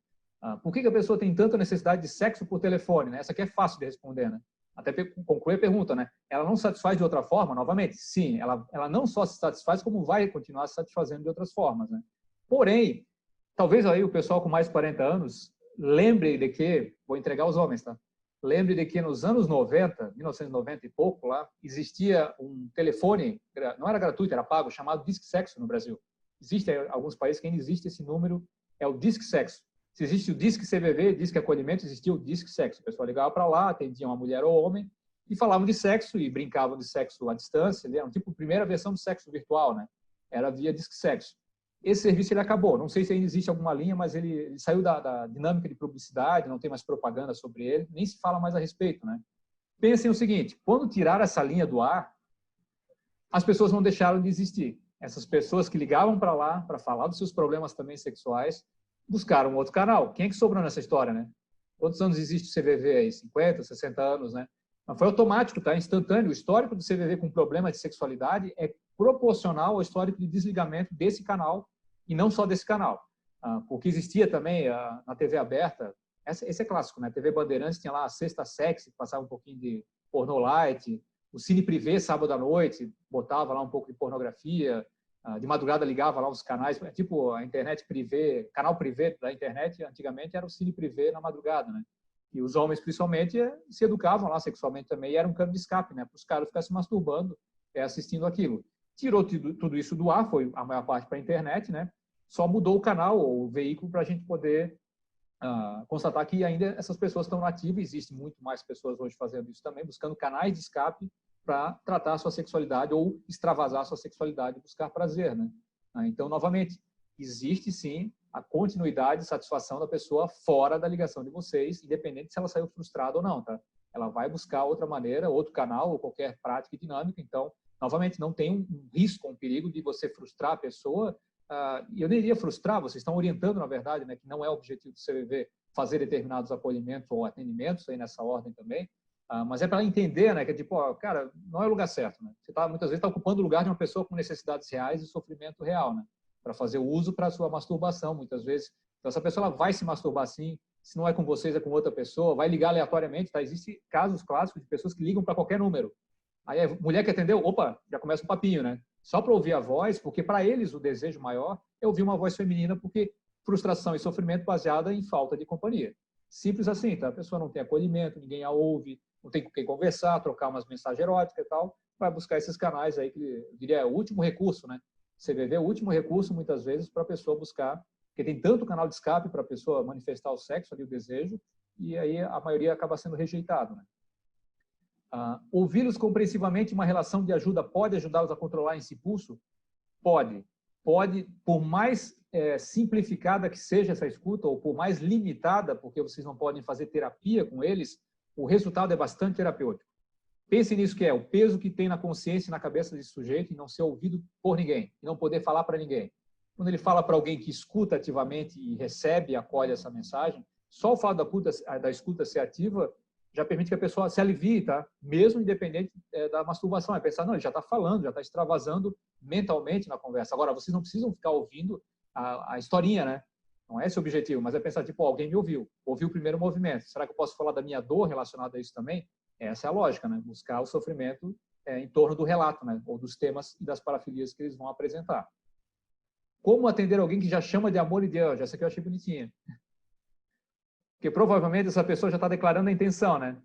Por que a pessoa tem tanta necessidade de sexo por telefone? Né? Essa aqui é fácil de responder, né? Até concluir a pergunta, né? Ela não satisfaz de outra forma? Novamente, sim, ela não só se satisfaz, como vai continuar se satisfazendo de outras formas, né? Porém, talvez aí o pessoal com mais de 40 anos lembre de que, vou entregar aos homens, tá? Lembre de que nos anos 90, 1990 e pouco lá, existia um telefone, não era gratuito, era pago, chamado Disque Sexo no Brasil. Existe em alguns países que ainda existe esse número, é o Disque Sexo. Se existe o Disque CVV, Disque Acolhimento, existia o Disque Sexo. O pessoal ligava para lá, atendia uma mulher ou homem e falavam de sexo e brincavam de sexo à distância. Era tipo a primeira versão do sexo virtual, né? Era via Disque Sexo. Esse serviço ele acabou. Não sei se ainda existe alguma linha, mas ele saiu da dinâmica de publicidade, não tem mais propaganda sobre ele, nem se fala mais a respeito, né? Pensem o seguinte, quando tiraram essa linha do ar, as pessoas não deixaram de existir. Essas pessoas que ligavam para lá para falar dos seus problemas também sexuais, buscaram um outro canal. Quem é que sobrou nessa história, né? Quantos anos existe o CVV aí? 50, 60 anos, né? Mas foi automático, tá? Instantâneo. O histórico do CVV com problema de sexualidade é proporcional ao histórico de desligamento desse canal e não só desse canal. Porque existia também na TV aberta, esse é clássico, né? A TV Bandeirantes tinha lá a Sexta Sexy, que passava um pouquinho de porno light, o Cine Privé, sábado à noite, botava lá um pouco de pornografia, de madrugada ligava lá os canais, tipo a internet privê, canal privê da internet, antigamente era o Cine Privé na madrugada, né? E os homens, principalmente, se educavam lá sexualmente também, e era um cano de escape, né? Para os caras ficarem se masturbando, assistindo aquilo. Tirou tudo isso do ar, foi a maior parte para a internet, né? Só mudou o canal ou o veículo para a gente poder constatar que ainda essas pessoas estão ativas, existem muito mais pessoas hoje fazendo isso também, buscando canais de escape para tratar a sua sexualidade ou extravasar a sua sexualidade e buscar prazer, né? Então, novamente, existe sim a continuidade e satisfação da pessoa fora da ligação de vocês, independente se ela saiu frustrada ou não, tá? Ela vai buscar outra maneira, outro canal ou qualquer prática e dinâmica. Então, novamente, não tem um risco, um perigo de você frustrar a pessoa. Eu nem iria frustrar, vocês estão orientando, na verdade, né, que não é o objetivo do CVV fazer determinados acolhimentos ou atendimentos aí nessa ordem também. Mas é para ela entender, né, que é tipo, cara, não é o lugar certo, né? Você muitas vezes está ocupando o lugar de uma pessoa com necessidades reais e sofrimento real, né? Para fazer o uso para a sua masturbação, muitas vezes. Então, essa pessoa ela vai se masturbar sim, se não é com vocês, é com outra pessoa, vai ligar aleatoriamente, tá? Existem casos clássicos de pessoas que ligam para qualquer número. Aí a mulher que atendeu, opa, já começa um papinho, né? Só para ouvir a voz, porque para eles o desejo maior é ouvir uma voz feminina, porque frustração e sofrimento baseada em falta de companhia. Simples assim, tá? A pessoa não tem acolhimento, ninguém a ouve, não tem com quem conversar, trocar umas mensagens eróticas e tal, vai buscar esses canais aí que eu diria é o último recurso, né? CVV é o último recurso, muitas vezes, para a pessoa buscar, porque tem tanto canal de escape para a pessoa manifestar o sexo ali, o desejo, e aí a maioria acaba sendo rejeitado, né? Ouvi-los compreensivamente, uma relação de ajuda pode ajudá-los a controlar esse impulso? Pode. Pode, por mais simplificada que seja essa escuta, ou por mais limitada, porque vocês não podem fazer terapia com eles, o resultado é bastante terapêutico. Pensem nisso que é o peso que tem na consciência e na cabeça desse sujeito em não ser ouvido por ninguém, e não poder falar para ninguém. Quando ele fala para alguém que escuta ativamente e recebe e acolhe essa mensagem, só o fato da escuta ser ativa já permite que a pessoa se alivie, tá? Mesmo independente da masturbação. É pensar, não, ele já está falando, já está extravasando mentalmente na conversa. Agora, vocês não precisam ficar ouvindo a historinha, né? Não é esse o objetivo, mas é pensar, tipo, alguém me ouviu o primeiro movimento. Será que eu posso falar da minha dor relacionada a isso também? Essa é a lógica, né? Buscar o sofrimento em torno do relato, né? Ou dos temas e das parafilias que eles vão apresentar. Como atender alguém que já chama de amor e de anjo? Essa aqui eu achei bonitinha. Porque provavelmente essa pessoa já está declarando a intenção, né?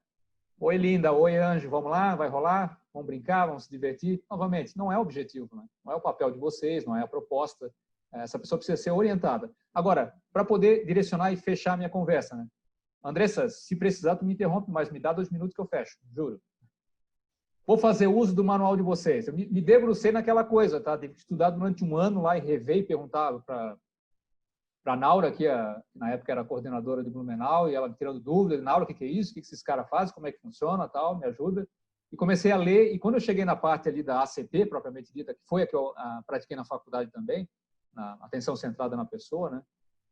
Oi, linda, oi, anjo, vamos lá, vai rolar? Vamos brincar, vamos se divertir? Novamente, não é o objetivo, né? Não é o papel de vocês, não é a proposta. Essa pessoa precisa ser orientada. Agora, para poder direcionar e fechar a minha conversa, né? Andressa, se precisar, tu me interrompe, mas me dá 2 minutos que eu fecho, juro. Vou fazer uso do manual de vocês. Eu me debrucei naquela coisa, tá? Tive que estudar durante 1 ano lá e rever e perguntar para a Naura, que na época era coordenadora de Blumenau, e ela me tirando dúvidas. Naura, o que é isso? O que esses caras fazem? Como é que funciona? Tal, me ajuda. E comecei a ler, e quando eu cheguei na parte ali da ACP, propriamente dita, que foi a que eu pratiquei na faculdade também, na atenção centrada na pessoa, né?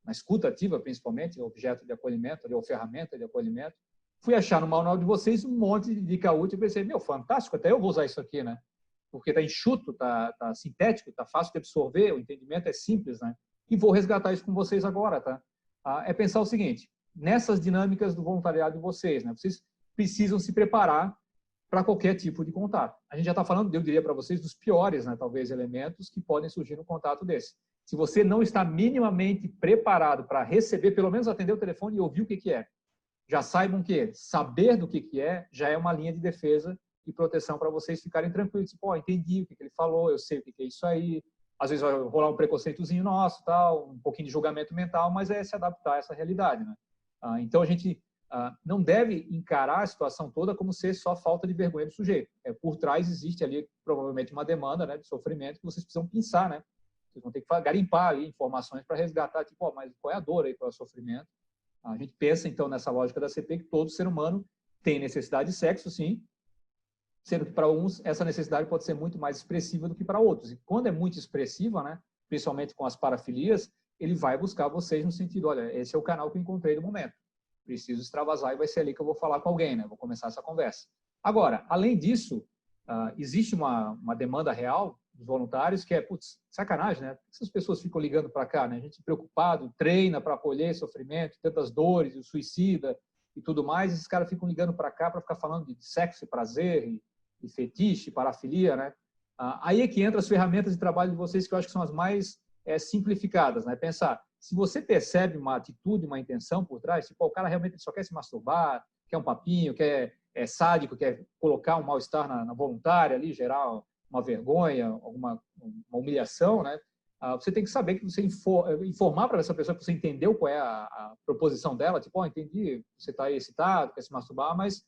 Na escuta ativa, principalmente, objeto de acolhimento, ou ferramenta de acolhimento, fui achar no manual de vocês um monte de dica útil e pensei, meu, fantástico, até eu vou usar isso aqui, né? porque está enxuto, está sintético, está fácil de absorver, o entendimento é simples, né? E vou resgatar isso com vocês agora, tá? É pensar o seguinte, nessas dinâmicas do voluntariado de vocês, né? Vocês precisam se preparar para qualquer tipo de contato. A gente já está falando, eu diria para vocês, dos piores, né, talvez, elementos que podem surgir no contato desse. Se você não está minimamente preparado para receber, pelo menos atender o telefone e ouvir o que é, já saibam que saber do que é já é uma linha de defesa e proteção para vocês ficarem tranquilos. Tipo, entendi o que ele falou, eu sei o que é isso aí. Às vezes vai rolar um preconceitozinho nosso, tal, um pouquinho de julgamento mental, mas é se adaptar a essa realidade, né? Então, a gente não deve encarar a situação toda como ser só falta de vergonha do sujeito. Por trás existe ali, provavelmente, uma demanda, né, de sofrimento que vocês precisam pensar, né? Vocês vão ter que garimpar ali informações para resgatar, tipo, mas qual é a dor aí, qual é o sofrimento? A gente pensa, então, nessa lógica da CP, que todo ser humano tem necessidade de sexo, sim, sendo que para uns essa necessidade pode ser muito mais expressiva do que para outros. E quando é muito expressiva, né, principalmente com as parafilias, ele vai buscar vocês no sentido, olha, esse é o canal que eu encontrei no momento. Preciso extravasar e vai ser ali que eu vou falar com alguém, né? Vou começar essa conversa. Agora, além disso, existe uma demanda real dos voluntários que é, putz, sacanagem, né? Essas pessoas ficam ligando para cá, né? A gente preocupado, treina para acolher sofrimento, tantas dores, o suicida e tudo mais, e esses caras ficam ligando para cá para ficar falando de sexo e prazer, e fetiche, parafilia, né? Aí é que entra as ferramentas de trabalho de vocês, que eu acho que são as mais simplificadas, né? Pensar, se você percebe uma atitude, uma intenção por trás, tipo, o cara realmente só quer se masturbar, quer um papinho, é sádico, quer colocar um mal-estar na voluntária ali, gerar uma vergonha, uma humilhação, né? Você tem que saber que você informar para essa pessoa que você entendeu qual é a proposição dela, tipo, entendi, você está aí excitado, quer se masturbar, mas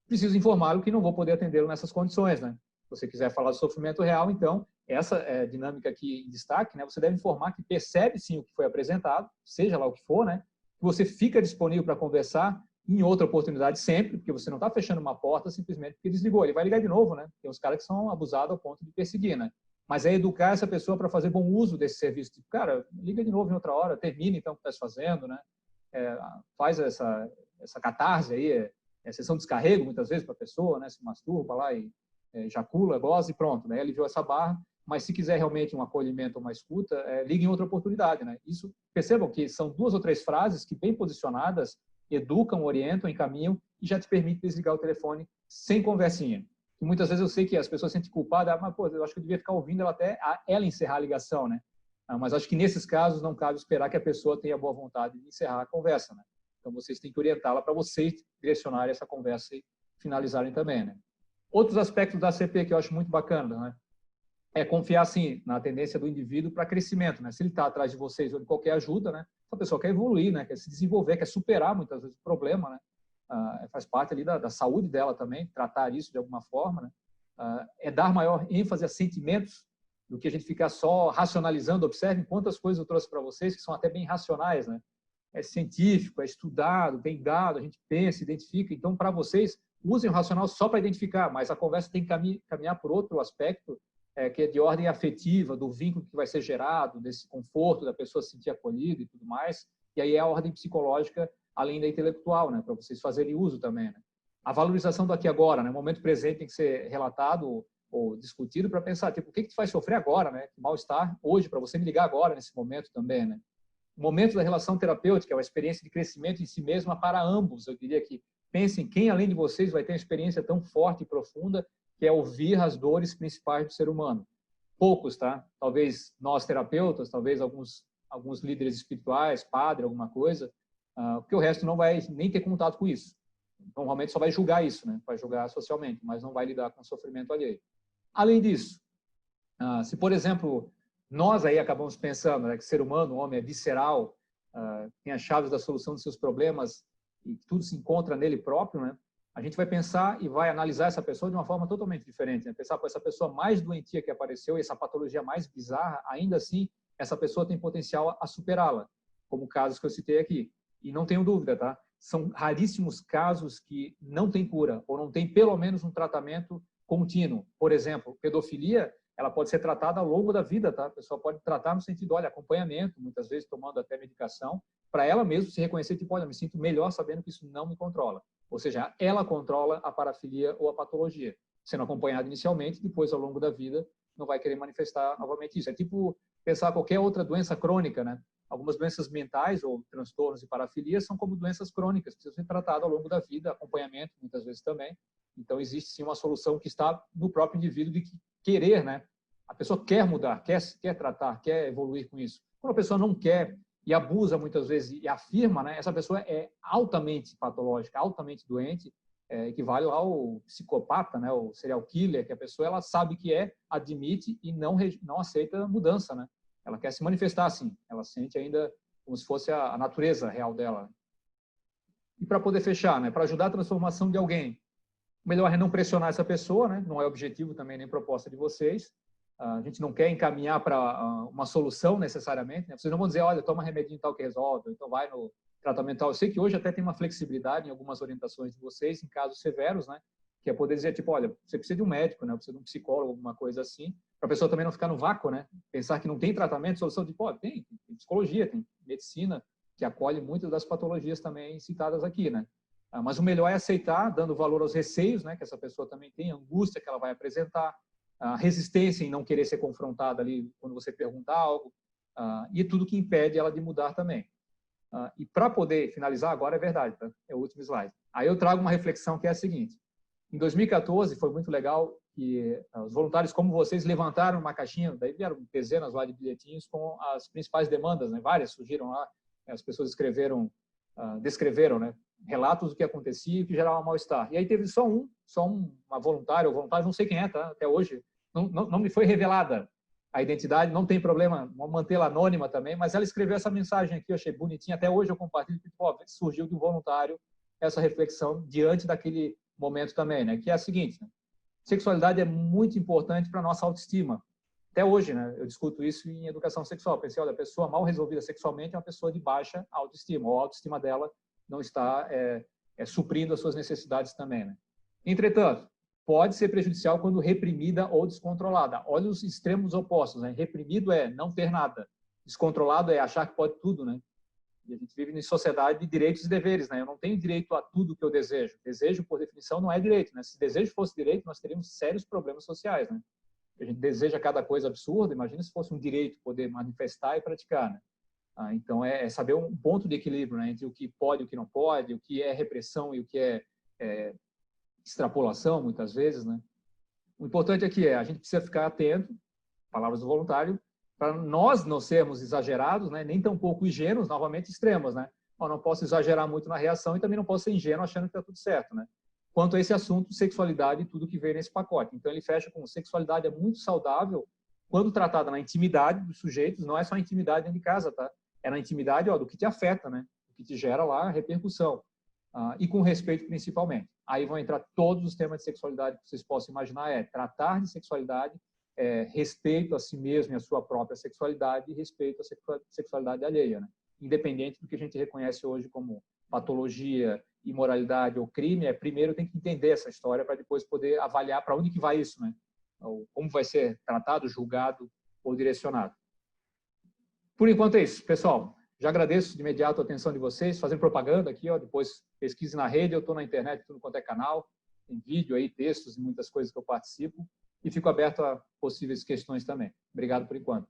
preciso informá-lo que não vou poder atendê-lo nessas condições, né? Se você quiser falar de sofrimento real, então, essa dinâmica aqui em destaque, né? Você deve informar que percebe sim o que foi apresentado, seja lá o que for, né? Que você fica disponível para conversar em outra oportunidade sempre, porque você não está fechando uma porta simplesmente porque desligou. Ele vai ligar de novo, né? Tem uns caras que são abusados ao ponto de perseguir, né? Mas é educar essa pessoa para fazer bom uso desse serviço. Tipo, cara, liga de novo em outra hora, termina então o que está fazendo, né? Faz essa catarse aí, sessão de descarrego muitas vezes para a pessoa, né? Se masturba lá e ejacula, goza e pronto, né? Aliviou essa barra. Mas se quiser realmente um acolhimento ou uma escuta, ligue em outra oportunidade, né? Isso, percebam que são 2 ou 3 frases que, bem posicionadas, educam, orientam, encaminham e já te permite desligar o telefone sem conversinha. E muitas vezes eu sei que as pessoas se sentem culpadas, mas, pô, eu acho que eu devia ficar ouvindo ela até ela encerrar a ligação, né? Mas acho que nesses casos não cabe esperar que a pessoa tenha boa vontade de encerrar a conversa, né? Então vocês têm que orientá-la para vocês direcionarem essa conversa e finalizarem também, né? Outros aspectos da CP que eu acho muito bacana, né? É confiar, assim, na tendência do indivíduo para crescimento, né? Se ele está atrás de vocês ou de qualquer ajuda, né? A pessoa quer evoluir, né? Quer se desenvolver, quer superar, muitas vezes, o problema, né? Faz parte ali da saúde dela também, tratar isso de alguma forma, né? É dar maior ênfase a sentimentos do que a gente ficar só racionalizando. Observem quantas coisas eu trouxe para vocês que são até bem racionais, né? É científico, é estudado, bem dado, a gente pensa, identifica. Então, para vocês, usem o racional só para identificar, mas a conversa tem que caminhar por outro aspecto, que é de ordem afetiva, do vínculo que vai ser gerado, desse conforto da pessoa se sentir acolhida e tudo mais. E aí é a ordem psicológica, além da intelectual, né, para vocês fazerem uso também, né? A valorização do aqui e agora, né, o momento presente tem que ser relatado ou discutido para pensar, tipo, o que te faz sofrer agora, né? Que mal-estar hoje, para você me ligar agora, nesse momento também, né? O momento da relação terapêutica é uma experiência de crescimento em si mesma para ambos. Eu diria que pensem quem, além de vocês, vai ter uma experiência tão forte e profunda que é ouvir as dores principais do ser humano. Poucos, tá? Talvez nós terapeutas, talvez alguns líderes espirituais, padre, alguma coisa, porque o resto não vai nem ter contato com isso. Normalmente só vai julgar isso, né? Vai julgar socialmente, mas não vai lidar com o sofrimento alheio. Além disso, se, por exemplo, nós aí acabamos pensando, né, que o ser humano, o homem é visceral, tem as chaves da solução dos seus problemas e tudo se encontra nele próprio, né? A gente vai pensar e vai analisar essa pessoa de uma forma totalmente diferente, né? Pensar, essa pessoa mais doentia que apareceu e essa patologia mais bizarra, ainda assim, essa pessoa tem potencial a superá-la, como casos que eu citei aqui. E não tenho dúvida, tá? São raríssimos casos que não tem cura ou não tem pelo menos um tratamento contínuo. Por exemplo, pedofilia, ela pode ser tratada ao longo da vida, tá? A pessoa pode tratar no sentido, olha, acompanhamento, muitas vezes tomando até medicação, para ela mesma se reconhecer, tipo, olha, me sinto melhor sabendo que isso não me controla. Ou seja, ela controla a parafilia ou a patologia. sendo acompanhado inicialmente, depois, ao longo da vida, não vai querer manifestar novamente isso. É tipo pensar qualquer outra doença crônica, né? Algumas doenças mentais ou transtornos de parafilia são como doenças crônicas, precisam ser tratadas ao longo da vida, acompanhamento muitas vezes também. Então, existe sim uma solução que está no próprio indivíduo de querer, né? A pessoa quer mudar, quer tratar, quer evoluir com isso. Quando a pessoa não quer e abusa muitas vezes e afirma, né? Essa pessoa é altamente patológica, altamente doente, equivale ao psicopata, né? O serial killer, que a pessoa ela sabe que admite e não aceita mudança, né? Ela quer se manifestar assim, ela sente ainda como se fosse a natureza real dela. E para poder fechar, né? Para ajudar a transformação de alguém, o melhor é não pressionar essa pessoa, né? Não é objetivo também nem proposta de vocês. A gente não quer encaminhar para uma solução necessariamente, né? Vocês não vão dizer, olha, toma remedinho tal que resolve, então vai no tratamento tal. Eu sei que hoje até tem uma flexibilidade em algumas orientações de vocês, em casos severos, né? Que é poder dizer, tipo, olha, você precisa de um médico, né? Precisa de um psicólogo, alguma coisa assim, para a pessoa também não ficar no vácuo, né? Pensar que não tem tratamento, solução de, pô, tem psicologia, tem medicina, que acolhe muitas das patologias também citadas aqui, né? Mas o melhor é aceitar, dando valor aos receios, né? Que essa pessoa também tem, a angústia que ela vai apresentar, a resistência em não querer ser confrontada ali quando você perguntar algo, e tudo que impede ela de mudar também. E para poder finalizar, agora é verdade, tá? É o último slide. Aí eu trago uma reflexão que é a seguinte. Em 2014, foi muito legal que os voluntários como vocês levantaram uma caixinha, daí vieram dezenas lá de bilhetinhos com as principais demandas, né? Várias surgiram lá, as pessoas descreveram, né? Relatos do que acontecia e que gerava mal-estar. E aí teve só uma voluntária ou voluntário, não sei quem é, tá? Até hoje, não me foi revelada a identidade, não tem problema, vamos mantê-la anônima também, mas ela escreveu essa mensagem aqui, eu achei bonitinha, até hoje eu compartilho, porque surgiu do voluntário essa reflexão diante daquele momento também, né? Que é a seguinte, né? Sexualidade é muito importante para a nossa autoestima. Até hoje, né? Eu discuto isso em educação sexual. Pensei, olha, a pessoa mal resolvida sexualmente é uma pessoa de baixa autoestima, ou a autoestima dela não está suprindo as suas necessidades também, né? Entretanto, pode ser prejudicial quando reprimida ou descontrolada. Olha os extremos opostos, né? Reprimido é não ter nada. Descontrolado é achar que pode tudo, né? E a gente vive em sociedade de direitos e deveres, né? Eu não tenho direito a tudo que eu desejo. Desejo, por definição, não é direito, né? Se desejo fosse direito, nós teríamos sérios problemas sociais, né? A gente deseja cada coisa absurda, imagina se fosse um direito poder manifestar e praticar, né? Então, é saber um ponto de equilíbrio, né? Entre o que pode e o que não pode, o que é repressão e o que é extrapolação, muitas vezes, né? O importante aqui a gente precisa ficar atento, palavras do voluntário, para nós não sermos exagerados, né? Nem tão pouco ingênuos, novamente extremos, né? Eu não posso exagerar muito na reação e também não posso ser ingênuo achando que está tudo certo, né? Quanto a esse assunto, sexualidade e tudo que veio nesse pacote. Então, ele fecha com sexualidade é muito saudável quando tratada na intimidade dos sujeitos, não é só a intimidade dentro de casa, tá? É na intimidade do que te afeta, né? O que te gera lá repercussão. E com respeito principalmente. Aí vão entrar todos os temas de sexualidade que vocês possam imaginar, tratar de sexualidade, respeito a si mesmo e a sua própria sexualidade e respeito à sexualidade alheia, né? Independente do que a gente reconhece hoje como patologia, imoralidade ou crime, primeiro tem que entender essa história para depois poder avaliar para onde que vai isso, né? Ou como vai ser tratado, julgado ou direcionado. Por enquanto é isso, pessoal. Já agradeço de imediato a atenção de vocês, fazendo propaganda aqui, depois pesquise na rede, eu estou na internet, tudo quanto é canal, tem vídeo aí, textos e muitas coisas que eu participo, e fico aberto a possíveis questões também. Obrigado por enquanto.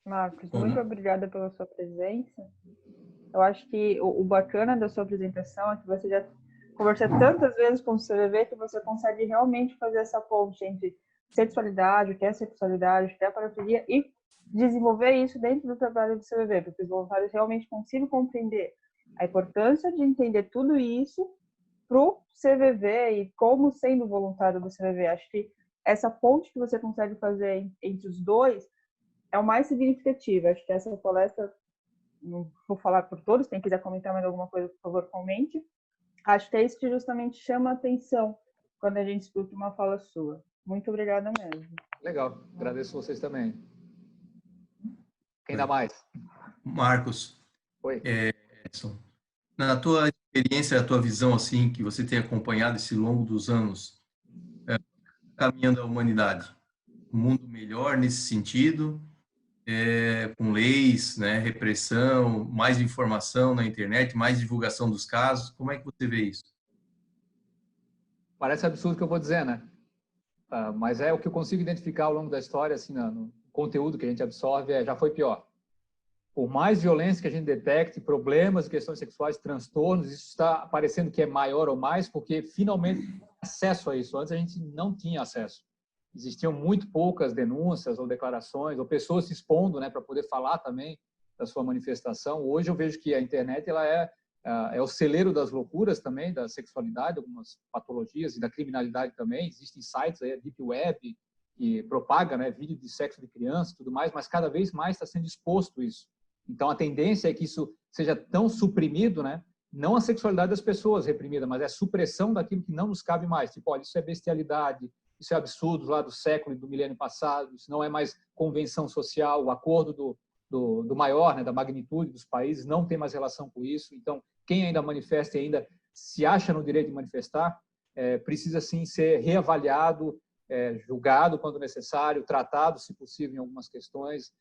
Marcos, muito obrigada pela sua presença. Eu acho que o bacana da sua apresentação é que você já conversa tantas vezes com o CVV que você consegue realmente fazer essa ponte entre sexualidade, o que é sexualidade, o que é parafilia, e desenvolver isso dentro do trabalho do CVV, para que os voluntários realmente consigam compreender a importância de entender tudo isso para o CVV e como sendo voluntário do CVV. Acho que essa ponte que você consegue fazer entre os dois é o mais significativo. Acho que essa palestra, não vou falar por todos, quem quiser comentar mais alguma coisa, por favor, comente. Acho que é isso que justamente chama a atenção quando a gente escuta uma fala sua. Muito obrigada mesmo. Legal, agradeço vocês também. Quem dá mais? Marcos. Oi. Edson, na tua experiência, na tua visão, assim, que você tem acompanhado esse longo dos anos, caminhando a humanidade, um mundo melhor nesse sentido, com leis, né, repressão, mais informação na internet, mais divulgação dos casos. Como é que você vê isso? Parece absurdo o que eu vou dizer, né? Mas é o que eu consigo identificar ao longo da história, assim, no conteúdo que a gente absorve, já foi pior. Por mais violência que a gente detecte, problemas, questões sexuais, transtornos, isso está parecendo que é maior ou mais, porque finalmente tem acesso a isso. Antes a gente não tinha acesso. Existiam muito poucas denúncias ou declarações, ou pessoas se expondo, né, para poder falar também da sua manifestação. Hoje eu vejo que a internet ela é o celeiro das loucuras também, da sexualidade, algumas patologias e da criminalidade também. Existem sites aí, a Deep Web, que propaga, né, vídeo de sexo de criança e tudo mais, mas cada vez mais está sendo exposto isso. Então, a tendência é que isso seja tão suprimido, né? Não a sexualidade das pessoas reprimida, mas é a supressão daquilo que não nos cabe mais. Tipo, olha, isso é bestialidade, isso é absurdo lá do século e do milênio passado, isso não é mais convenção social, o acordo do maior, né, da magnitude dos países, não tem mais relação com isso. Então, quem ainda manifesta e ainda se acha no direito de manifestar, precisa, sim, ser reavaliado, julgado quando necessário, tratado, se possível, em algumas questões.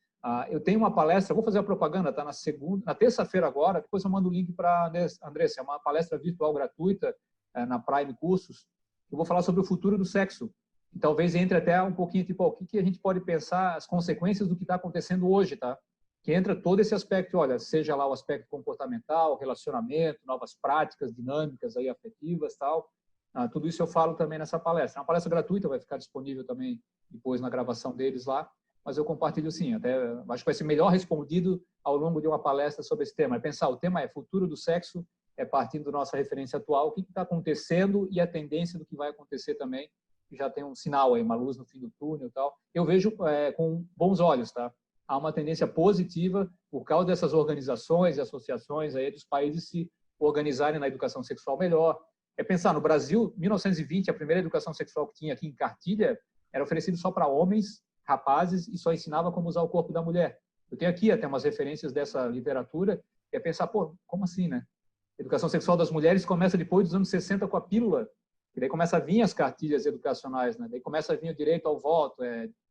Eu tenho uma palestra, vou fazer a propaganda, tá na terça-feira agora, depois eu mando o link para a Andressa, é uma palestra virtual gratuita na Prime Cursos. Eu vou falar sobre o futuro do sexo. E talvez entre até um pouquinho, tipo, o que a gente pode pensar, as consequências do que está acontecendo hoje, tá? Que entra todo esse aspecto, olha, seja lá o aspecto comportamental, relacionamento, novas práticas, dinâmicas aí afetivas, tal. Tudo isso eu falo também nessa palestra. É uma palestra gratuita, vai ficar disponível também depois na gravação deles lá. Mas eu compartilho sim, até acho que vai ser melhor respondido ao longo de uma palestra sobre esse tema. É pensar, o tema é futuro do sexo, partindo da nossa referência atual, o que está acontecendo e a tendência do que vai acontecer também. Já tem um sinal aí, uma luz no fim do túnel e tal. Eu vejo com bons olhos, tá? Há uma tendência positiva por causa dessas organizações e associações aí dos países se organizarem na educação sexual melhor. É pensar, no Brasil, 1920, a primeira educação sexual que tinha aqui em cartilha era oferecida só para homens, rapazes, e só ensinava como usar o corpo da mulher. Eu tenho aqui até umas referências dessa literatura, e é pensar, pô, como assim, né? A educação sexual das mulheres começa depois dos anos 60 com a pílula, e daí começa a vir as cartilhas educacionais, né? Daí começa a vir o direito ao voto,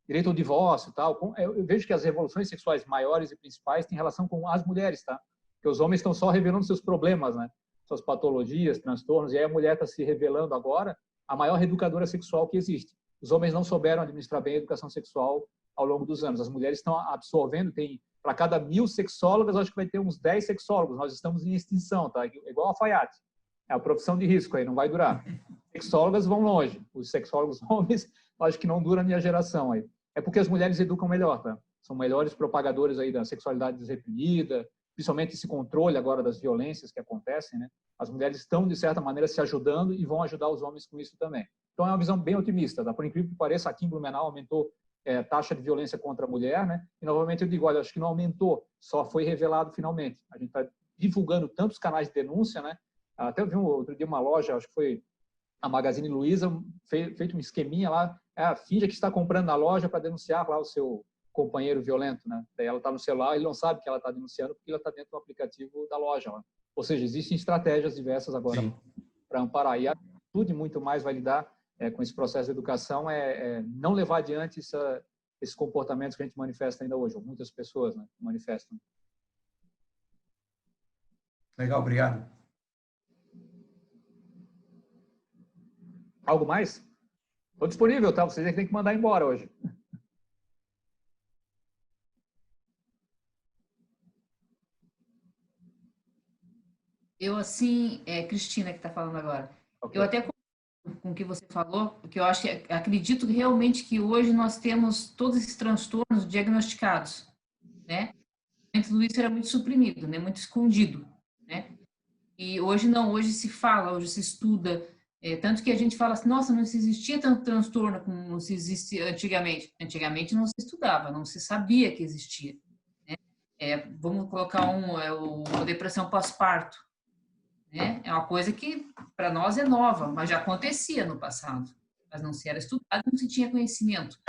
direito ao divórcio e tal. Eu vejo que as revoluções sexuais maiores e principais têm relação com as mulheres, tá? Porque os homens estão só revelando seus problemas, né? Suas patologias, transtornos, e aí a mulher está se revelando agora a maior reeducadora sexual que existe. Os homens não souberam administrar bem a educação sexual ao longo dos anos. As mulheres estão absorvendo, para cada 1000 sexólogas, acho que vai ter uns 10 sexólogos. Nós estamos em extinção, tá? Igual a alfaiate. É a profissão de risco aí, não vai durar. Sexólogas vão longe. Os sexólogos homens, acho que não dura a minha geração aí. É porque as mulheres educam melhor, tá? São melhores propagadores aí da sexualidade desreprimida, principalmente esse controle agora das violências que acontecem, né? As mulheres estão, de certa maneira, se ajudando e vão ajudar os homens com isso também. Então, é uma visão bem otimista, tá? Por incrível que pareça, aqui em Blumenau aumentou a taxa de violência contra a mulher, né? E, novamente, eu digo, olha, acho que não aumentou, só foi revelado finalmente. A gente está divulgando tantos canais de denúncia, né? Até eu vi outro dia uma loja, acho que foi a Magazine Luiza, feito um esqueminha lá, finja que está comprando na loja para denunciar lá o seu companheiro violento, né? Daí ela está no celular, ele não sabe que ela está denunciando porque ela está dentro do aplicativo da loja lá. Ou seja, existem estratégias diversas agora para amparar. E a atitude muito mais vai lidar com esse processo de educação não levar adiante esses comportamentos que a gente manifesta ainda hoje, ou muitas pessoas, né, manifestam. Legal, obrigado. Algo mais? Estou disponível, tá? Vocês têm que mandar embora hoje. Eu, assim, Cristina que está falando agora, Okay. Eu até com o que você falou, porque eu acredito realmente que hoje nós temos todos esses transtornos diagnosticados, né? Tudo isso era muito suprimido, né? Muito escondido, né? E hoje não, hoje se fala, hoje se estuda, tanto que a gente fala assim, nossa, não se existia tanto transtorno como se existia antigamente. Antigamente não se estudava, não se sabia que existia, né? Vamos colocar a depressão pós-parto, né? É uma coisa que para nós é nova, mas já acontecia no passado, mas não se era estudado, não se tinha conhecimento,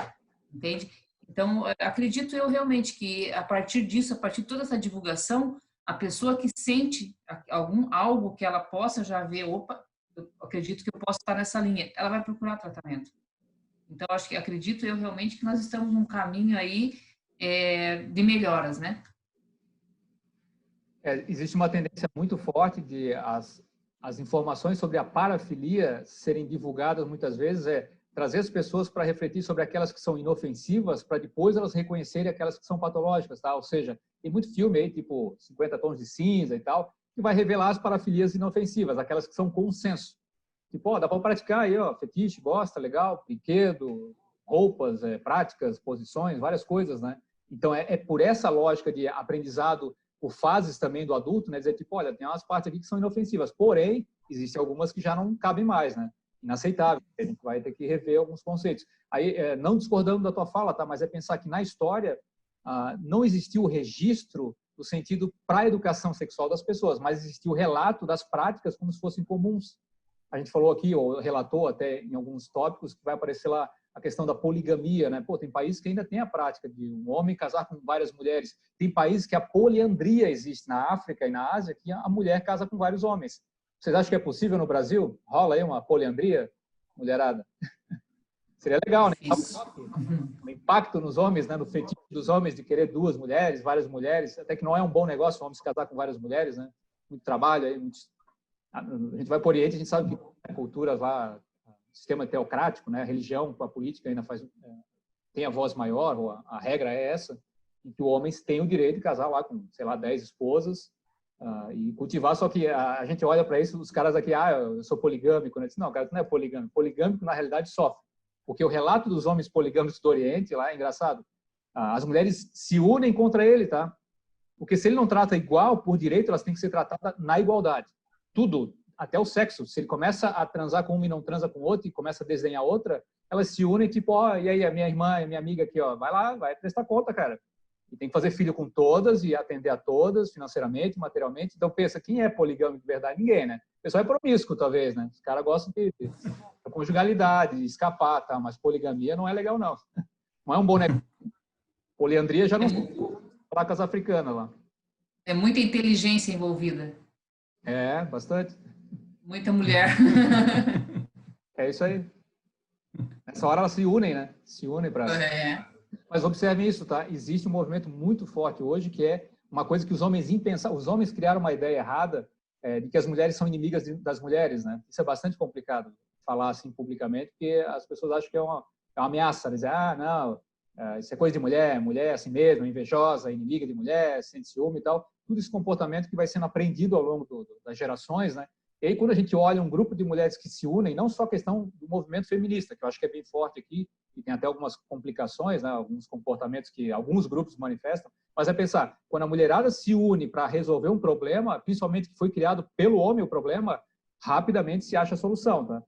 entende? Então, acredito eu realmente que a partir disso, a partir de toda essa divulgação, a pessoa que sente algo que ela possa já ver, opa, eu acredito que eu posso estar nessa linha, ela vai procurar tratamento. Então, acredito eu realmente que nós estamos num caminho aí de melhoras, né? Existe uma tendência muito forte de as informações sobre a parafilia serem divulgadas muitas vezes, trazer as pessoas para refletir sobre aquelas que são inofensivas, para depois elas reconhecerem aquelas que são patológicas, tá? Ou seja, tem muito filme aí, tipo 50 Tons de Cinza e tal, que vai revelar as parafilias inofensivas, aquelas que são consenso. Tipo, dá para praticar aí, fetiche, gosta, legal, brinquedo, roupas, práticas, posições, várias coisas, né? Então, é por essa lógica de aprendizado por fases também do adulto, né? Dizer, tipo, olha, tem umas partes aqui que são inofensivas, porém, existem algumas que já não cabem mais, né? Inaceitável, a gente vai ter que rever alguns conceitos. Aí, não discordando da tua fala, tá? Mas é pensar que na história não existiu o registro no sentido para a educação sexual das pessoas, mas existiu o relato das práticas como se fossem comuns. A gente falou aqui, ou relatou até em alguns tópicos, que vai aparecer lá a questão da poligamia, né? Pô, tem países que ainda tem a prática de um homem casar com várias mulheres. Tem países que a poliandria existe na África e na Ásia, que a mulher casa com vários homens. Vocês acham que é possível no Brasil? Rola aí uma poliandria, mulherada? Seria legal, né? O impacto nos homens, né? No fetiche dos homens de querer duas mulheres, várias mulheres, até que não é um bom negócio o homem se casar com várias mulheres, né? Muito trabalho aí, A gente vai para o Oriente, a gente sabe que a cultura lá, sistema teocrático, né? A religião com a política ainda tem a voz maior, ou a regra é essa, em que o homem tem o direito de casar lá com, sei lá, 10 esposas e cultivar, só que a gente olha para isso, os caras aqui, eu sou poligâmico, né? Diz, não, cara, não é poligâmico. Poligâmico, na realidade, sofre. Porque o relato dos homens poligâmicos do Oriente, lá, é engraçado, as mulheres se unem contra ele, tá? Porque se ele não trata igual, por direito, elas têm que ser tratadas na igualdade. Tudo, até o sexo. Se ele começa a transar com uma e não transa com outra e começa a desdenhar outra, elas se unem, tipo, e aí, a minha irmã, a minha amiga aqui, vai lá, vai prestar conta, cara. E tem que fazer filho com todas e atender a todas, financeiramente, materialmente. Então, pensa, quem é poligâmico de verdade? Ninguém, né? O pessoal é promíscuo, talvez, né? Os caras gostam de conjugalidade, de escapar, tá? Mas poligamia não é legal, não. Não é um bom negócio. Poliandria já não são placas africanas lá. É muita inteligência envolvida. Bastante. Muita mulher. É isso aí. Nessa hora elas se unem, né? Se unem para... Mas observem isso, tá? Existe um movimento muito forte hoje que é uma coisa que os homens impensáveis... Os homens criaram uma ideia errada de que as mulheres são inimigas das mulheres, né? Isso é bastante complicado falar assim publicamente, porque as pessoas acham que é uma ameaça. Eles dizem, não, isso é coisa de mulher é assim mesmo, invejosa, inimiga de mulher, sente ciúme e tal. Tudo esse comportamento que vai sendo aprendido ao longo das gerações, né? E aí, quando a gente olha um grupo de mulheres que se unem, não só a questão do movimento feminista, que eu acho que é bem forte aqui, e tem até algumas complicações, né? Alguns comportamentos que alguns grupos manifestam, mas é pensar, quando a mulherada se une para resolver um problema, principalmente que foi criado pelo homem o problema, rapidamente se acha a solução, tá?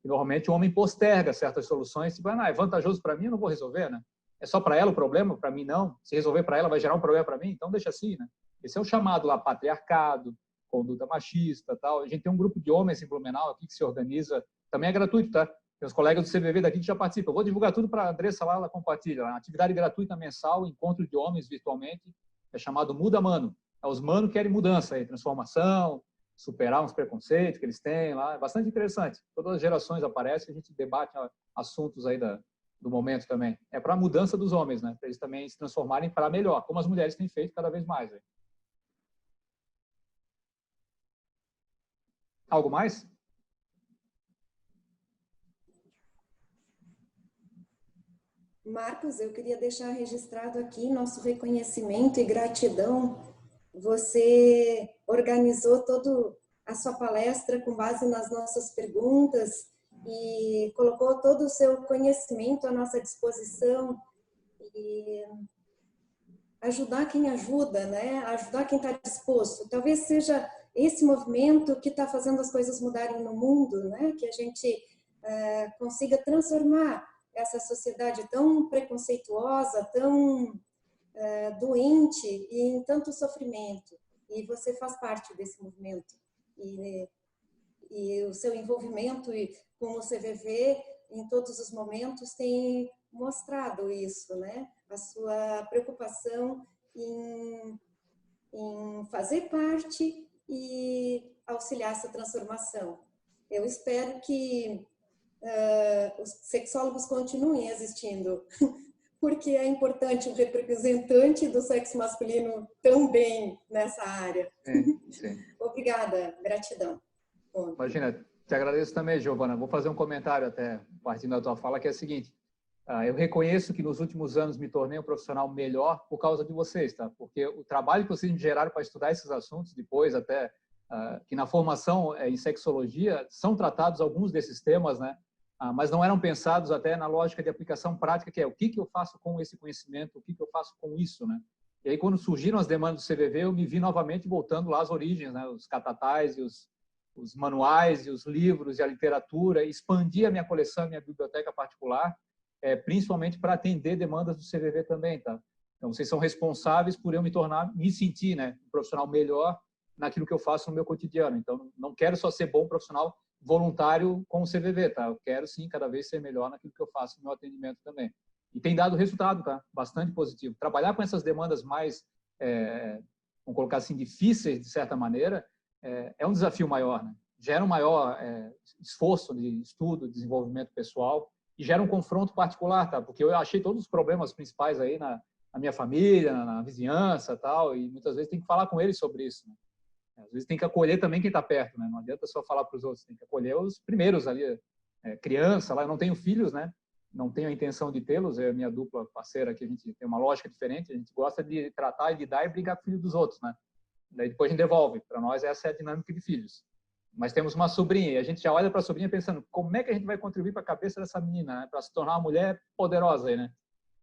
Normalmente o homem posterga certas soluções, tipo, é vantajoso para mim, eu não vou resolver, né? É só para ela o problema, para mim não. Se resolver para ela vai gerar um problema para mim, então deixa assim, né? Esse é o chamado lá patriarcado, conduta machista, tal. A gente tem um grupo de homens em Blumenau aqui que se organiza, também é gratuito, tá? Tem os colegas do CVV daqui que já participam. Eu vou divulgar tudo para a Andressa lá, ela compartilha. Uma atividade gratuita mensal, encontro de homens virtualmente, é chamado Muda Mano. Os manos querem mudança aí, transformação, superar uns preconceitos que eles têm lá. É bastante interessante. Todas as gerações aparecem, a gente debate assuntos aí do momento também. É para a mudança dos homens, né? Para eles também se transformarem para melhor, como as mulheres têm feito cada vez mais. Aí. Algo mais? Marcos, eu queria deixar registrado aqui nosso reconhecimento e gratidão. Você organizou toda a sua palestra com base nas nossas perguntas e colocou todo o seu conhecimento à nossa disposição e ajudar quem ajuda, né? Ajudar quem está disposto. Talvez seja esse movimento que está fazendo as coisas mudarem no mundo, né? Que a gente consiga transformar essa sociedade tão preconceituosa, tão doente e em tanto sofrimento. E você faz parte desse movimento. E o seu envolvimento com o CVV em todos os momentos tem mostrado isso, né? A sua preocupação em fazer parte e auxiliar essa transformação. Eu espero que os sexólogos continuem existindo porque é importante o representante do sexo masculino também nessa área. Sim. Obrigada, gratidão. Bom. Imagina, te agradeço também, Giovana. Vou fazer um comentário até partindo da tua fala, que é o seguinte: eu reconheço que nos últimos anos me tornei um profissional melhor por causa de vocês, tá? Porque o trabalho que vocês me geraram para estudar esses assuntos, depois até que na formação em sexologia são tratados alguns desses temas, né? Mas não eram pensados até na lógica de aplicação prática, que é o que eu faço com esse conhecimento, o que eu faço com isso, né? E aí, quando surgiram as demandas do CVV, eu me vi novamente voltando lá às origens, né? Os catatais e os manuais e os livros e a literatura, expandi a minha coleção, a minha biblioteca particular, principalmente para atender demandas do CVV também, tá? Então, vocês são responsáveis por eu me sentir, né, um profissional melhor naquilo que eu faço no meu cotidiano. Então, não quero só ser bom profissional voluntário com o CVV, tá? Eu quero, sim, cada vez ser melhor naquilo que eu faço no meu atendimento também. E tem dado resultado, tá? Bastante positivo. Trabalhar com essas demandas mais, vamos colocar assim, difíceis, de certa maneira, é um desafio maior, né? Gera um maior esforço de estudo, desenvolvimento pessoal e gera um confronto particular, tá? Porque eu achei todos os problemas principais aí na minha família, na vizinhança, tal, e muitas vezes tem que falar com eles sobre isso, né? Às vezes tem que acolher também quem está perto, né? Não adianta só falar para os outros, tem que acolher os primeiros ali, criança, lá eu não tenho filhos, né? Não tenho a intenção de tê-los, é a minha dupla parceira aqui, a gente tem uma lógica diferente, a gente gosta de tratar e lidar e brigar com o filho dos outros, né? Daí depois a gente devolve. Para nós, essa é a dinâmica de filhos. Mas temos uma sobrinha e a gente já olha para a sobrinha pensando como é que a gente vai contribuir para a cabeça dessa menina, né? Para se tornar uma mulher poderosa aí, né?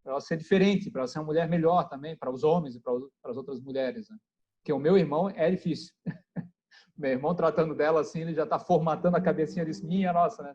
Para ela ser diferente, para ela ser uma mulher melhor também, para os homens e para as outras mulheres, né? Porque o meu irmão é difícil. Meu irmão, tratando dela assim, ele já está formatando a cabecinha disso, minha nossa, né?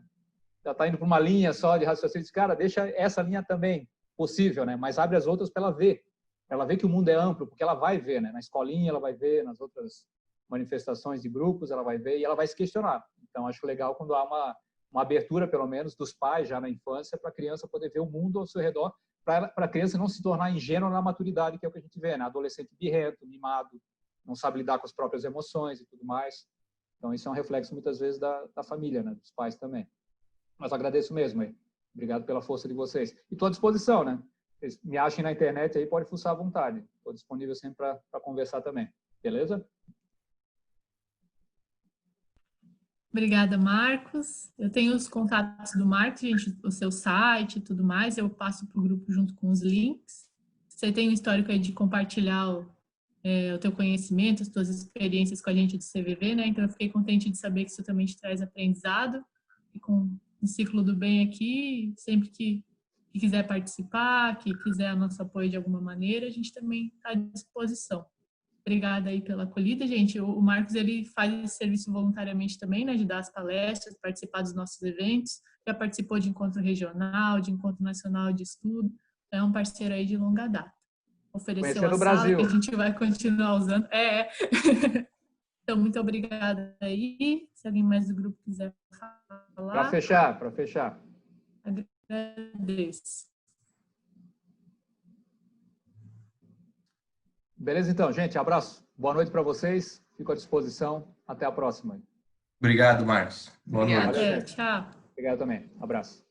Já está indo para uma linha só de raciocínio. Diz, cara, deixa essa linha também possível, né? Mas abre as outras para ela ver. Ela vê que o mundo é amplo, porque ela vai ver, né? Na escolinha ela vai ver, nas outras manifestações de grupos ela vai ver e ela vai se questionar. Então, acho legal quando há uma abertura, pelo menos, dos pais já na infância para a criança poder ver o mundo ao seu redor, para a criança não se tornar ingênua na maturidade, que é o que a gente vê, né? Adolescente birrento, mimado, não sabe lidar com as próprias emoções e tudo mais. Então, isso é um reflexo, muitas vezes, da família, né? Dos pais também. Mas agradeço mesmo aí. Obrigado pela força de vocês. E estou à disposição, né? Vocês me achem na internet aí, pode fuçar à vontade. Estou disponível sempre para conversar também. Beleza? Obrigada, Marcos. Eu tenho os contatos do Marcos, gente, o seu site e tudo mais. Eu passo para o grupo junto com os links. Você tem um histórico aí de compartilhar o teu conhecimento, as tuas experiências com a gente do CVV, né? Então, eu fiquei contente de saber que isso também te traz aprendizado. E com o Ciclo do Bem aqui, sempre que quiser participar, que quiser nosso apoio de alguma maneira, a gente também está à disposição. Obrigada aí pela acolhida, gente. O Marcos, ele faz esse serviço voluntariamente também, né, de dar as palestras, participar dos nossos eventos, já participou de encontro regional, de encontro nacional de estudo, é um parceiro aí de longa data. Ofereceu a sala que a gente vai continuar usando. Então, muito obrigada aí. Se alguém mais do grupo quiser falar. Para fechar. Agradeço. Beleza, então, gente. Abraço. Boa noite para vocês. Fico à disposição. Até a próxima. Obrigado, Marcos. Boa noite. Valeu, tchau. Obrigado também. Abraço.